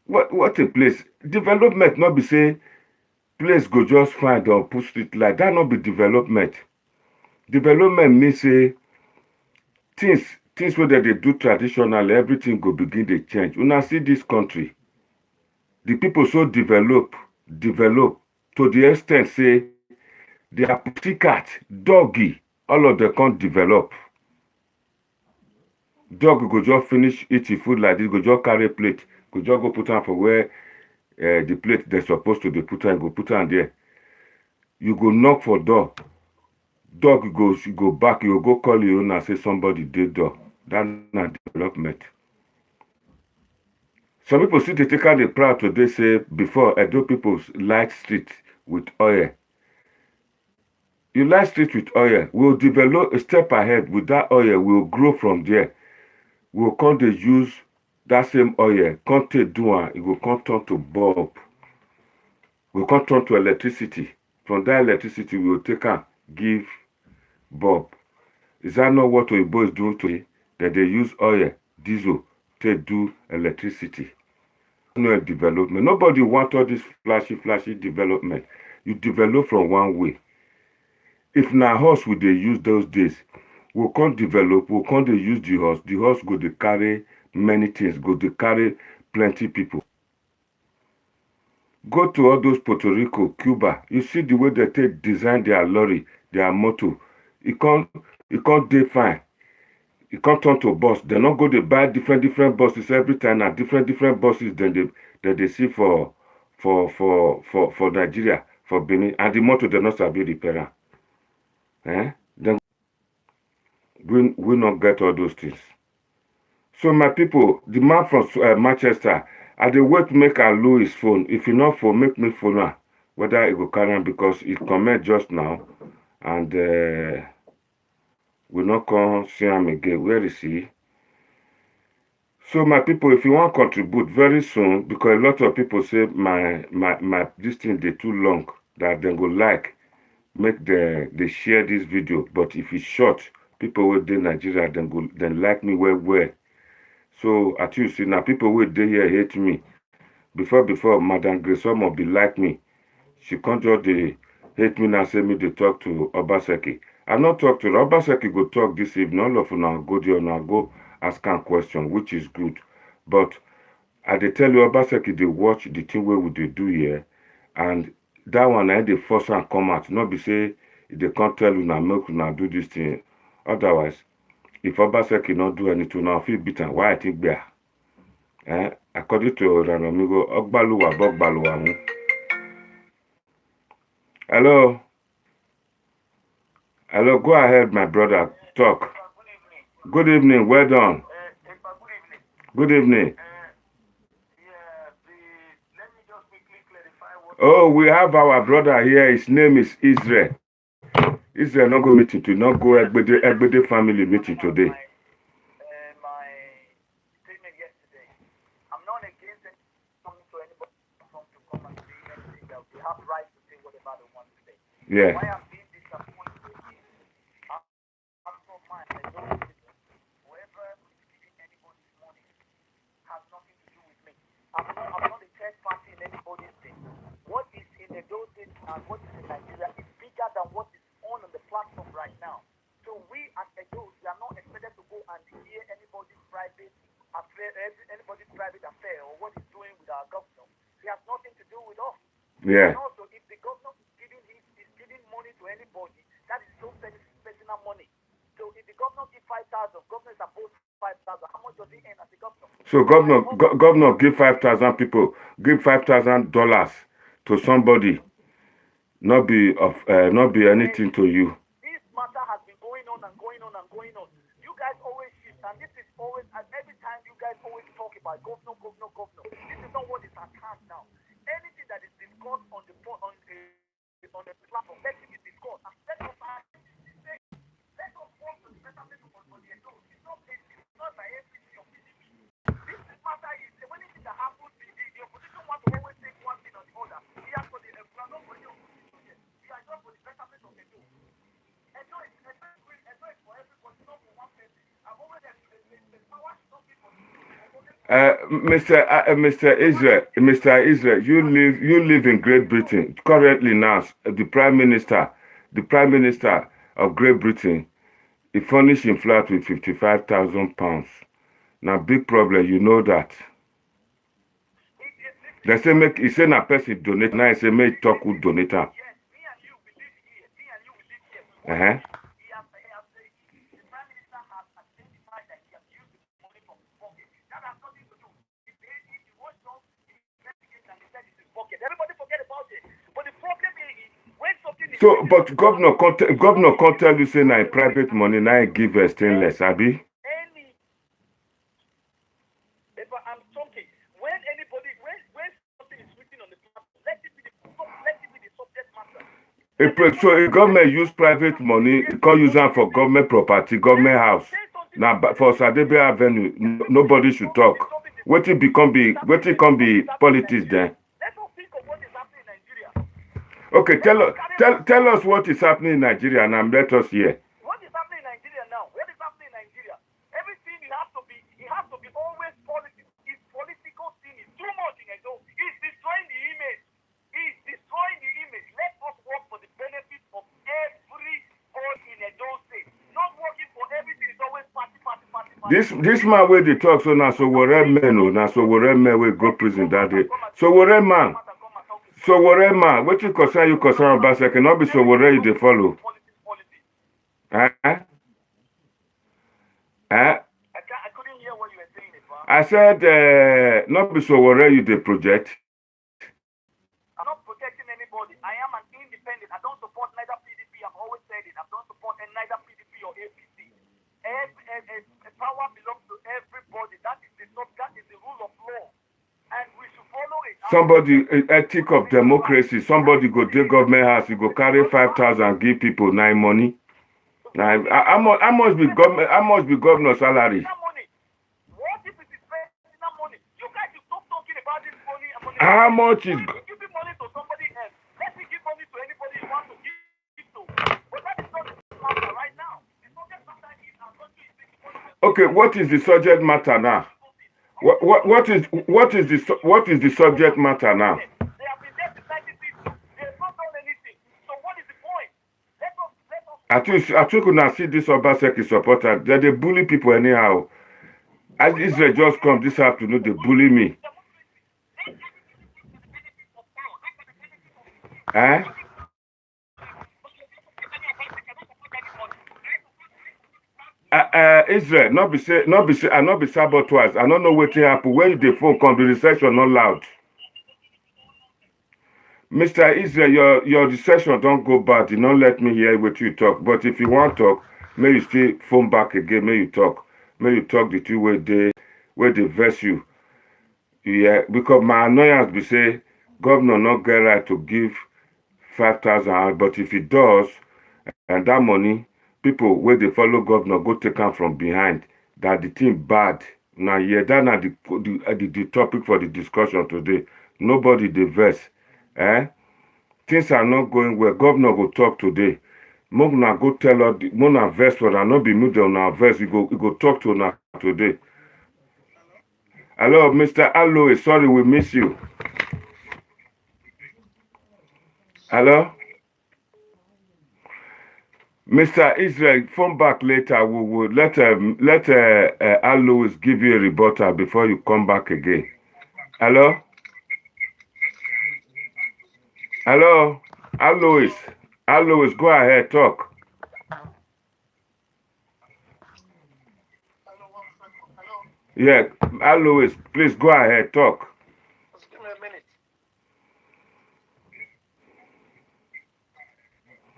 What a place. Development not be say place go just find or put street like that, not be development. Development means say things where they do traditional, everything go begin to change. Una see this country, the people so develop to the extent say their pussycat, doggy, all of them can't develop. Dog go just finish eating food like this, go just carry plate, go just go put on for where the plate they're supposed to be put on, go put on there. You go knock for door. Dog go back, you go call your owner, say somebody did door. That's not development. Some people see they take out the proud today say before Edo people light street with oil. You light street with oil, we'll develop a step ahead with that oil, we'll grow from there. We'll come to use that same oil, come to do it will come turn to bulb. We'll come turn to electricity. From that electricity, we'll take and give bulb. Is that not what Oyibo is doing today? That they use oil, diesel, to do electricity. No development. Nobody wants all this flashy development. You develop from one way. If na horse would they use those days, we can't develop, we can't use the horse. The horse go to carry many things, go to carry plenty people. Go to all those Puerto Rico, Cuba. You see the way they take design their lorry, their motor. It can't dey fine. It can't turn to bus. They not go to buy different buses every time and different buses than they see for Nigeria, for Benin. And the motor they not sabi repair. Then we not get all those things. So my people, the man from Manchester, I dey wait make I low his phone. If you not phone, make me phone her. Whether it go carry him because it comment just now and we not come see him again. Where is he? So my people, if you want to contribute very soon, because a lot of people say my this thing they too long, that they go like, make they share this video. But if it's short, people will do Nigeria, then like me well. So at you see now people will dey here hate me. Before Madam Grace Omo be like me. She can't just dey hate me now, say me to talk to Obaseki. I not talk to her. Obaseki go talk this evening. All of una go there and I go ask her question, which is good. But I dey tell you Obaseki they watch the thing where we dey do here, and that one I dey force and come out. Not be say they can't tell you now make una do this thing. Otherwise, if Obaseki not do anything now, feel beaten. Why I think bear? According to Ranomigo, Ogbaluwa Bogbaluwa mu. Hello, go ahead, my brother. Talk. Good evening. Well done. Good evening. Let me just quickly clarify what. Oh, we have our brother here. His name is Israel. Israel not go meeting to not go Egbede family meeting today. My statement yesterday. I'm not against coming to anybody to come and say anything that they have right to say whatever they want to say. Yeah. Why I'm being disappointed is I'm not mine. I don't listen. Whoever is giving anybody's money has nothing to do with me. I'm not a third party in anybody's thing. What is in the those things and what is in Nigeria is bigger than what is on the platform right now. So we as adults, we are not expected to go and hear anybody's private affair or what he's doing with our governor. It has nothing to do with us. Yeah. And also, if the governor is giving money to anybody, that is so personal money. So if the governor gives 5,000, governor is supposed 5,000. How much does he earn as a governor? So governor give 5,000 people, give $5,000 to somebody, not be anything to you. This matter has been going on. You guys always shift, and this is always, and every time you guys always talk about governor. This is not what is happening. Mr. Israel, you live in Great Britain currently now. The Prime Minister of Great Britain, he furnished him flat with £55,000. Now big problem, you know that. They say make he say na person donate. Now he say make talk who donate am. So, but governor can't tell you say na private money now he give a stainless, abi? I'm talking when something is written on the platform, let it be the subject matter. So if government use private money, can't use them for government property, government house. Now for Sadebe Avenue, nobody should talk. What it can be politics then? Let us think of what is happening in Nigeria. Okay, tell us what is happening in Nigeria and let us hear. What is happening in Nigeria now? What is happening in Nigeria? Everything it has to be always political. It's political thing. It's too much in Edo. It's destroying the image. Let us work for the benefit of everybody in Edo State. Not working for everything. It's always party. This man where they talk so now so whatever men will go prison that day. So whatever man, what you concern Obaseki, not be so whatever you they follow. I couldn't hear what you were saying. I said not be so whatever you they project. I'm not protecting anybody. I am an independent. I don't support neither PDP. I've always said it. I don't support neither PDP or APC. Power belongs to everybody. That is the rule of law, and we should follow it. Somebody ethic of democracy. Somebody go to government house. You go carry 5,000, give people 9 money. Now, I must be governor salary. What if it is personal money? You guys should stop talking about this money. How much is? Giving money to somebody else. Let me give money to anybody you want to give to. But that is not the matter right now. The subject matter is our country is making money. Okay, what is the subject matter now? What is the subject matter now? They have been there since 1950. They have not done anything. So what is the point? Let us. I think when I see this Obaseki supporter, they bully people anyhow. As Israel just come this afternoon, they bully me. Israel, not be saboteurs. I don't know what happen. When the phone come, the reception not loud. Mr. Israel, your reception don't go bad. You don't let me hear what you talk. But if you want to talk, may you still phone back again. May you talk the two where they verse you. Yeah, because my annoyance be say governor not get right to give 5,000, but if he does, and that money, people where they follow governor go take am from behind. That the thing bad. Now yeah, that na the topic for the discussion today. Nobody dey vex. Things are not going well. Governor go talk today. Mona go tell her Mona vex for that. Not be middle now vex. You go talk to her today. Hello, Mr. Aloe. Sorry, we miss you. Hello? Mr. Israel, phone back later. We will let Alois give you a rebuttal before you come back again. Hello? Hello? Alois, go ahead, talk. Yeah, Alois, please go ahead, talk. Just give me a minute.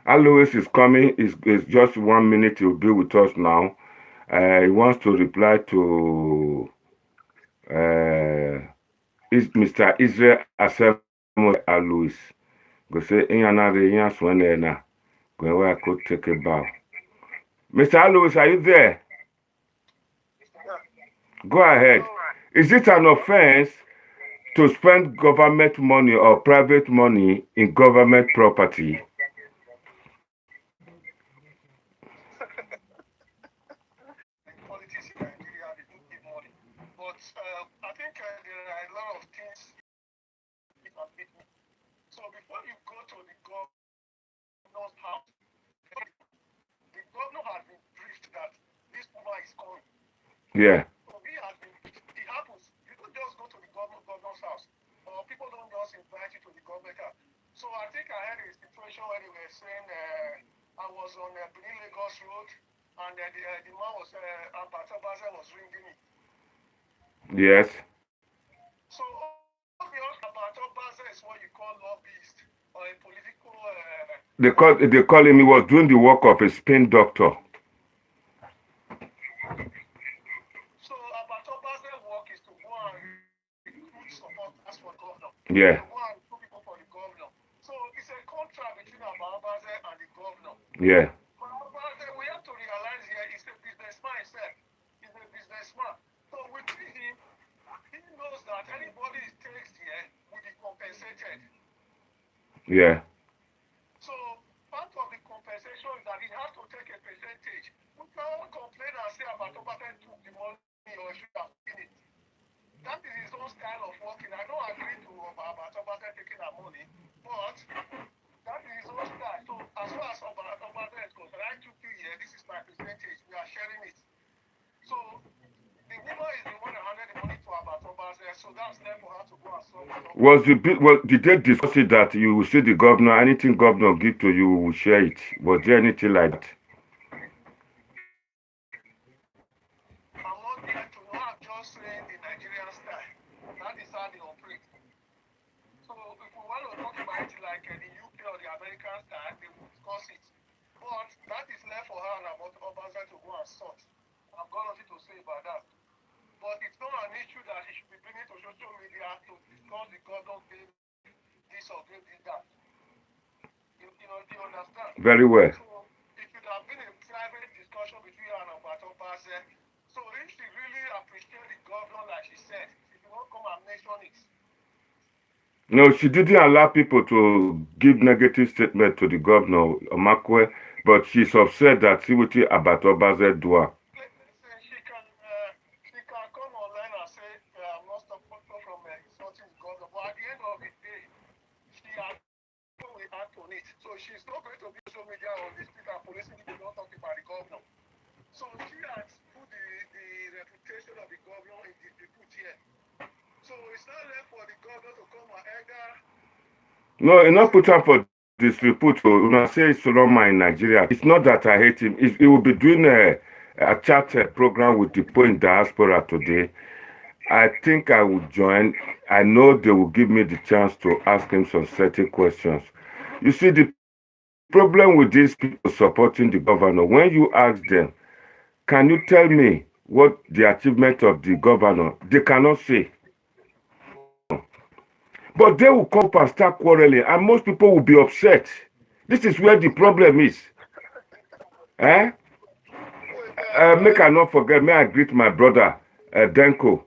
Alois is coming. It's just 1 minute. He'll be with us now. He wants to reply to Mr. Israel Asemo Alois. Go say, go where I could take a bow. Mr. Alois, are you there? Go ahead. Is it an offense to spend government money or private money in government property? Politics in Nigeria, they do give money. But there are a lot of things it can beat me. So before you go to the governor's house, the governor has been briefed that this woman is coming. Yeah. So he happens. You don't just go to the governor's house, or people don't just invite you to the government house. So I think I had a situation where they were saying I was on Benin Lagos Road, and the man was Abatabaza was ringing me. Yes. So obviously Abatabaza is what you call lobbyist or a political. They call him. He was doing the work of a spin doctor. So Abatabaza's work is to go and recruit supporters for governor. Yeah. To go and recruit people for the governor. So it's a contract between Abatabaza and the governor. Yeah. But we have to realize here he's a businessman himself. He's a businessman. So within him, he knows that anybody he takes here will be compensated. Yeah. So part of the compensation is that he has to take a percentage. We can't complain and say Abatabaza took the money or should have taken it. That is his own style of working. I don't agree to Abatabaza taking our money, but that is his own style. So as far as Abatabaza is concerned, I took you here. This is my percentage. We are sharing it. So the woman is the one that handed the money to Abatabaza. So that's left for her to go and solve it. Did they discuss it that you will see the governor, anything governor give to you, will share it? Was there anything like that? I'm not there to know. I'm just saying the Nigerian style. That is how they operate. So if we want to talk about it like the UK or the American style, they will discuss it. But that is left for her and Abatabaza to go and sort. I've got nothing to say about that. But it's not an issue that he should be bringing to social media to discuss the governor gave this or gave this that. Do you understand? Very well. So it should have been a private discussion between her and Abatabaza. So if she really appreciates the governor like she said, she should not come and mention it. No, she didn't allow people to give negative statement to the governor, Omakwe, but she's upset that see what Abatabaza do. She can come online and say, I'm not stopping from insulting the governor. But at the end of the day, she has will act on it. So she's not going to be social media on the street and police if they don't talk about the governor. So she has put the reputation of the governor in the put here. So it's not left for the governor to come and either. No, it's not put up for this report. When I say Solomon in Nigeria, it's not that I hate him. He will be doing a chat program with the point Diaspora today. I think I will join. I know they will give me the chance to ask him some certain questions. You see, the problem with these people supporting the governor, when you ask them, can you tell me what the achievement of the governor, they cannot say. But they will come up and start quarreling, and most people will be upset. This is where the problem is. Make I not forget, may I greet my brother, Denko.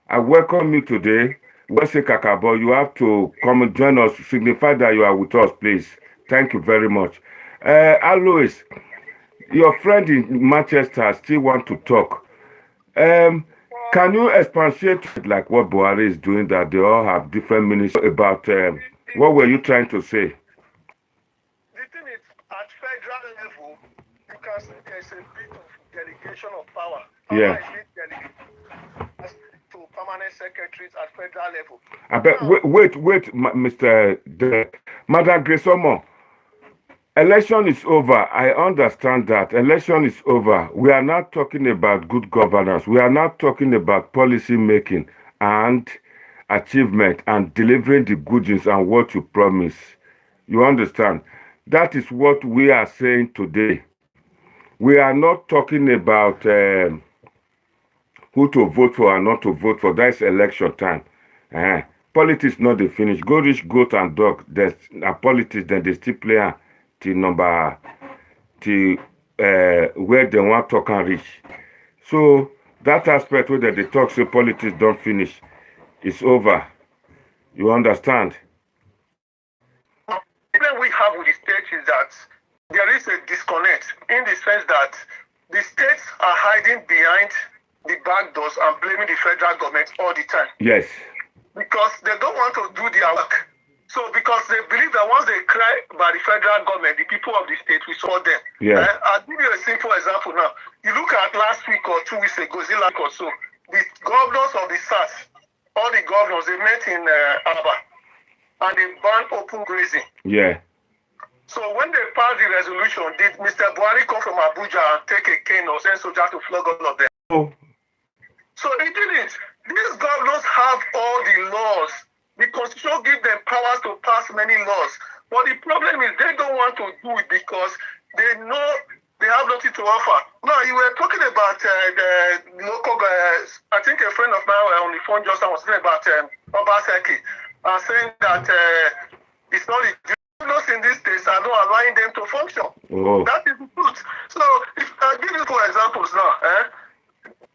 I welcome you today. Wese Kakabo, you have to come and join us, signify that you are with us, please. Thank you very much. Alois, your friend in Manchester still want to talk. Can you expatiate like what Buhari is doing, that they all have different meanings about what were you trying to say? The thing is, at federal level, you can see there's a bit of delegation of power. Yeah. To permanent secretaries at federal level. I bet, wait, Mr. Madam Gresomo. Election is over. I understand that. Election is over. We are not talking about good governance. We are not talking about policy making and achievement and delivering the goodies and what you promise. You understand? That is what we are saying today. We are not talking about who to vote for and not to vote for. That's election time. Politics not the finish. Go rich, goat and dog. There's politics, then they still play till number till where they want to talk and reach. So that aspect where they talk say politics don't finish, it's over. You understand? The problem we have with the states is that there is a disconnect in the sense that the states are hiding behind the back doors and blaming the federal government all the time. Yes. Because they don't want to do their work. So because they believe that once they cry by the federal government, the people of the state will support them. Yeah. I'll give you a simple example now. You look at last week or 2 weeks ago, last week or so, the governors of the SARS, all the governors, they met in Aba, and they banned open grazing. Yeah. So when they passed the resolution, did Mr. Buhari come from Abuja and take a cane or send soldiers to flog all of them? Oh. So he didn't. These governors have all the laws. The constitution gives them powers to pass many laws. But the problem is they don't want to do it because they know they have nothing to offer. Now, you were talking about the local, I think a friend of mine on the phone just now was talking about Obaseki, saying that it's not the governors in these states are not allowing them to function. Oh. That is the truth. So, if I give you 2 examples now,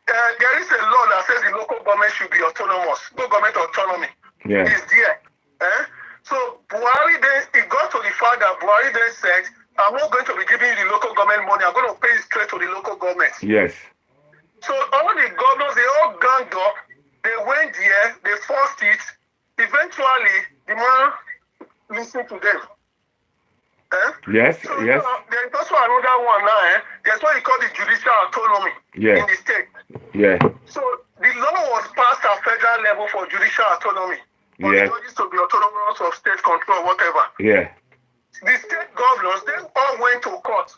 there is a law that says the local government should be autonomous. No government autonomy. Yeah. Is there. So Buhari then, it got to the fact that Buhari then said, I'm not going to be giving you the local government money. I'm going to pay it straight to the local government. Yes. So all the governors, they all ganged up. They went there. They forced it. Eventually, the man listened to them. Yes, so, yes. There's also another one now. There's what you call the judicial autonomy in the state. Yeah. So the law was passed at federal level for judicial autonomy. For the judges to be autonomous of state control, whatever. Yeah. The state governors, they all went to court.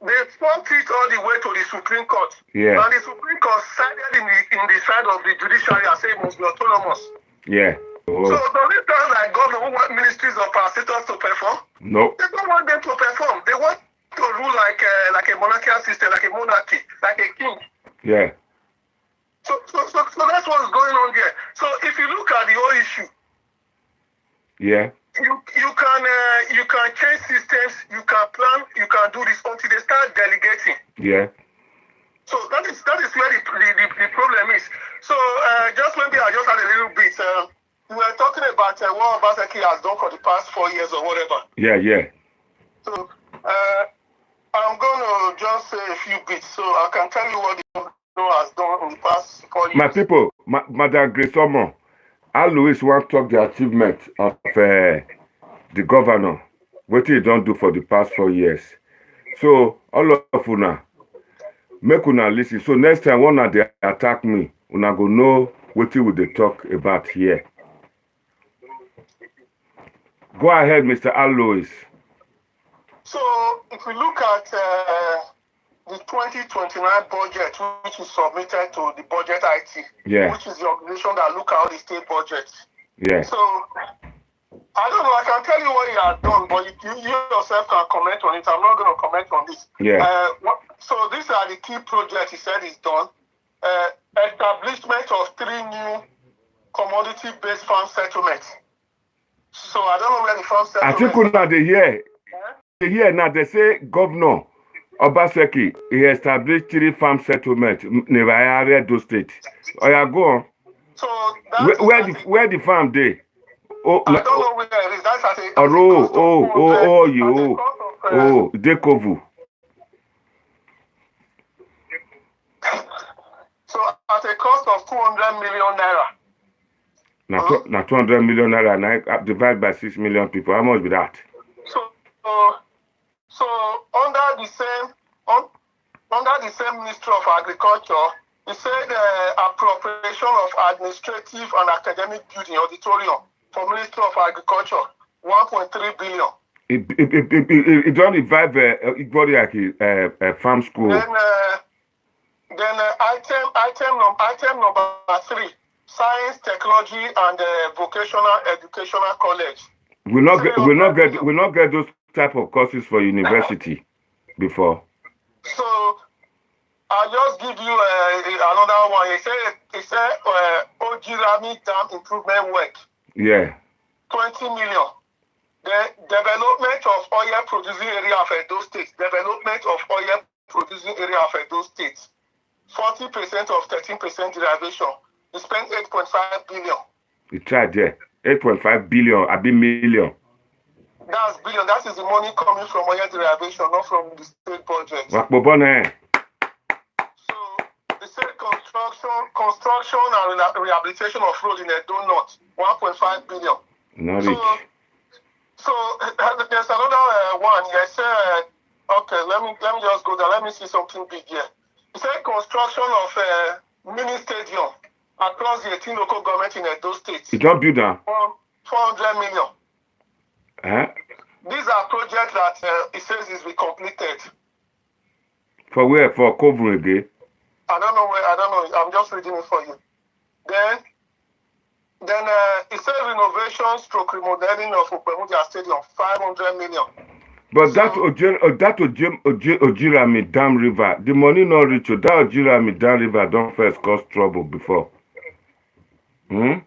They fought it all the way to the Supreme Court. Yeah. And the Supreme Court sided in the side of the judiciary and said it must be autonomous. Yeah. Oh. So does it sound like government who want ministries of parasitors to perform? No. They don't want them to perform. They want to rule like a monarchical system, like a monarchy, like a king. Yeah. So that's what's going on there. So if you look at the whole issue, yeah, you can change systems, you can plan, you can do this until they start delegating. Yeah. So that is where the problem is. So just maybe I just had a little bit. We were talking about what Obaseki has done for the past 4 years or whatever. Yeah, yeah. So I'm going to just say a few bits so I can tell you what the governor has done in the past 4 years. My people, Madam Grace Omo, I Louis want to talk the achievement of the governor, what he don't do for the past 4 years. So all of una, make una listen. So next time when they attack me, una go know what will they talk about here. Go ahead, Mr. Alois. So, if we look at the 2029 budget, which is submitted to the Budget IT, which is the organization that look at all the state budgets. Yeah. So, I don't know, I can tell you what he has done, but you yourself can comment on it. I'm not going to comment on this. Yeah. So, these are the key projects he said he's done. Establishment of 3 new commodity-based farm settlements. So I don't know where the farm settlement. I think now they hear now they say Governor Obaseki he established 3 farm settlements in those states. Oh yeah, go on. So where the farm they? Oh, I don't know where it is. That's at a Dekovu. So at a cost of 200 million naira. Now 200 million naira, now divided by 6 million people. How much be that? So under the same Ministry of Agriculture, he said appropriation of administrative and academic building auditorium for Ministry of Agriculture, 1.3 billion. It don't revive a farm school. Then item number 3. Science, Technology, and Vocational Educational College. We not get those type of courses for university before. So I'll just give you another one. He said Ojirami Dam improvement work. Yeah. 20 million. The development of oil producing area of Edo State. Development of oil producing area of Edo State. 40% of 13% derivation. He spent 8.5 billion. He tried there. 8.5 billion, a bit million. That's billion. That is the money coming from oil derivation, not from the state budget. So construction and rehabilitation of roads in Edo North, 1.5 billion. Not so, it. So there's another one. Yes, okay. Let me just go there. Let me see something big here. He said construction of mini stadium across the 18 local government in Edo State. You don't build that. 400 million. Huh? These are projects that it says is be completed. For where? For Kovru again? I don't know where. I don't know. I'm just reading it for you. Then it says renovation stroke remodeling of Obemudia Stadium, 500 million. But so, that Ojirami Dam River, the money not reach. That Ojirami Dam River don't first cause trouble before. So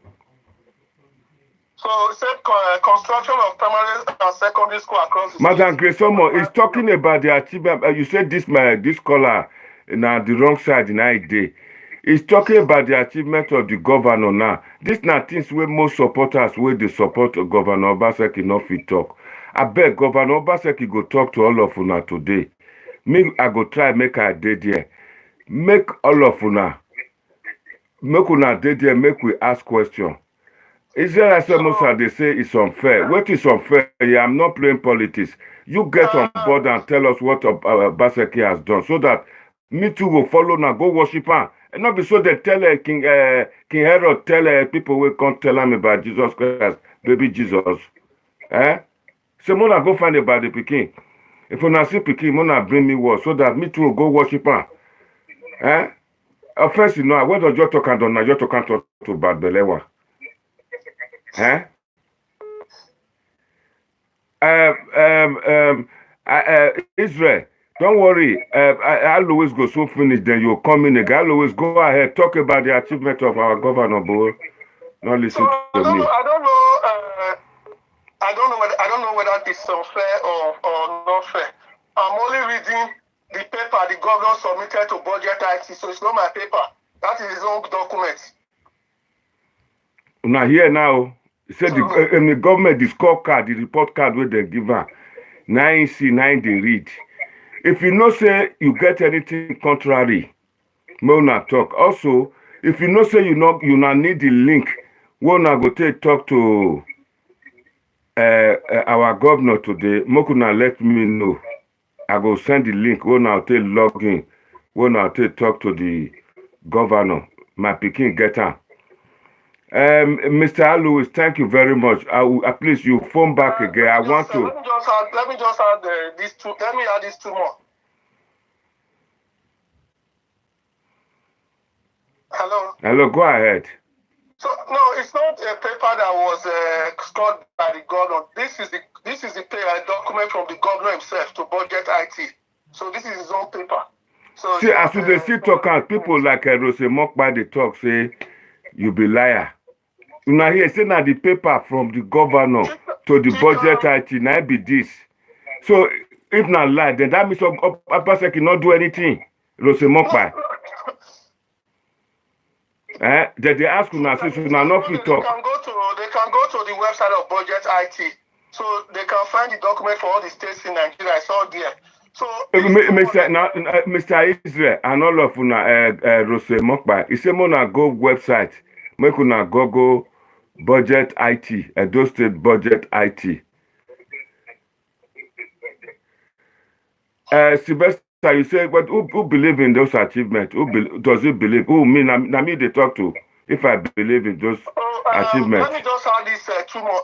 it said construction of primary and secondary school across the Madam Grace Omo is talking about the achievement. You said this caller now the wrong side in ID. He's talking about the achievement of the governor now. This not things where most supporters where they support Governor Obaseki not fit talk. I beg Governor Obaseki go talk to all of una today. Me, I go try make a day there. Make all of una. Make una day there, make we ask question. Is there as most they say it's unfair? What is unfair? Yeah, I'm not playing politics. You get on board and tell us what Obaseki has done so that me too will follow now, go worship him. And not be so they tell King Herod tell people we can't tell him about Jesus Christ, baby Jesus. So Mona go find about the Peking. If you see Peking, Mona bring me word so that me too will go worship him. First, you know, what do you talk about? You talk to bad belewa. Israel. Don't worry, I'll always go so finish, then you'll come in again. I'll always go ahead, talk about the achievement of our governor, boy. Not listen to me. I don't know whether it's unfair or not fair. I'm only reading the paper the governor submitted to budget IT, so it's not my paper. That is his own document. Now here now, he said the government, the scorecard, the report card where they give her 9C9 they read. If you know say you get anything contrary, we not talk. Also, if you know say you not need the link, we not go talk to our governor today. Mokuna let me know. I go send the link. We not log in. We not talk to the governor. My Peking get her. Mr. Alois, thank you very much. Please, you phone back again. I want to. Let me just add these two. Let me add these two more. Hello. Hello. Go ahead. So no, it's not a paper that was scored by the governor. This is the document from the governor himself to budget IT. So this is his own paper. So see, as they see talking, people like Rose Mokba they talk say you be liar. Now here say now the paper from the governor to the budget IT now be this. So if not lie, then that means Obaseki cannot do anything. Rose Mokba. Did they ask una say una not fit talk? They can go to the website of budget IT, so they can find the document for all the states in Nigeria. It's all there. So Mr. Israel and all of una Rose Mokba, he say una go website, make una go budget IT, Edo State budget IT. Sylvester, you say, but who believe in those achievements? Does he believe? Who me? Na me they talk to. If I believe in those achievements. Let me just add this two more.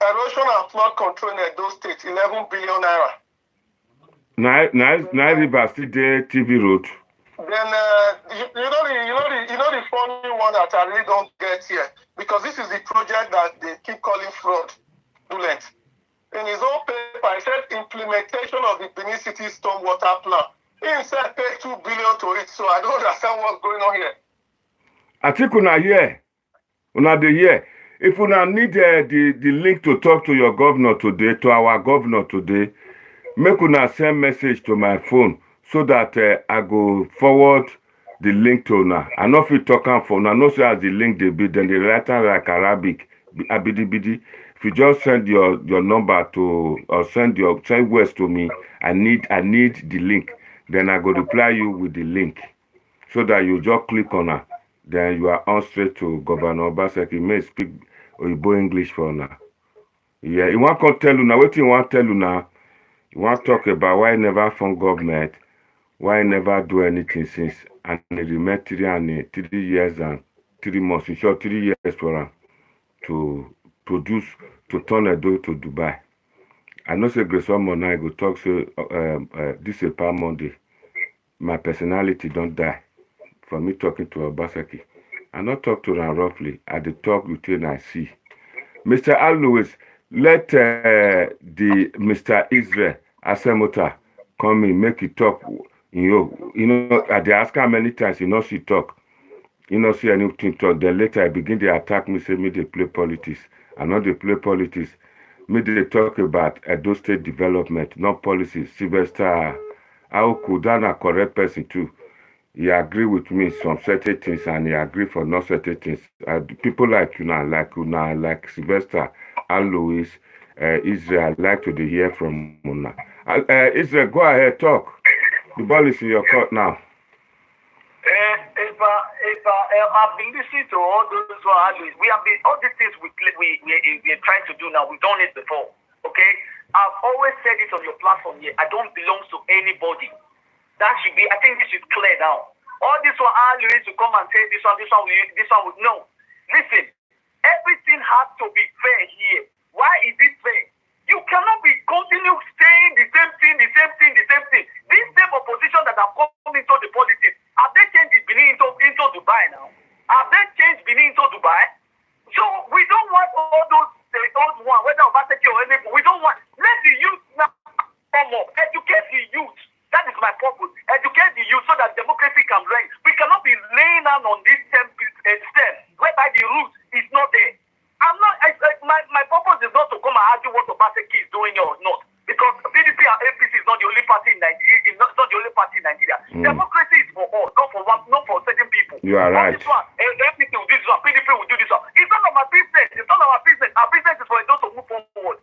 Erosion and flood control in Edo State, 11 billion naira. Nine River still there, TV road. Then you know the funny one that I really don't get here, because this is the project that they keep calling fraudulent. In his own paper, he said implementation of the Benin City stormwater plan. He himself paid 2 billion to it, so I don't understand what's going on here. I think una here, una the here. If una need the link to talk to your governor today, to our governor today, make una send message to my phone so that I go forward the link to una. I know if you talk on phone, I know say as the link they be, then they write like Arabic, abidi. If you just send your number to or send words to me, I need the link. Then I go reply you with the link so that you just click on it. Then you are on straight to Governor Obaseki. He may speak Oyibo English for now. Yeah, he want to tell you now. What he want to tell you now? He want to talk about why he never fund government, why he never do anything since, and he remain 3 years and 3 months. In short, 3 years for him to produce, to turn a door to Dubai. I know say Grace Omo now go talk say this is Palm Monday. My personality don't die for me talking to Obaseki. I not talk to them roughly. I dey talk with you and I see. Mr. Alois, let the Mr. Israel Asemota come in, make it talk. You know, I dey ask her many times, you know she talk. You know see anything talk. Then later I begin to attack me, say me they play politics. I know they play politics. Me they talk about Edo State development, not policies. Sylvester Aoku, a correct person too. He agree with me some certain things and he agree for not certain things. People like you now, like Sylvester, Alois, Israel, like to hear from Muna. Israel, go ahead, talk. The ball is in your court now. I've been listening to all those Alois. We have been all these things we're trying to do now. We've done it before. Okay, I've always said it on your platform here. I don't belong to anybody. That should be, I think this should clear down. All this one, Alois to come and say this one, no. Listen, everything has to be fair here. Why is it fair? You cannot be continue saying the same thing. This same opposition that have come into the politics, have they changed the Benin into Dubai now? Have they changed Benin into Dubai? So we don't want all those old one, whether Obaseki or anybody, we don't want. Let the youth now come up, educate the youth. That is my purpose. Educate the youth so that democracy can reign. We cannot be laying down on this stem whereby the root is not there. My purpose is not to come and argue what Obaseki is doing or not. Because PDP and APC is not the only party in Nigeria. It's not the only party in Nigeria. Democracy is for all, not for certain people. You are right. This one, APC will do this one, PDP will do this one. It's none of my business. It's none of our business. Our business is for those to move forward.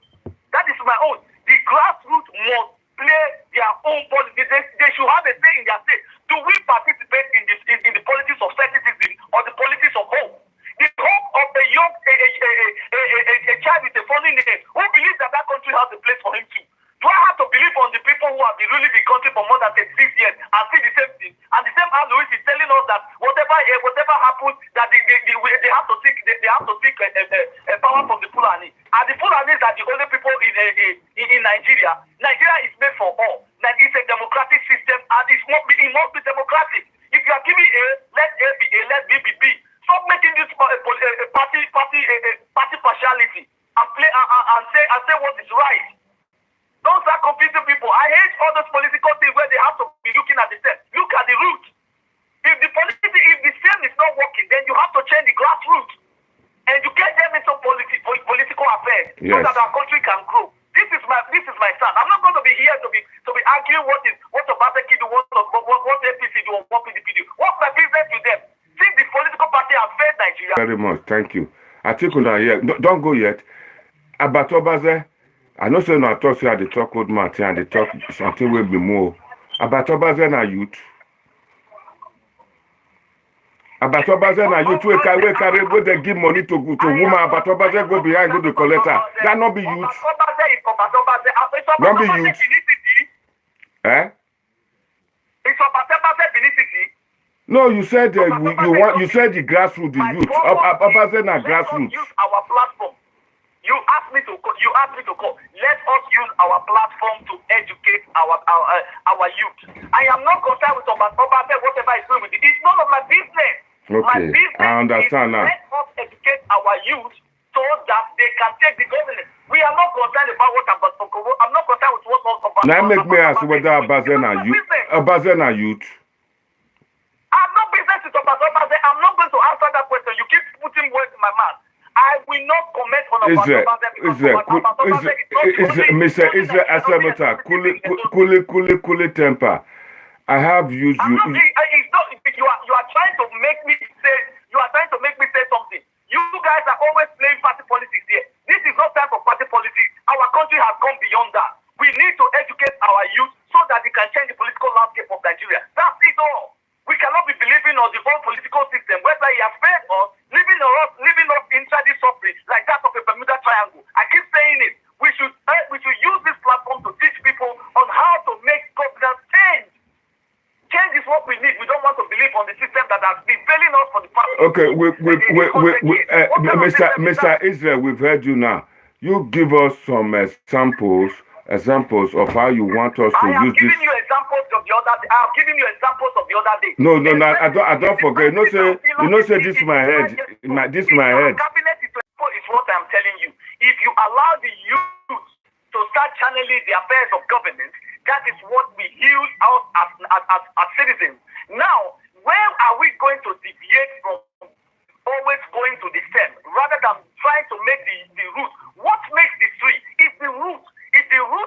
That is my own. The grassroots must play their own politics. They should have a say in their state. Do we participate in the politics of scepticism or the politics of hope? The hope of a young a child with a funny name who believes that country has a place for him too. Do I have to believe on the people who have been ruling the country for more than 36 years and see the same thing? And the same Alois is telling us that whatever happens, that they have to seek power from the Fulani. And the Fulanis are the only people in Nigeria. Nigeria is made for all. That is a democratic system, and it must be democratic. If you are giving A, let A be A, let B be B. Stop making this party partiality and play and say what is right. Don't start confusing people. I hate all those political things where they have to be looking at the stem. Look at the root. If the stem is not working, then you have to change the grassroots. Educate them into political affairs so that our country can grow. This is my stand. I'm not going to be here to be arguing what Obaseki do, what APC do, or what PDP do. What's my business with them? Since the political party have failed Nigeria. Very much, thank you. I think on here. Don't go yet. About Obaze, I know say no talk say they talk old man and they talk something will be more. About Obaze na youth. About Obaze na youth we carry go they give money to woman. About Obaze go behind go the collector. That not be youth. Don't be youth. Eh? It's Obaseki Benicity. No, you said you said the grassroots, the youth. Obaze na grassroots. Use our platform. You asked me to call. Let us use our platform to educate our youth. I am not concerned with Obaseki, whatever is going with it. It's none of my business. Okay, my business I understand now. Let us educate our youth so that they can take the governance. We are not concerned about what I'm not concerned with what Obaseki. Now make me ask whether Obaze na youth. I'm not business with Obaseki. I'm not going to answer that question. You keep putting words in my mouth. I will not comment on Mr. Israel Asemota, cool temper. I have used you. You are trying to make me say something. You guys are always playing party politics here. This is not time for party politics. Our country has gone beyond that. We need to educate our youth so that we can change the political landscape of Nigeria. That's it all. We cannot be believing on the whole political system whereby he has failed us, living us inside this suffering like that of a Bermuda Triangle. I keep saying it. We should use this platform to teach people on how to make governance change. Change is what we need. We don't want to believe on the system that has been failing us for the past. Okay, Mr. Israel, we've heard you now. You give us some examples of how you want us to use this. I have given you examples of the other day. I have given you examples of the other day. No, I don't forget. Say this is my head. This is my head. Cabinet is what I'm telling you. If you allow the youth to start channeling the affairs of government, that is what we heal out as citizens. Now, where are we going to deviate from always going to the stem rather than trying to make the root? What makes the tree? If the root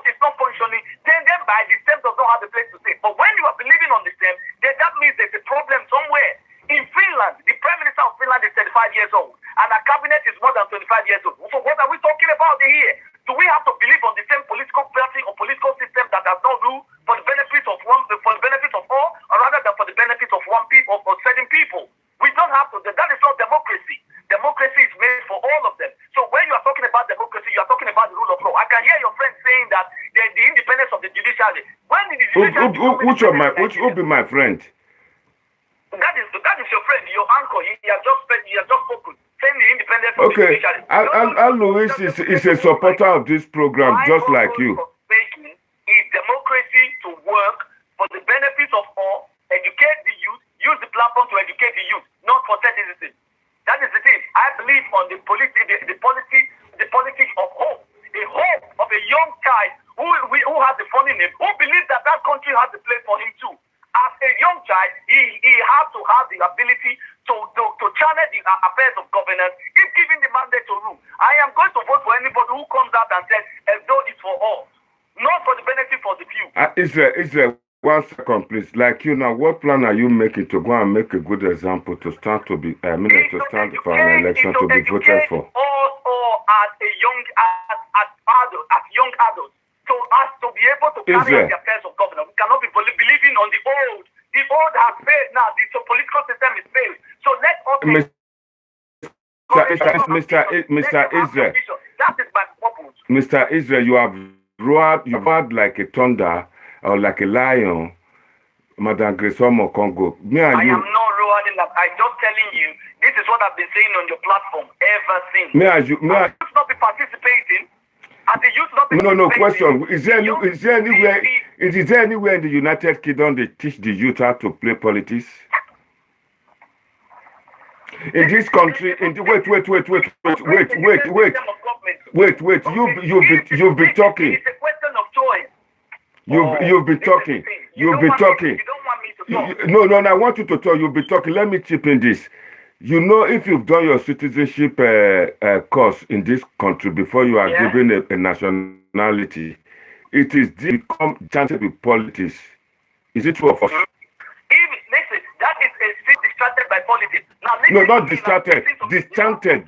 is not functioning, then by the stem does not have a place to stay. But when you are believing on the stem, then that means there's a problem somewhere. In Finland, the Prime Minister of Finland is 35 years old, and our cabinet is more than 25 years old. So what are we talking about here? Do we have to believe on the same political party or political system that does not rule for the benefit of all, or rather than for the benefit of one people or certain people? We don't have to. That is not democracy. Democracy is made for all of them. So when you are talking about democracy, you are talking about the rule of law. I can hear your friend saying that the independence of the judiciary. When the judiciary, who be my friend? That is your friend, your uncle. He has just spoken, saying the independence of the judiciary. Al Louis is a supporter of this program, just like you. Is democracy to work for the benefit of all, educate the youth, use the platform to educate the youth, not for citizenship. That is the thing. I believe on the politics of hope, the hope of a young child who has a funny name, who believes that country has a place for him too. As a young child, he has to have the ability to channel the affairs of governance if given the mandate to rule. I am going to vote for anybody who comes out and says, as though it's for all, not for the benefit for the few. Israel, 1 second, please. Like you now, what plan are you making to go and make a good example to stand for an election to be voted for? Or as young adults. So as to be able to carry out the affairs of government, we cannot be believing on the old. The old has failed now. The political system is failed. So let us. Mr. Israel. That is my purpose. Mr. Israel, you have roared like a thunder or like a lion, Madam Grisomo Congo. I am not roaring. I'm just telling you. This is what I've been saying on your platform ever since. I should not be participating. No question. Is there anywhere in the United Kingdom they teach the youth how to play politics? In this country, wait. You've been talking. It's a question of choice. You've been talking. You don't want me to talk. No, I want you to talk. You've been talking. Let me chip in this. You know, if you've done your citizenship course in this country before you are given a nationality, it is become chanted with politics. Is it true of us? Listen, that is a distracted by politics. No, not distracted. Distracted.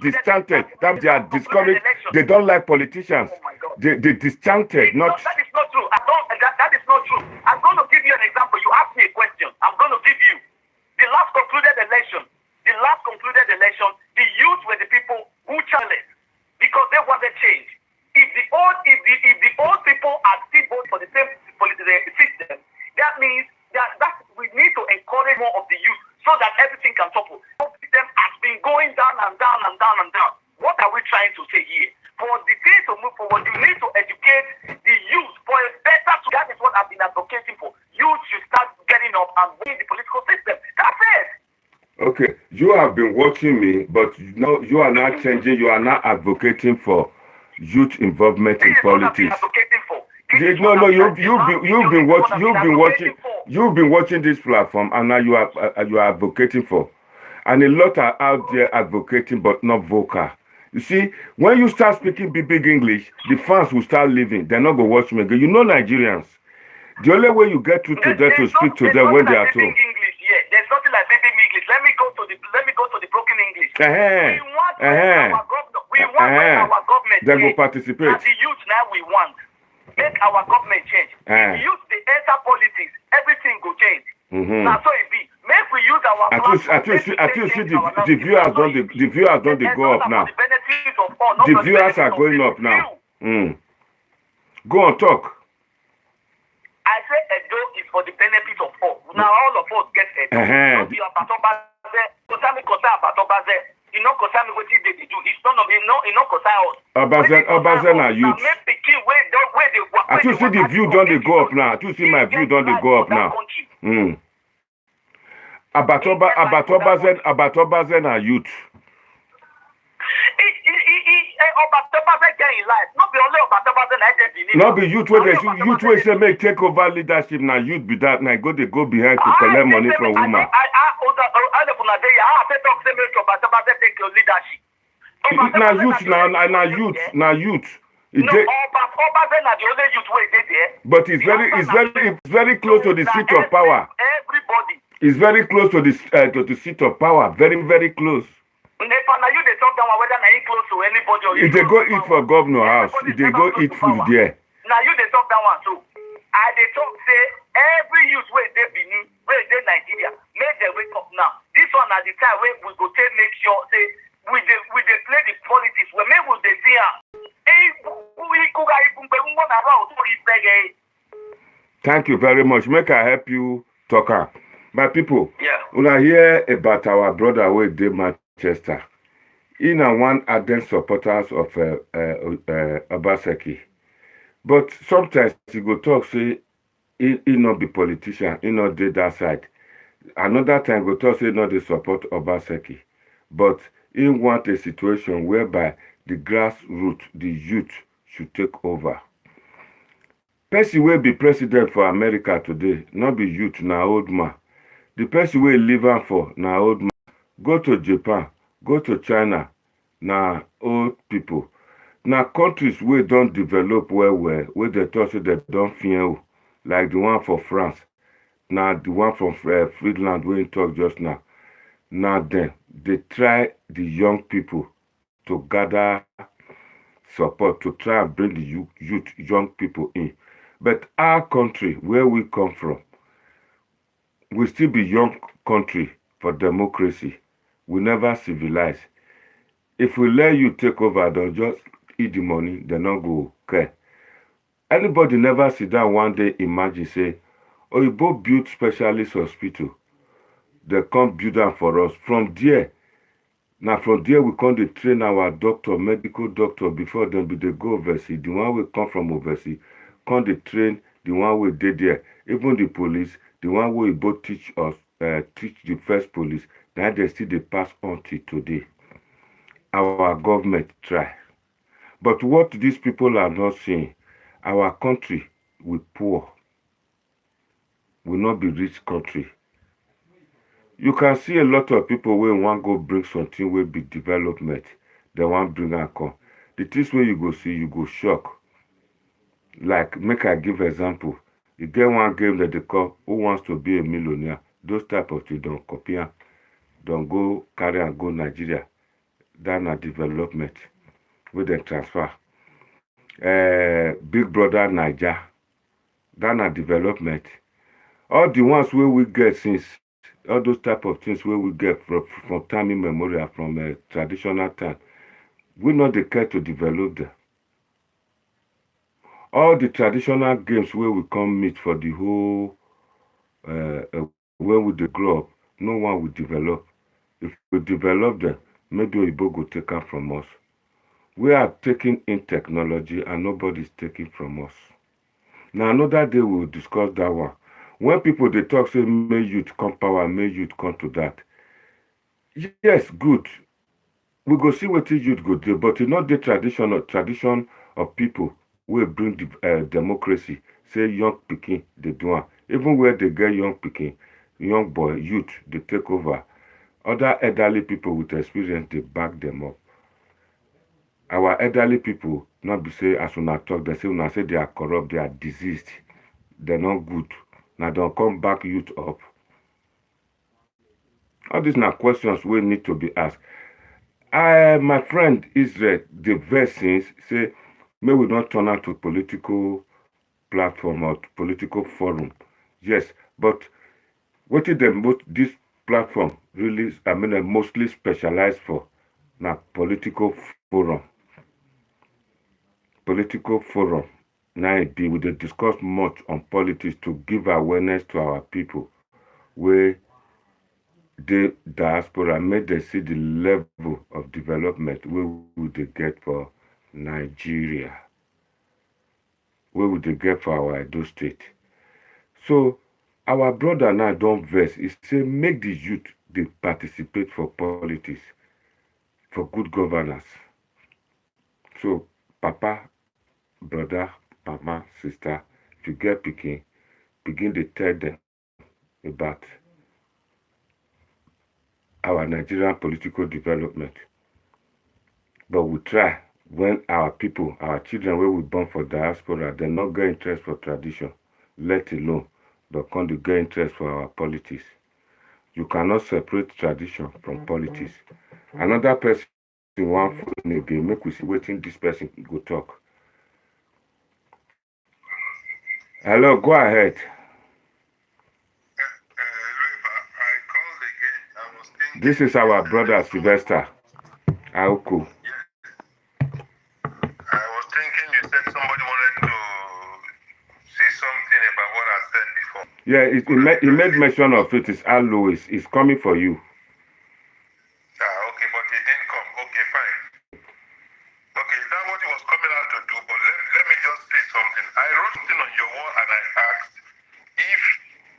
That they are discouraged. They don't like politicians. Oh my God. They distracted. Not. That is not true. That is not true. I'm going to give you an example. You asked me a question. I'm going to give you the last concluded election. The youth were the people who challenged because they wanted change. If the old people are still voting for the same system, that means that we need to encourage more of the youth so that everything can topple. The system has been going down and down and down and down. What are we trying to say here? For the thing to move forward, you need to educate the youth for a better. That is what I've been advocating for. Youth should start getting up and winning the political system. That's it. Okay, you have been watching me, but now you are not changing. You are not advocating for youth involvement in politics. You've been watching this platform, and now you are advocating for, and a lot are out there advocating, but not vocal. You see, when you start speaking big English, the fans will start leaving. They're not going to watch me again. You know Nigerians. The only way you get through to them to speak to them when they are told. There's nothing like baby English. Let me go to the broken English. We want our government. They will participate. As the youth now we want. Make our government change. If use the enter politics, everything go change. Now so it be. Make we use our I think see the viewers don't they go up now. The viewers are going up now. Go on, talk. I say Edo is for the benefit of all. Now all of us get Edo. Don't be Abatobaze. Kosami kosa Abatobaze. You know Kosami what they do. It's none of you know Kosa us. Obaze na youth. I think see the view don't they go up now. I think see my view don't they go up now. Abatobaze na youth. Not be youth where say make take over leadership now. Youth be that now they go behind to collect money from women. Now youth. But it's very close to the seat of power. Everybody. It's very close to the seat of power. Very, very close. If they go eat for governor house, if they go eat food there. Now you they talk that one too. I they talk say every youth where they Benin, where they Nigeria, make them wake up now. This one at the time where we go take make sure say we they play the politics. We make we they see Thank you very much. Make I help you talk. My people, when I hear about our brother where they Manchester, in one ardent supporters of Obaseki. But sometimes he go talk say he not be politician, he not did that side. Another time go talk say not they support Obaseki. But he want a situation whereby the grassroots, the youth should take over. Person will be president for America today, not be youth, na old man. The person will live on for na old man. Go to Japan, go to China, na old people. Now countries where don't develop well, where they talk say they don't fear, like the one for France, now the one from Finland where we talk just now. Now then, they try the young people to gather support, to try and bring the young people in. But our country, where we come from, we still be young country for democracy. We never civilize. If we let you take over, don't just eat the money, they not go care. Anybody never sit down one day imagine say, oh, you both build specialist hospital. They come build them for us. From there, now from there we come to train our doctor, medical doctor before them be they go overseas. The one will come from overseas, come to train the one we did there. Even the police, the one will both teach us, teach the first police. Now they still they pass on to today. Our government try. But what these people are not seeing, our country will poor, will not be rich country. You can see a lot of people where want go bring something will be development. They want bring and come. The things where you go see, you go shock. Like, make I give example. You get one game that they call Who Wants to Be a Millionaire. Those type of things don't copy. Don't go carry and go Nigeria. That's not development. With the transfer. Big Brother NAIJA. That's not development. All the ones where we get since, all those type of things where we get from time immemorial, from traditional time, we not the care to develop them. All the traditional games where we come meet for the whole, where we grow up, no one will develop. If we develop them, maybe Oyibo go take them from us. We are taking in technology and nobody is taking from us. Now another day we will discuss that one. When people they talk say may youth come power, may youth come to that. Yes, good. We go see what youth go do, but it's not the tradition of people will bring the, democracy. Say young pikin they do one. Even where they get young pikin, young boy, youth, they take over. Other elderly people with experience, they back them up. Our elderly people not be say as una talk, they say una say they are corrupt, they are diseased, they're not good. Now don't come back youth up. All these are questions we need to be asked. My friend Israel, the verses say, may we not turn out to political platform or political forum. Yes, but what did them both this platform really, mostly specialized for now political forum. Political forum. Now it be we dey discuss much on politics to give awareness to our people where the diaspora make them see the level of development where we dey get for Nigeria, where we dey get for our Edo State. So our brother now don't vex. He say make the youth they participate for politics, for good governance. So papa, brother, mama, sister, if you get picking, begin to tell them about our Nigerian political development. But we try when our people, our children, where we born for diaspora, they not get interest for tradition, let alone they come to get interest for our politics. You cannot separate tradition from politics. Another person want phone again, make we see waiting this person go talk. Hello, go ahead. This is our brother Sylvester Aoko. I was thinking you said somebody wanted to say something about what I said before. Yeah, he made mention of it. It's Alois. It's coming for you. Okay, but it didn't come. Okay, fine. Okay, is that what he was coming out to do? But let me just say something. I wrote something on your wall and I asked if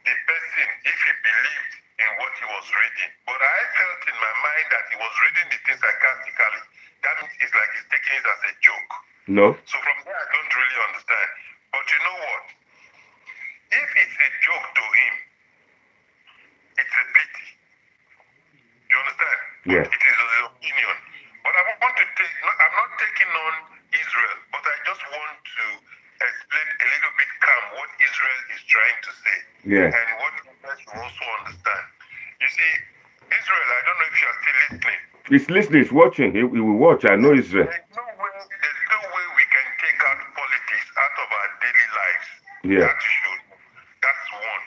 the person, if he believed in what he was reading. But I felt in my mind that he was reading the things sarcastically. That means it's like he's taking it as a joke. No. So from there, I don't really understand. But you know what? If it's a joke to him, it's a pity. You understand? Yeah. It is his opinion. But I want to take, I'm not taking on Israel, but I just want to explain a little bit calm what Israel is trying to say. Yeah. And what you guys should also understand. You see, Israel, I don't know if you are still listening. He's listening, he's watching. He will watch. I know Israel. There's no way we can take out politics out of our daily lives. Yeah. That you should. That's one.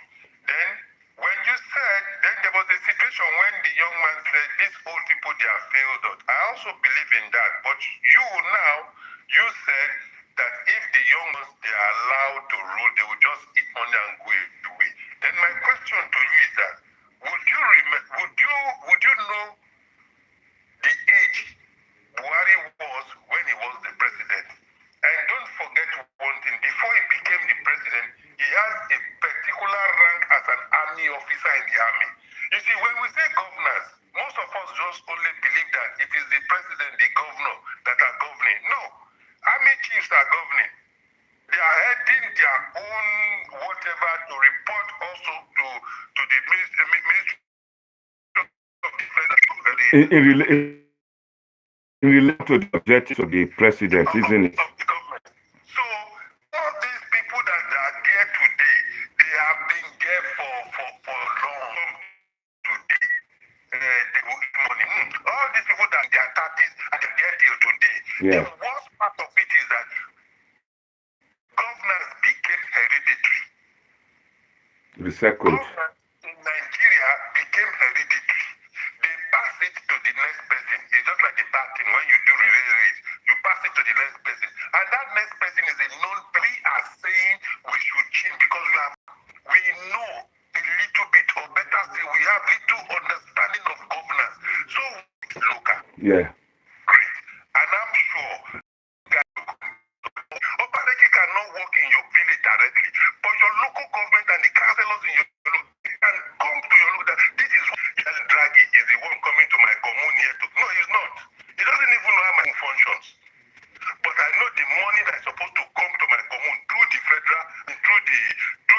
Then, when you said, then there was a situation when the young man said, these old people, they are failed out. I also believe in that. But you now, you said that if the young ones, they are allowed to rule, they will just eat money and go away. Then my question to you is that, would you know the age Buhari was when he was the president? And don't forget one thing, before he became the president, he has a particular rank as an army officer in the army. You see, when we say governors, most of us just only believe that it is the president, the governor that are governing. No, army chiefs are governing. They are heading their own whatever to report also to the ministry of defense. In relation to the objectives of the president, isn't it? So all these people that are there today, they have been there for long today. They will eat money. All these people that they are 30s and they're there till today. Yeah. The worst part of it is that governance became hereditary. Recycled. Governance in Nigeria became hereditary. They pass it to the next person. It's just like the batting. When you do relay race, you pass it to the next person. And that next person is a known. We are saying we should change because we know a little bit, or better still, we have little understanding of governance. So it's local. Yeah. Great. And I'm sure that Obaseki cannot work in your village directly, but your local government and the councillors in your local can come to your local. This is El Draghi is the one coming to my commune here. No, he's not. He doesn't even know how my functions. But I know the money that is supposed to come to my commune through the federal and through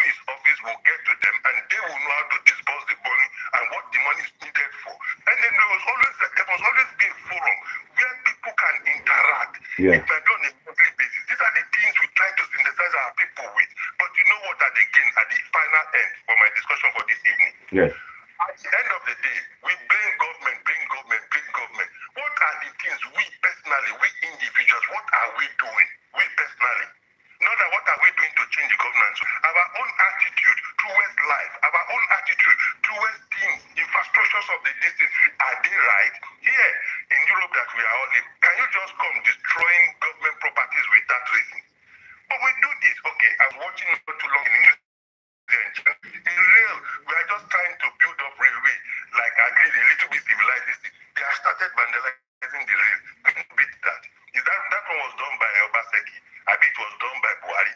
his office will get to them, and they will know how to disburse the money and what the money is needed for. And then there must always be a forum where people can interact. Yeah. It might be on a monthly basis. These are the things we try to synthesize our people with. But you know what? At the final end for my discussion for this evening. Yeah. At the end of the day, we blame government. What are the things we personally, we individuals, what are we doing? We personally. Not that what are we doing to change the money. Can you just come destroying government properties with that reason? But we do this. Okay, I'm watching not too long in the news. In real, we are just trying to build up railway, like agreed, a little bit civilized. They have started vandalizing the rail. Can you beat that? Is that one was done by Obaseki? I bet it was done by Buhari.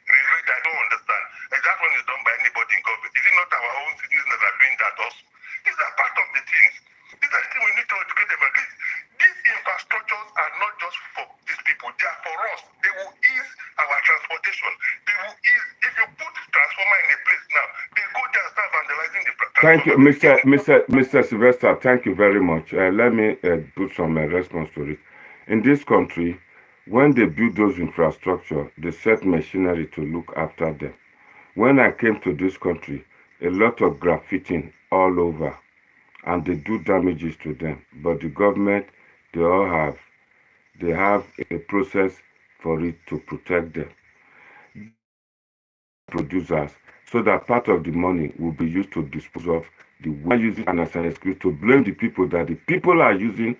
Railway, I don't understand. That one is done by anybody in government. Is it not our own citizens that are doing that also? These are part of the things. These are the things we need to educate them about. These infrastructures are not just for these people. They are for us. They will ease our transportation. They will ease. If you put transformer in a place now, they go there and start vandalizing the transformer. Thank you, Mr. Sylvester. Thank you very much. Let me put some response to it. In this country, when they build those infrastructure, they set machinery to look after them. When I came to this country, a lot of graffiting all over, and they do damages to them. But the government, they have a process for it to protect them. Producers, so that part of the money will be used to dispose of the water using and as an excuse to blame the people that the people are using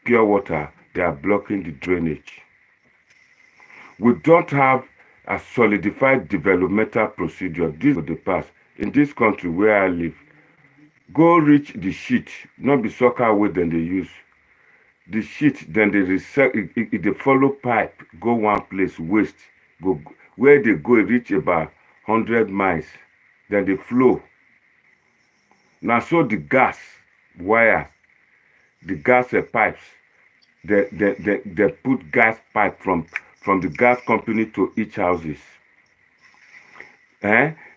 pure water, they are blocking the drainage. We don't have a solidified developmental procedure. This is the past. In this country where I live, go reach the sheet, not be soccer way then they use. The sheet, then they follow pipe, go one place, waste, go where they go reach about 100 miles, then they flow. Now so the gas wires, the gas pipes, they put gas pipe from the gas company to each houses.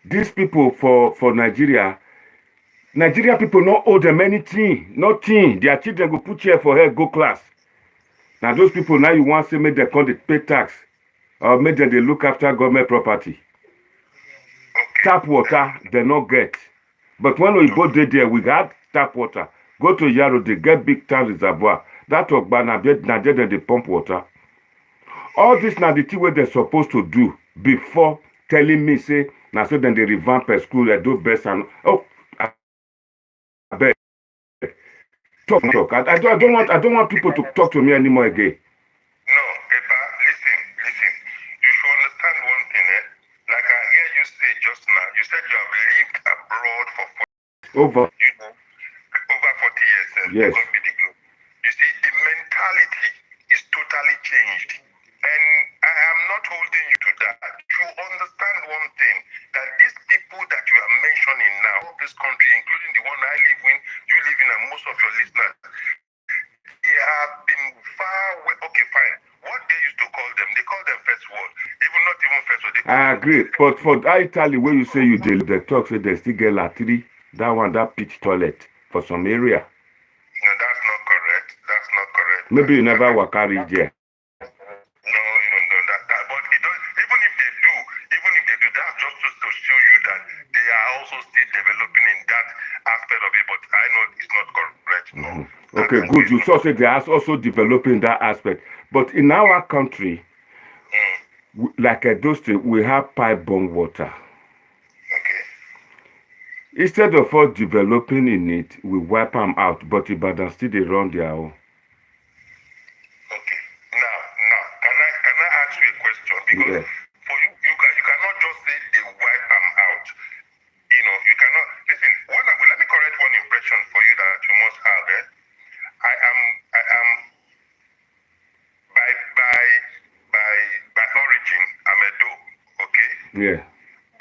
These people for Nigeria people not owe them anything, nothing. Their children go put chair for her, go class. Now those people now you want to say make them come to pay tax or make them they look after government property. Tap water they not get. But when we both did there, we had tap water. Go to Yaro, they get big town reservoir. That talk by now they pump water. All this now the thing what they're supposed to do before telling me say now so then they revamp a school they do best and I beg. Talk. I don't want people to talk to me anymore again. No, Eba, listen. You should understand one thing, Like I hear you say just now, you said you have lived abroad for 40 years. Over 40 years, yes. You see, the mentality is totally changed. And I am not holding you to that. You understand one thing, that these people that you are mentioning now, this country, including the one I live in, you live in, and most of your listeners, they have been far away. Okay, fine. What they used to call them, they call them first world. Even not even first world. I agree. But for Italy, where you say you they talk, say they still get latri, that pitch toilet for some area. No, that's not correct. Maybe you never work out there. No, but it does, even if they do, that's just to show you that they are also still developing in that aspect of it, but I know it's not correct. No. Okay, good. You saw say they are also developing that aspect. But in our country, like those things, we have pipe-borne water. Okay. Instead of us developing in it, we wipe them out, but Ibadan still they run their own. Okay. Now, can I ask you a question? Because for you cannot just say they wipe them out. You cannot listen. Let me correct one impression for you that you must have. I am by origin, I'm a Edo, okay? Yeah.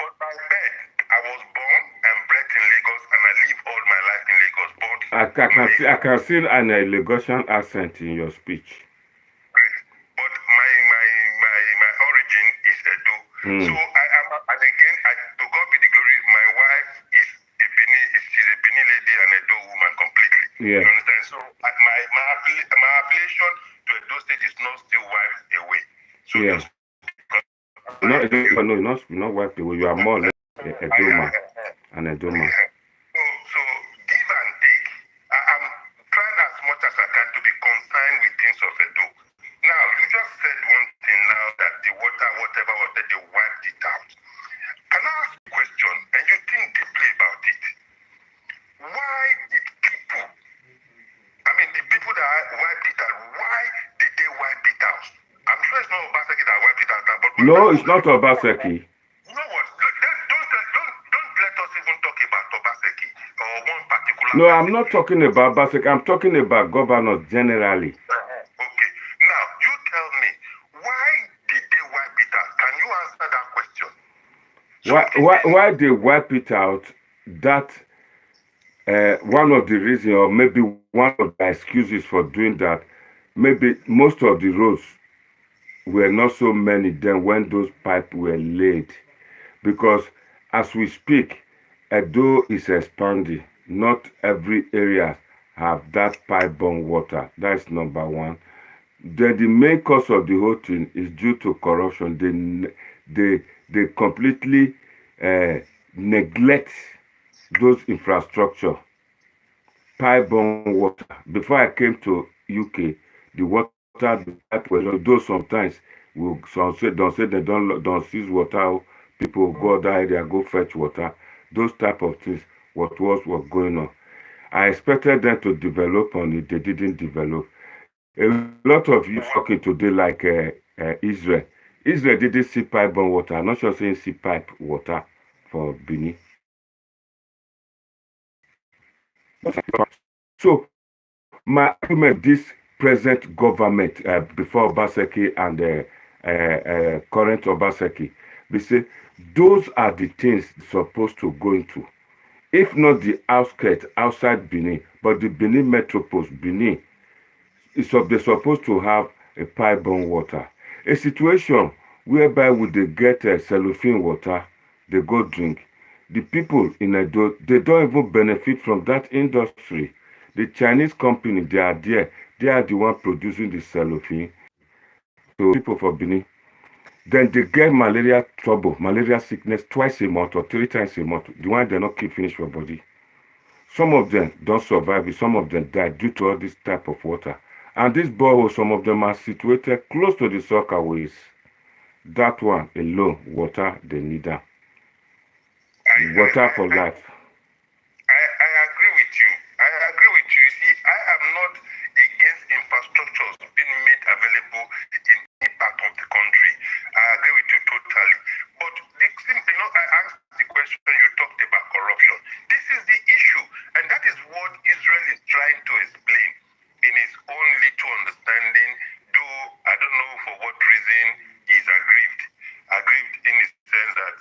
But by birth, I was born and bred in Lagos, and I live all my life in Lagos. But I can see an Lagosian accent in your speech. Great. But my origin is Edo. So I am, and again, to God be the glory, my wife is she's a Benin lady and a Edo woman completely. Yeah. You understand? So my affiliation to Edo State is not still wiped away. So yeah. Not wiped away. You are more or less a Doma and a Doma. So give and take. I'm trying as much as I can to be concerned with things of Edo. Now, you just said one thing now that the water, whatever, they wiped it out. Can I ask a question? And you think deeply about it. Why did people, the people that wipe No, it's not Obaseki. You know what? Don't let us even talk about Obaseki or one particular. No, I'm not talking about Obaseki. I'm talking about governors generally. Okay. Now, you tell me, why did they wipe it out? Can you answer that question? Why they wipe it out? That one of the reasons, or maybe one of the excuses for doing that, maybe most of the roads were not so many then when those pipes were laid. Because as we speak, Edo is expanding. Not every area have that pipe-borne water. That's number one. Then the main cause of the whole thing is due to corruption. They completely neglect those infrastructure. Pipe-borne water. Before I came to UK, the water the pipe was, though sometimes some say they don't seize water. People go other area, go fetch water. Those type of things, what was going on. I expected them to develop on it. They didn't develop. A lot of you talking today like Israel. Israel didn't see pipe-borne water. I'm not sure saying see pipe water for Benin. So my argument, this present government before Obaseki and current Obaseki, we say those are the things supposed to go into. If not the outskirts outside Benin, but the Benin metropole, Benin, they're supposed to have a pipe-borne water. A situation whereby would they get cellophane water, they go drink. The people in Edo, they don't even benefit from that industry. The Chinese company, they are there. They are the one producing the cellophane. So people for Benin, then they get malaria trouble, malaria sickness twice a month or 3 times a month. The one they not keep finish for body. Some of them don't survive it. Some of them die due to all this type of water. And this borehole, some of them are situated close to the soccer ways. That one alone, water, they need that. Water for life. I agree with you. You see, I am not against infrastructures being made available in any part of the country. I agree with you totally. But I asked the question, you talked about corruption. This is the issue, and that is what Israel is trying to explain in his own little understanding, though I don't know for what reason he's aggrieved. Aggrieved in the sense that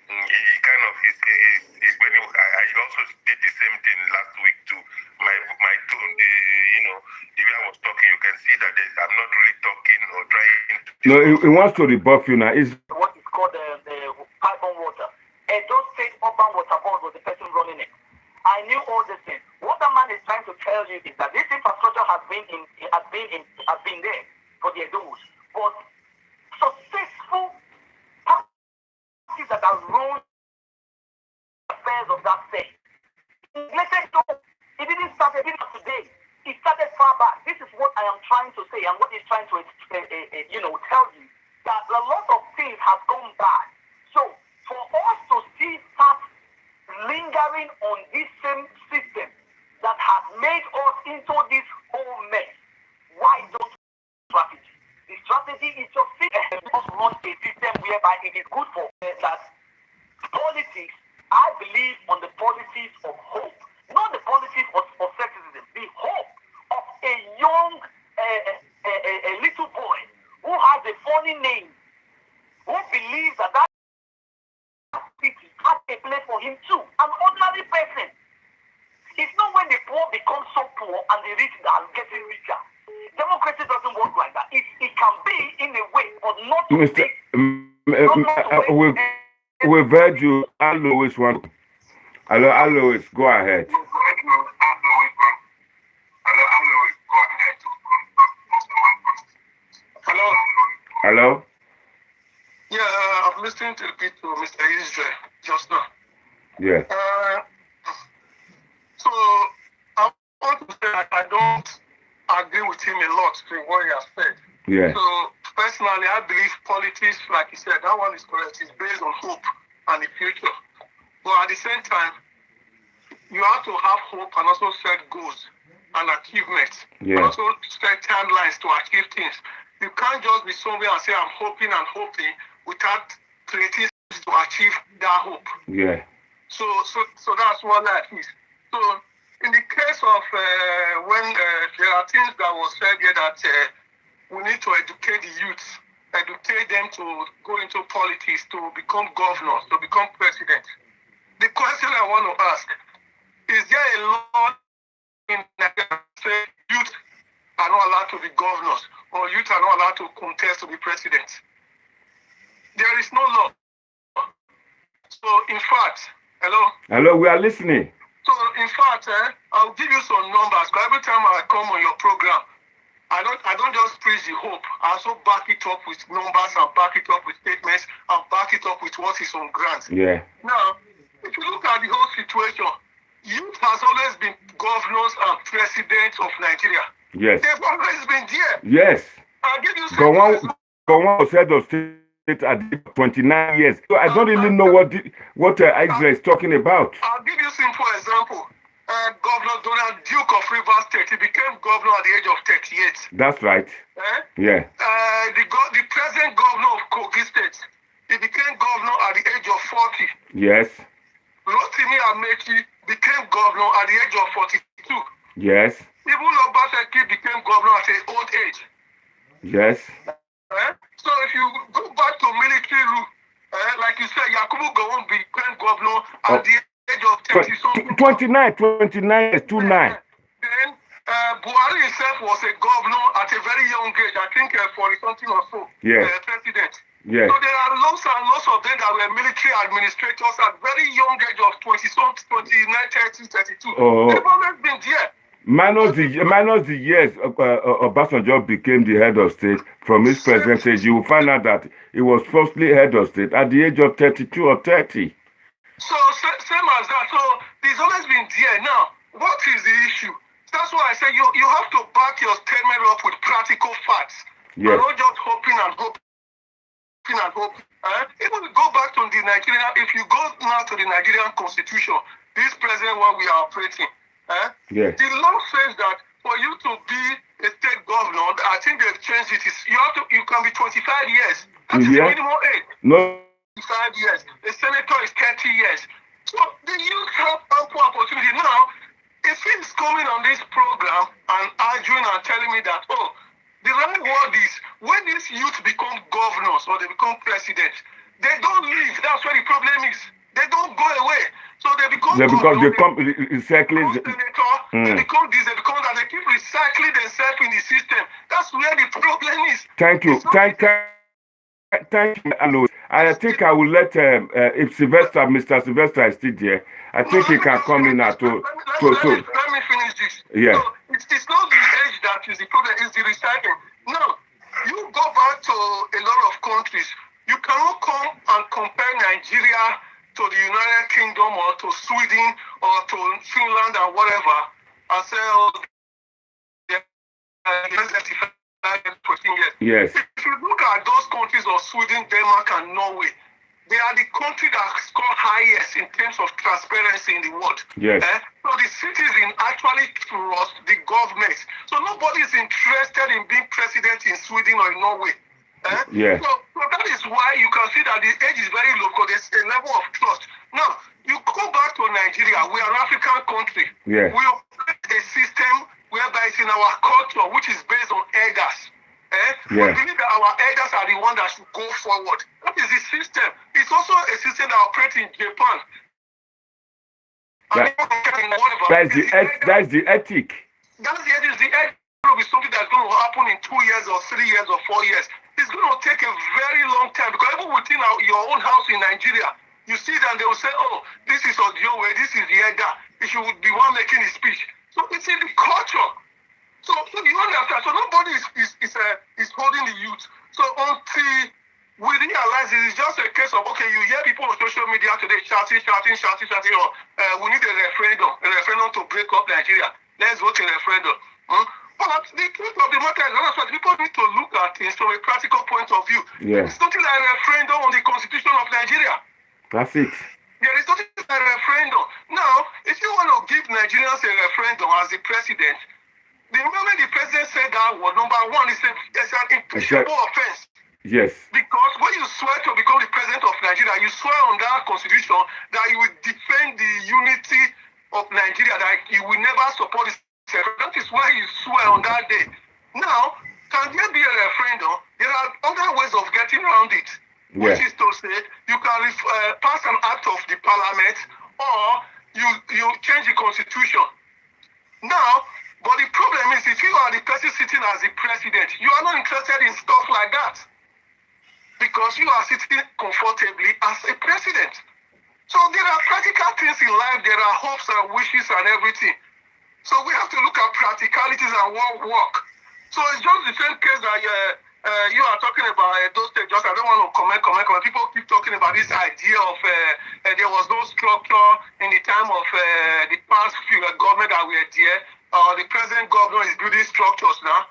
he kind of I also did the same thing last week too. My tone, the way I was talking, you can see that I'm not really talking or trying to. No, he wants to rebuff you now. What is called the pipe-borne water. Edo State Urban Water Board was the person running it. I knew all these things. What the man is trying to tell you is that this infrastructure has been there for the Edos, but successful parties that are run affairs of that state. It didn't start today. It started far back. This is what I am trying to say, and what he's trying to tell you, that a lot of things have gone bad. So for us to still start lingering on this same system that has made us into this whole mess, why don't strategy? The strategy is just run a system whereby it is good for that politics. I believe on the policies of hope, not the policies of sexism. The hope of a young, a little boy who has a funny name, who believes that city has a place for him too. An ordinary person. It's not when the poor become so poor and the rich are getting richer. Democracy doesn't work like that. It can be in a way, but not to be. We've heard you. I'll always want. I'll always go ahead. Hello. Hello. Yeah, I'm listening to Mr. Israel just now. Yeah. So I want to say I don't agree with him a lot to what he has said. Yeah. So personally, I believe politics, like he said, that one is correct. It's based on hope and the future. But at the same time, you have to have hope and also set goals and achievements. Yeah. And also set timelines to achieve things. You can't just be somewhere and say, I'm hoping and hoping without creating to achieve that hope. Yeah. So that's what life is. So in the case of when there are things that was said here that we need to educate the youth, educate them to go into politics, to become governors, to become president. The question I want to ask, is there a law in Nigeria that says youth are not allowed to be governors or youth are not allowed to contest to be president? There is no law. So in fact, hello, we are listening. So in fact, I'll give you some numbers. Because every time I come on your program, I don't just preach the hope. I also back it up with numbers and back it up with statements and back it up with what is on ground. Yeah. Now, if you look at the whole situation, youth has always been governors and presidents of Nigeria. Yes. They've always been there. Yes. I'll give you Go on was head of state at 29 years. So I don't really know what Israel is talking about. I'll give you a simple example. Governor Donald Duke of Rivers State, he became governor at the age of 38. That's right. Yeah. The present governor of Kogi State, he became governor at the age of 40. Yes. Rotimi Amechi became governor at the age of 42. Yes. Even Obaseki became governor at an old age. Yes. So if you go back to military rule, like you said, Yakubu Gowon became governor at the age of 30-something. 29 is 29. Then Buhari himself was a governor at a very young age, I think 40-something or so. Yeah. President. Yeah. So there are lots and lots of them that were military administrators at very young age of 20-something, 29, 30, 32. Oh. They've always been there. Minus the years Obasanjo became the head of state. From his presidency, you will find out that he was firstly head of state at the age of 32 or 30. So same as that. So he's always been there. Now, what is the issue? That's why I say you have to back your statement up with practical facts. Yes. And not just hoping and hoping. Even go back to the Nigerian, if you go now to the Nigerian constitution, this present one we are operating, yes. The law says that for you to be a state governor, I think they've changed it. You can be 25 years. That is the minimum age. No. 25 years. The senator is 30 years. So the youth have ample opportunity. Now, if he's coming on this program and arguing and telling me that, the right word is when these youth become governors or they become presidents, they don't leave. That's where the problem is. They don't go away. So they become because they come recycling. They become this, they become that. They keep recycling themselves in the system. That's where the problem is. Thank you. Thank you, Alois. I think I will let if Mr. Sylvester is still there, I think he can come in now to. Let me finish this. Yeah. So it's not the age that is the problem, it's the recycling. Now, you go back to a lot of countries, you cannot come and compare Nigeria to the United Kingdom or to Sweden or to Finland or whatever and say, yes. If you look at those countries of Sweden, Denmark, and Norway, they are the country that score highest in terms of transparency in the world. Yes. So the citizen actually trust the government. So nobody is interested in being president in Sweden or in Norway. Yeah. So that is why you can see that the age is very low because there's a level of trust. Now, you go back to Nigeria, we are an African country. Yeah. We operate a system whereby it's in our culture, which is based on elders. We believe that our elders are the ones that should go forward. That is the system. It's also a system that operates in Japan. That's the ethic. That's the ethic. The ethic will be something that's going to happen in 2 years or 3 years or 4 years. It's going to take a very long time because even within your own house in Nigeria, you see that they will say, this is Odiowe, this is the elder. He should be one making his speech. So it's in the culture. So you understand. So nobody is holding the youth. So until we realize it is just a case of, you hear people on social media today shouting, we need a referendum to break up Nigeria. Let's vote a referendum. But the truth of the matter is that people need to look at things from a practical point of view. Yeah. It's something like a referendum on the constitution of Nigeria. That's it. There is nothing like a referendum. Now, if you want to give Nigerians a referendum as the president, The moment the president said that word, number one, is there's an impeachable offense. Yes. Because when you swear to become the president of Nigeria, you swear on that constitution that you will defend the unity of Nigeria, that you will never support this. That is why you swear on that day. Now, can there be a referendum? There are other ways of getting around it. Which is to say, you can pass an act of the parliament, or you change the constitution. Now, but the problem is, if you are the person sitting as the president, you are not interested in stuff like that. Because you are sitting comfortably as a president. So there are practical things in life, there are hopes and wishes and everything. So we have to look at practicalities and what work. So it's just the same case that you are talking about those things. Just I don't want to comment. People keep talking about this idea of there was no structure in the time of the past few government that were there. The present governor is building structures now.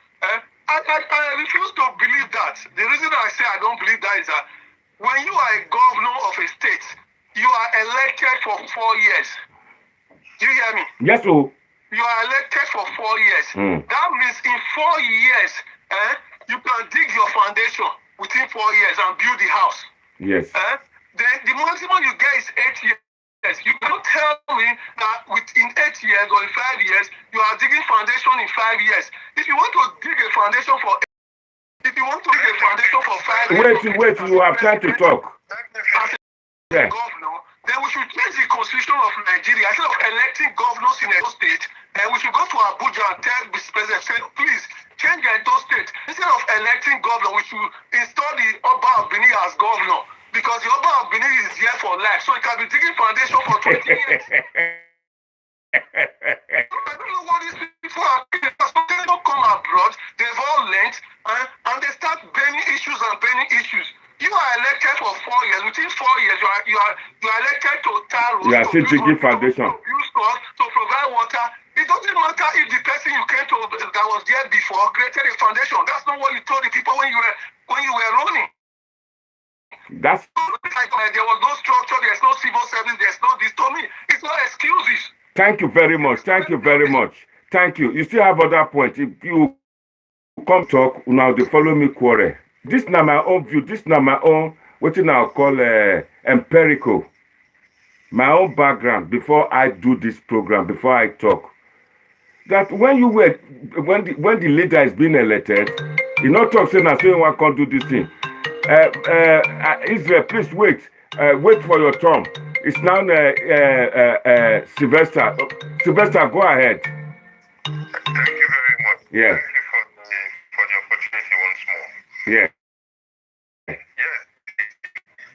I refuse to believe that. The reason I say I don't believe that is that when you are a governor of a state, you are elected for 4 years. Do you hear me? Yes, sir. You are elected for 4 years. That means in 4 years, you can dig your foundation within 4 years and build the house. Yes. Then the maximum you get is 8 years. You don't tell me that within 8 years or in 5 years, you are digging foundation in 5 years. If you want to dig a foundation for 5 years... Wait, you have time to talk. As a governor, then we should change the constitution of Nigeria. Instead of electing governors in Edo State, and we should go to Abuja and tell the president, say, please, change Edo State. Instead of electing governor, we should install the Oba of Benin as governor. Because the Oba of Benin is here for life, so it can be digging foundation for 20 years. I don't know what these people are doing. Because they don't come abroad, they've all learned, and they start burning issues. You are elected for 4 years. Within 4 years, you are elected to Taro. You are still digging foundation. To use stores, to provide water. It doesn't matter if the person you came to that was there before created a foundation. That's not what you told the people when you were running. That's like there was no structure, there's no civil service, there's no this. To me, it's not excuses. Thank you very much. Thank you. You still have other points. If you come talk, now they follow me quarrel. This is not my own view. This is not my own, what you now call empirical. My own background before I do this program, before I talk. That when the leader is being elected, you not talk saying I say one can't do this thing. Israel, please wait. Wait for your turn. It's now Sylvester. Sylvester, go ahead. Thank you very much. Yeah. Thank you for the opportunity once more. Yeah. Yes.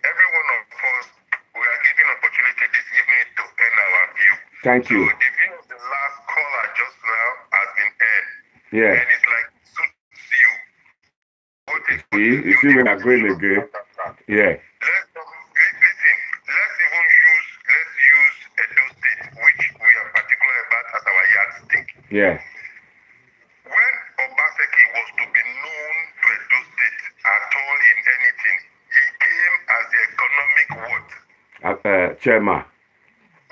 Every one of us, we are given opportunity this evening to end our view. Thank you. So the view of the last caller just now has been aired. Yeah. And it's like suits you. You see when I'm going again? Yeah. Let's use Edo State, which we are particular about as our yardstick. Yeah. When Obaseki was to be known to Edo State at all in anything, he came as the economic what? Chairman.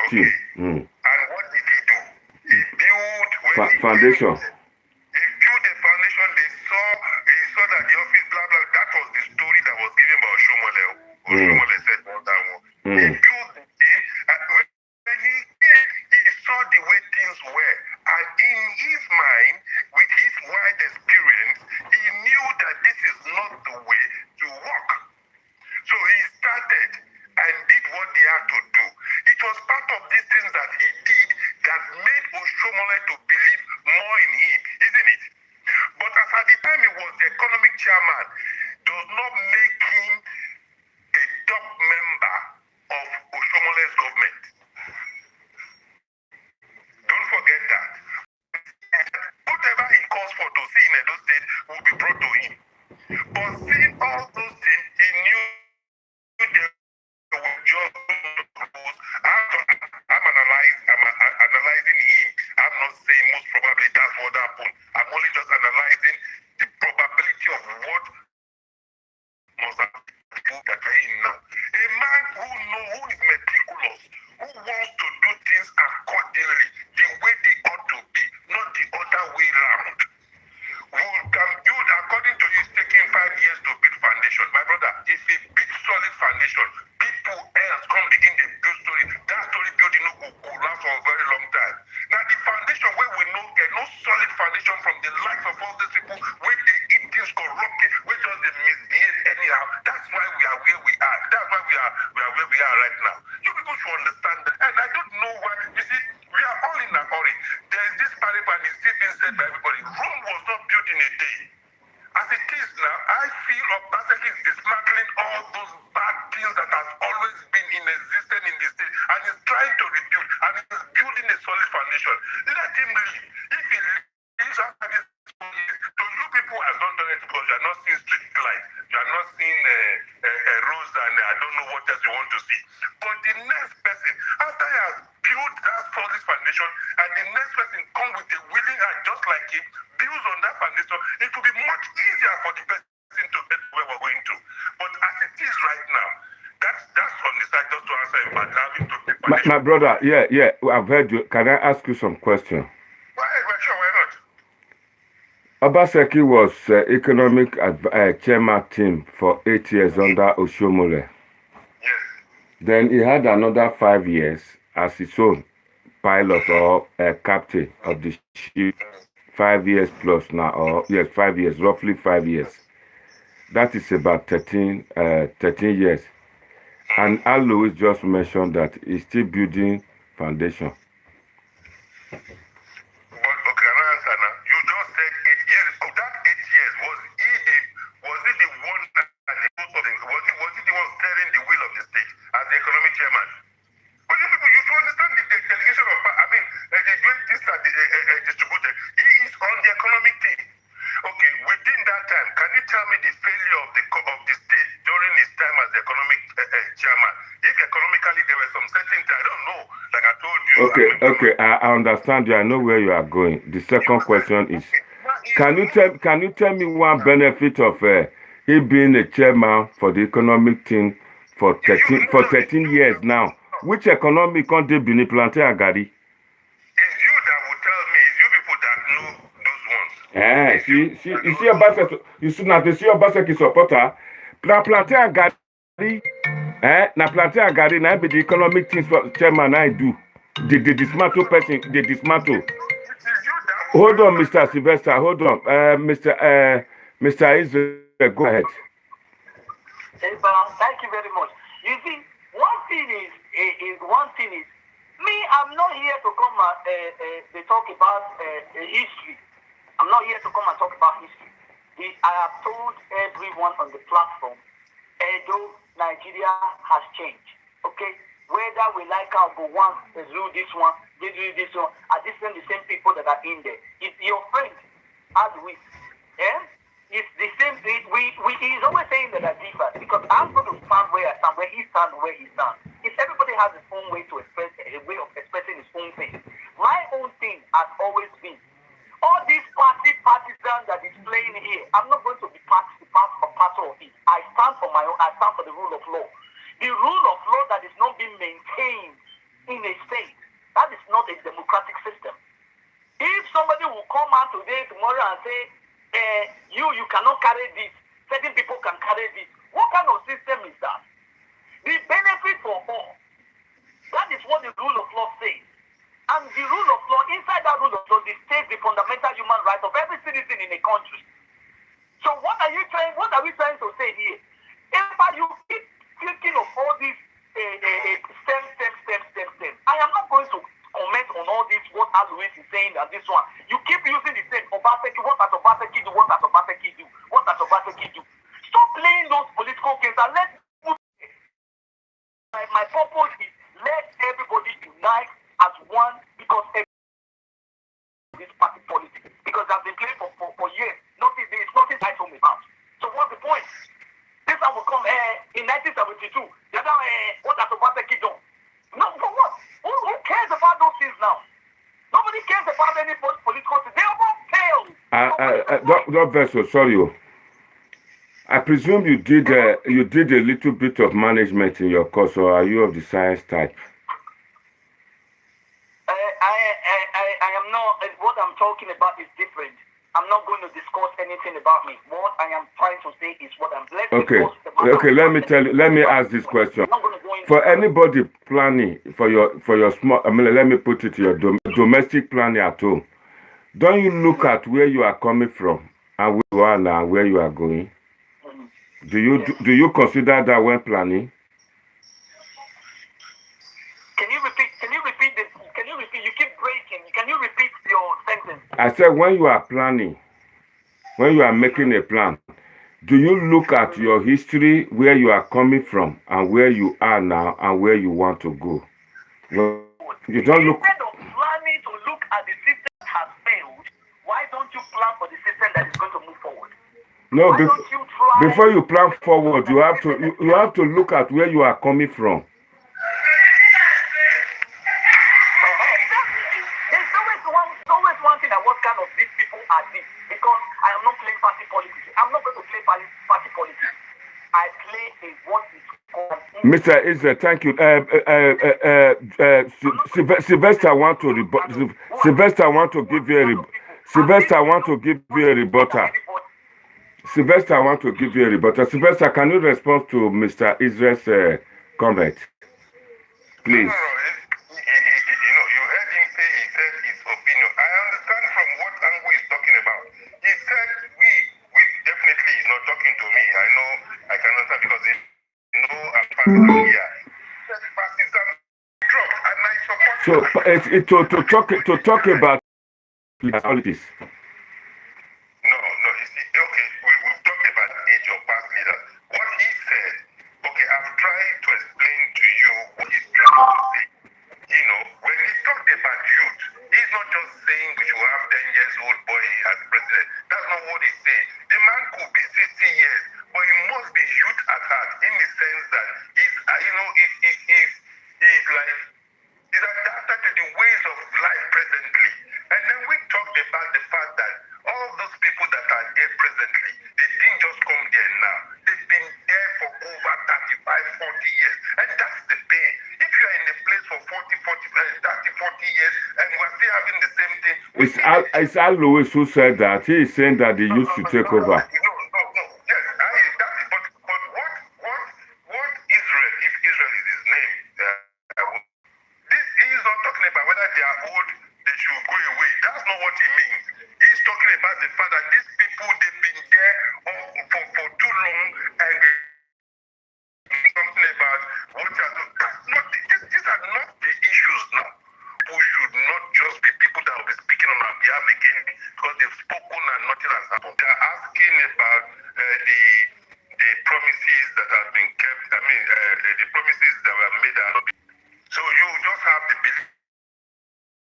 Okay. And what did he do? He built foundation. He built a foundation. He saw that the office, blah blah. That was the story that was given by Oshomole. Oshomole said all that one. He built the thing, and when he came, he saw the way things were, and in his mind, with his wide experience, he knew that this is not the way to work. So he started and did what he had to do. It was part of these things that he did that made Oshomole to believe more in him, isn't it? But as at the time he was the economic chairman, does not make him a top member of Oshomole's government. Don't forget that. Whatever he calls for to see in Edo State will be brought to him. But seeing all those things, he knew they were just rules. I'm analyzing him. I'm not saying most probably that's what happened. I'm only just analyzing the probability of what must have been that are in now. A man who is meticulous, who wants to do things accordingly, the way they ought to be, not the other way around. foundation. Let him leave. If he leaves after this 4 years, to you people have not done it because you are not seeing street light. You are not seeing roads and I don't know what else you want to see. But the next person, after he has built that solid foundation, and the next person come with a willing hand just like him, builds on that foundation, it will be much easier for the person to get where we're going to. But as it is right now, that's on the side just to answer him, but having to be my brother, yeah, I've heard you. Can I ask you some question? Sure, why not? Obaseki was economic chairman team for 8 years under Oshomole. Yes. Then he had another 5 years as his own pilot or captain of the ship. 5 years plus now, or yes, 5 years, roughly 5 years. That is about 13 years. And Alois just mentioned that he's still building foundation. But okay, I answer now. You just said 8 years. Of that 8 years, was it the one that was it the one steering the wheel of the state as the economic chairman? But you people, you should understand the delegation of this distributed. He is on the economic team. Okay, within that time, can you tell me the failure of the state during his time as the economic chairman? If economically there were some certain, I don't know, like I told you. Okay, I understand you. I know where you are going. The second question is, can you tell me one benefit of he being a chairman for the economic team for 13 years now? Which economic country be planted agari? It's you that will tell me. It's you people that know those ones. You see Obaseki, you should not see Obaseki supporter. Plantain agari, na plantain agari na be the economic things for chairman I do. The dismantle person, the dismantle. Hold on, Mr. Sylvester. Hold on, Mr. Israel. Go ahead. Thank you very much. You see, one thing is, me, I'm not here to come and talk about history. I'm not here to come and talk about history. I have told everyone on the platform, Edo, Nigeria has changed. Okay? Whether we like our go one, they do this one, they do this one, are this the same people that are in there? It's your friend, as we, it's the same thing. He's always saying that I differ because I'm going to stand where I stand, where he stands, where he stands. If everybody has his own way to express, a way of expressing his own thing. My own thing has always been all these partisans that is playing here. I'm not going to be part of it. I stand for my own. I stand for the rule of law. The rule of law that is not being maintained in a state, that is not a democratic system. If somebody will come out today, tomorrow and say, you cannot carry this, certain people can carry this. What kind of system is that? The benefit for all. That is what the rule of law says. And the rule of law, inside that rule of law, dictates the fundamental human rights of every citizen in a country. So what are we trying to say here? If you keep thinking of all these stem, I am not going to comment on all this, what Alois is saying and this one. You keep using the same Obaseki, what does Obaseki do, what does Obaseki do, what does Obaseki do. Stop playing those political games and let my purpose is let everybody unite as one because this party politics. Because I've been playing for years. There is nothing I told me about. So what's the point? This one will come in 1972. The other what has Obaseki done? No, for what? Who cares about those things now? Nobody cares about any political things. They all failed. Don't Vessel, sorry. I presume you did a little bit of management in your course, or are you of the science type? I am not. What I'm talking about is different. I'm not going to discuss anything about me. What I am trying to say is what I'm. Okay. Let me ask this question. For anybody planning for your small, let me put it to your domestic planning at home. Don't you look at where you are coming from and where you are now, and where you are going? Do you consider that when planning? Can you repeat? You keep breaking. Can you repeat your sentence? I said when you are planning, when you are making a plan, do you look at your history, where you are coming from, and where you are now, and where you want to go? Well, you don't look. Instead of planning to look No, Why don't you try? before you plan forward, you have to look at where you are coming from. There's always one thing that what kind of these people are this, because I am not playing party politics. I'm not going to play party politics. I play a what is called Mr. Israel, thank you. Sylvester want to Sylvester want to give you a Sylvester want to give you a rebuttal. Sylvester want to give you a rebuttal. Sylvester, can you respond to Mr. Israel's comment, please? No, you heard him say he said his opinion. I understand from what angle he's talking about. He said we definitely is not talking to me. I know I can understand because he know I'm partisan here. He said partisan drop, and I support. So to talk about politics. No, you see, okay, we've talked about age of past leaders. What he said, okay, I've tried to explain to you what he's trying to say. You know, when he talked about youth, he's not just saying we should have 10 years old boy as president. That's not what he's saying. The man could be 60 years, but he must be youth at heart in the sense that he's adapted to the ways of life presently. And then we talked about the fact that all those people that are there presently, they didn't just come there now. They've been there for over 35, 40 years. And that's the pain. If you are in a place for 40 years, and we're still having the same thing. It's Al Lewis who said that. He is saying that they used to take over. No. Yes, but what Israel, if Israel is his name, he is not talking about whether they are old, they should go away. That's not what he means. He's talking about the fact that these people, they've been there for too long, and something about what they are doing. These are not the issues now. We should not just be people that will be speaking on our behalf again because they've spoken and nothing has happened. They are asking about the promises that have been kept. I mean, the promises that were made are not. So you just have the belief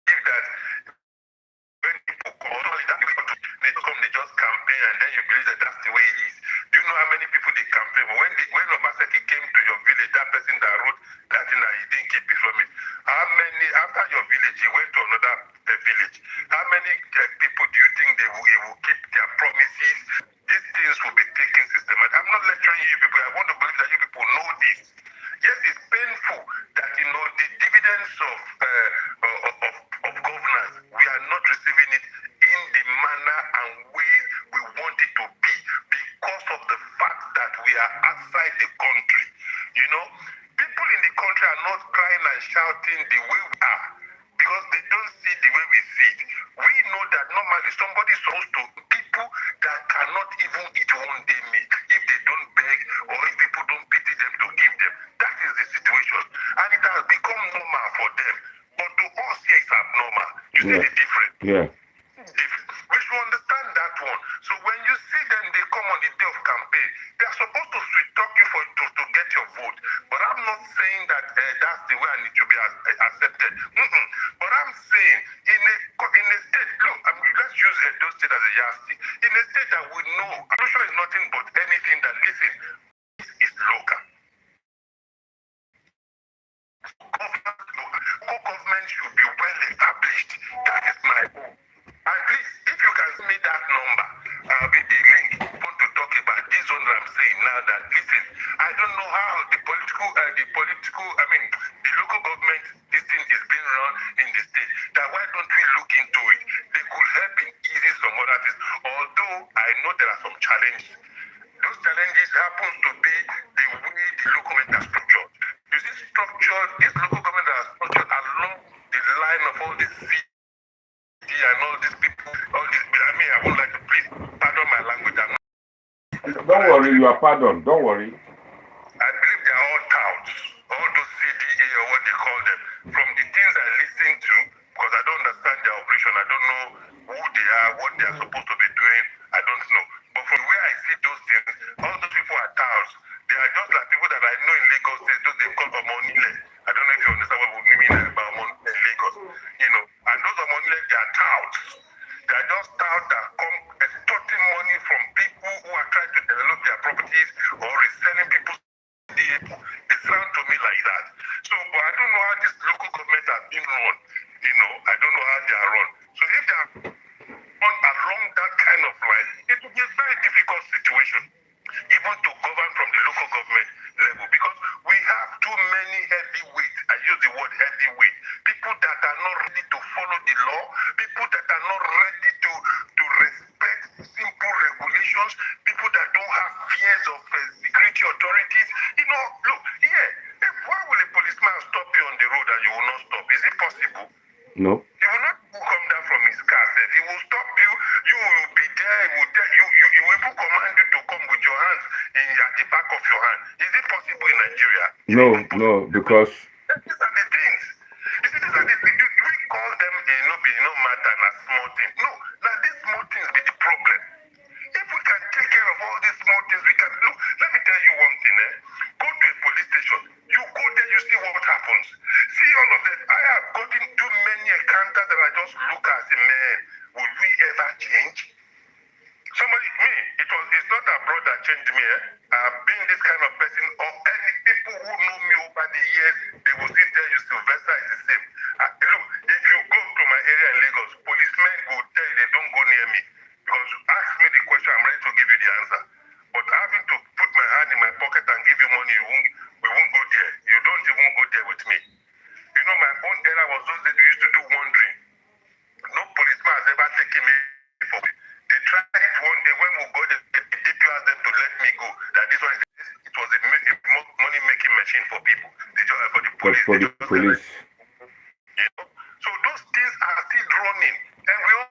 that when people come, they just campaign and then you believe that that's the way it is. Do you know how many people they campaign? When Obaseki came to your village, that person that wrote that thing that he didn't keep it from it. How many, after your village, he went to another village? How many people do you think he will keep their promises? These things will be taken systematically. I'm not lecturing you people. I want to believe that you people know this. Yes, it's painful that the dividends of governance, we are not receiving it in the manner and way we want it to be because of the fact that we are outside the country. You know, people in the country are not crying and shouting the way we are because they don't see the way we see it. We know that normally somebody is supposed to people that cannot even eat one day meat if they don't beg or if people don't pity them to give them. That is the situation. And it has become normal for them. But to us here it's abnormal. You see the difference? Yeah. We should understand that one. So when you see them, they come on the day of campaign, they are supposed to sweet talk you to get your vote. But I'm not saying that that's the way it should be accepted. But I'm saying in a state, look, let's use those states as a yardstick. In a state that we know, solution is nothing but anything that, listen, is local. Government should be well established. That is my own. And please, if you can send me that number, the link want to talk about this one that I'm saying now that, listen, I don't know how the local government, this thing is being run in the state. That why don't we look into it? They could help in easing some other things. Although I know there are some challenges. Those challenges happen to be the way the local government are structured. You see, this local government are structured along the line of all these and all these people, I won't like to please pardon my language. Don't worry, you are pardoned. Don't worry. I believe they are all touts, all those CDA or what they call them. From the things I listen to, because I don't understand their operation, I don't know who they are, what they are supposed to be doing, I don't know. But from where I see those things, all those people are touts. They are just like people that I know in Lagos, they call Omonile. I don't know if you understand what we mean about Omonile in Lagos. And those Omonile, they are touts. They are just touts that come extorting money from people who are they are run. So if they are run along that kind of line, it will be a very difficult situation, even to govern from the local government level, because we have too many heavyweights. I use the word heavyweight. People that are not ready to follow the law, people that are not ready to respect simple regulations, people that don't have fears of security authorities. You know, look, why will a policeman stop you on the road and you will not stop? Is it possible? No. He will not come down from his car. He will stop you. You will be there. He will tell you. He will even command you to come with your hands at the back of your hand. Is it possible in Nigeria? No, because these are the things. You see, these are the things. We call them no matter and a small thing. No, now these small things be the problem. If we can take care of all these small things, we can. Look, let me tell you one thing. Go to a police station. You go there, you see what happens. See all of them. I have gotten too many encounters that I just look at and say, man, will we ever change? It's not abroad that changed me. I've been this kind of person, or any people who know me over the years, they will still tell you Sylvester is the same. Look, if you go to my area in Lagos, policemen will tell you they don't go near me. Because you ask me the question, I'm ready to give you the answer. But having to put my hand in my pocket and give you money, we won't go there. You don't even go there with me. You know, my own era was those days we used to do wandering. No policeman has ever taken me for it. They tried it one day when we got the DPO asked them to let me go. That this one, it was a money-making machine for people. For the police. You know? So those things are still running. And we all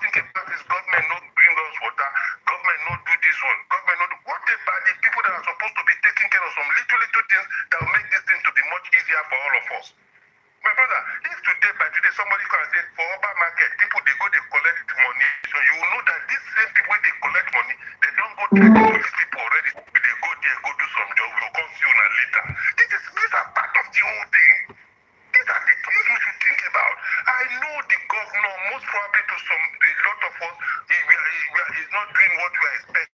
think about this. Government not bring us water. Government not do this one. Government not do whatever. The people that are supposed to be taking care of some little things that will make this thing to be much easier for all of us. My brother, if by today somebody come and say for Oba market, people they go they collect money. So you will know that these same people when they collect money, they don't go train the police people already. They go there, go do some job, we'll come see you later. These are part of the whole thing. These are the things we should think about. I know the governor, most probably to a lot of us, is not doing what we are expecting.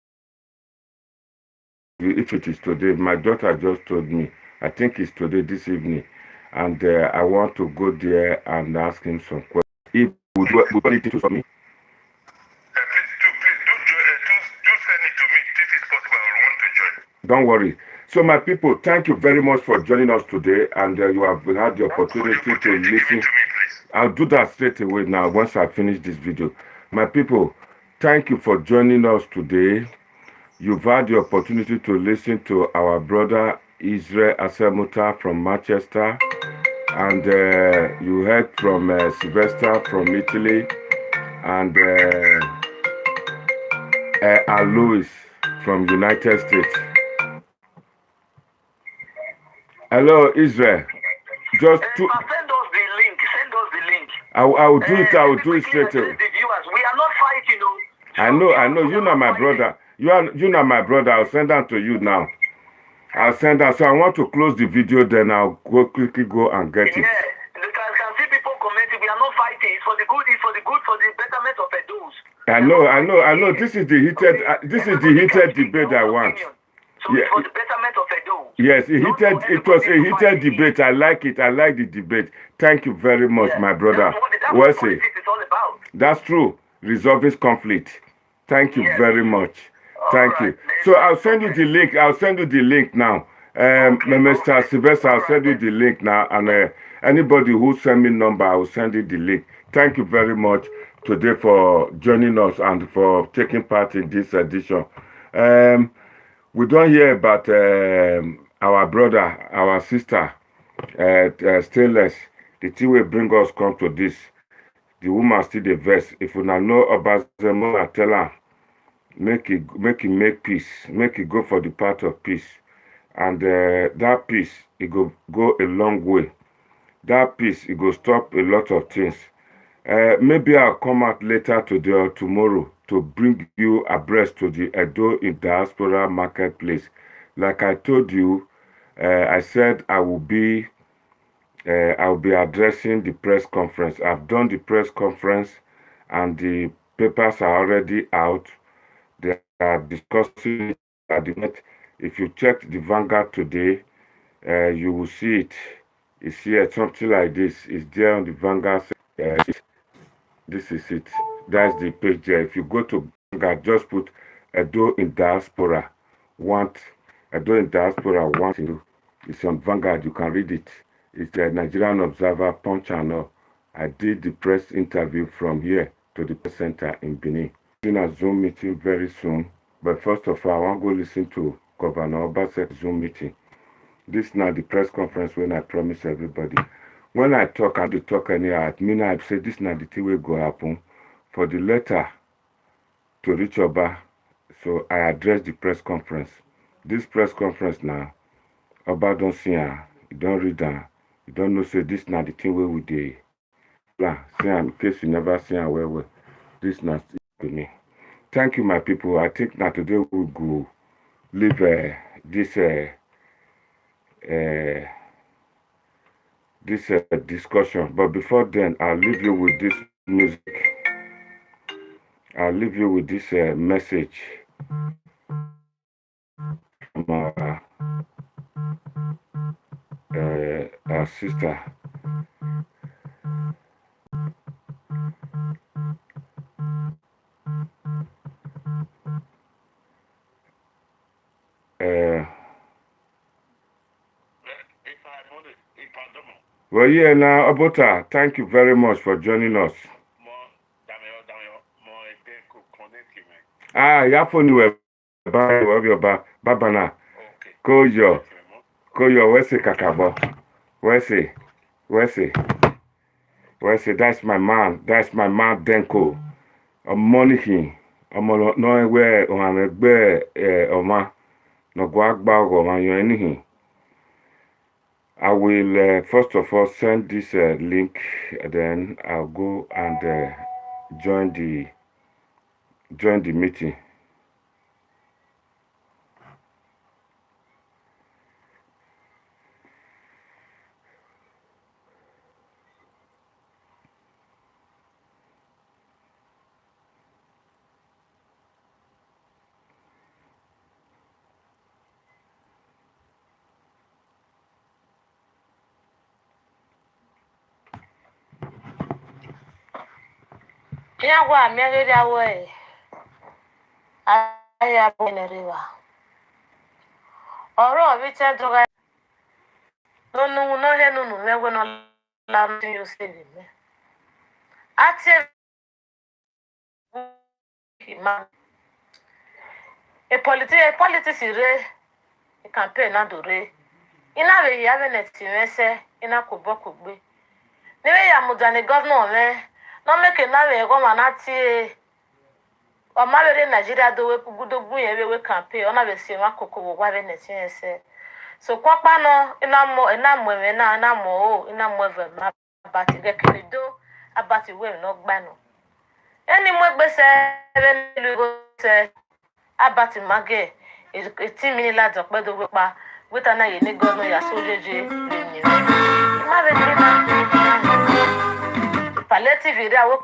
If it is today, my daughter just told me, I think it's today, this evening, and I want to go there and ask him some questions. If we do anything to me. Please do send it to me if it's possible. I want to join. Don't worry. So my people, thank you very much for joining us today, and you have had the opportunity to listen. I'll do that straight away now once I finish this video. My people, thank you for joining us today. You've had the opportunity to listen to our brother Israel Asemuta from Manchester, and you heard from Sylvester from Italy, and Alois from United States. Hello, Israel. Just to send us the link. Send us the link. I will do it. I will do it straight away. We are not fighting, you know. I know. You know my brother. You know my brother. I'll send that to you now. I'll send that. So I want to close the video. Then I'll quickly go and get it. Yeah, you can see people commenting. We are not fighting. It's for the good. It's for the good. For the betterment of those. I know. This is the heated debate I want. So yeah. For the betterment of those. Yes, it was a heated debate. I like it. I like the debate. Thank you very much, my brother. That's what politics is all about. That's true. Resolving conflict. Thank you very much. Thank you. So I'll send you the link. I'll send you the link now. Mr. Sylvester, I'll send you the link now. And anybody who send me number, I will send you the link. Thank you very much today for joining us and for taking part in this edition. We don't hear about our brother, our sister, Stainless. The thing will bring us come to this. The woman still the verse. If you now know about the mother, tell her, make it peace. Make it go for the path of peace. And that peace, it go a long way. That peace, it go stop a lot of things. Maybe I'll come out later today or tomorrow to bring you abreast to the Edo in Diaspora marketplace. Like I told you, I said I will be addressing the press conference. I've done the press conference and the papers are already out. They are discussing it at the net. If you check the Vanguard today, you will see it. It's here, something like this. It's there on the Vanguard. This is it. That's the page there. If you go to Vanguard, just put Edo in Diaspora. Edo in Diaspora want to. It's on Vanguard. You can read it. It's a Nigerian Observer, Punch and all. I did the press interview from here to the press center in Benin. In a Zoom meeting very soon. But first of all, I want to go listen to Governor Obaseki's Zoom meeting. This is now the press conference when I promise everybody. When I talk, I have to talk anyhow. I mean, I've said this is not the thing will go happen. For the letter to reach Oba, so I address the press conference. This press conference now, Oba don't see her, you don't read her, you don't know, say this is not the thing where we do. See her, in case you never see her well. This is not to me. Thank you, my people. I think now today we'll go leave this discussion. But before then, I'll leave you with this music. I'll leave you with this message from our sister. Well, yeah, now, Obota, thank you very much for joining us. Yafoni Babana. Koyo, where's Kakabo? Where's that's my man. That's my man, Denko. Money. No where Oma. No guagba or anything. I will first of all send this link, then I'll go and join the meeting. Yeah, well, I'm married away. I have been a river. Or we tell to no, never gonna learn to you say me. I tell a politics is a campaign not do re. In a way, you haven't estimate in a kuboku be. Never ya mudane governor me. No make a go manati or marry Nigeria do we good campaign on a sema cocoa waveness. So Quapano in a more and I'm women and I'm more in a more about to get do about it will not ban. Any more best say about Maggie is 18 minutes lads of better with an eye in governor ya soldier. Palliative area work.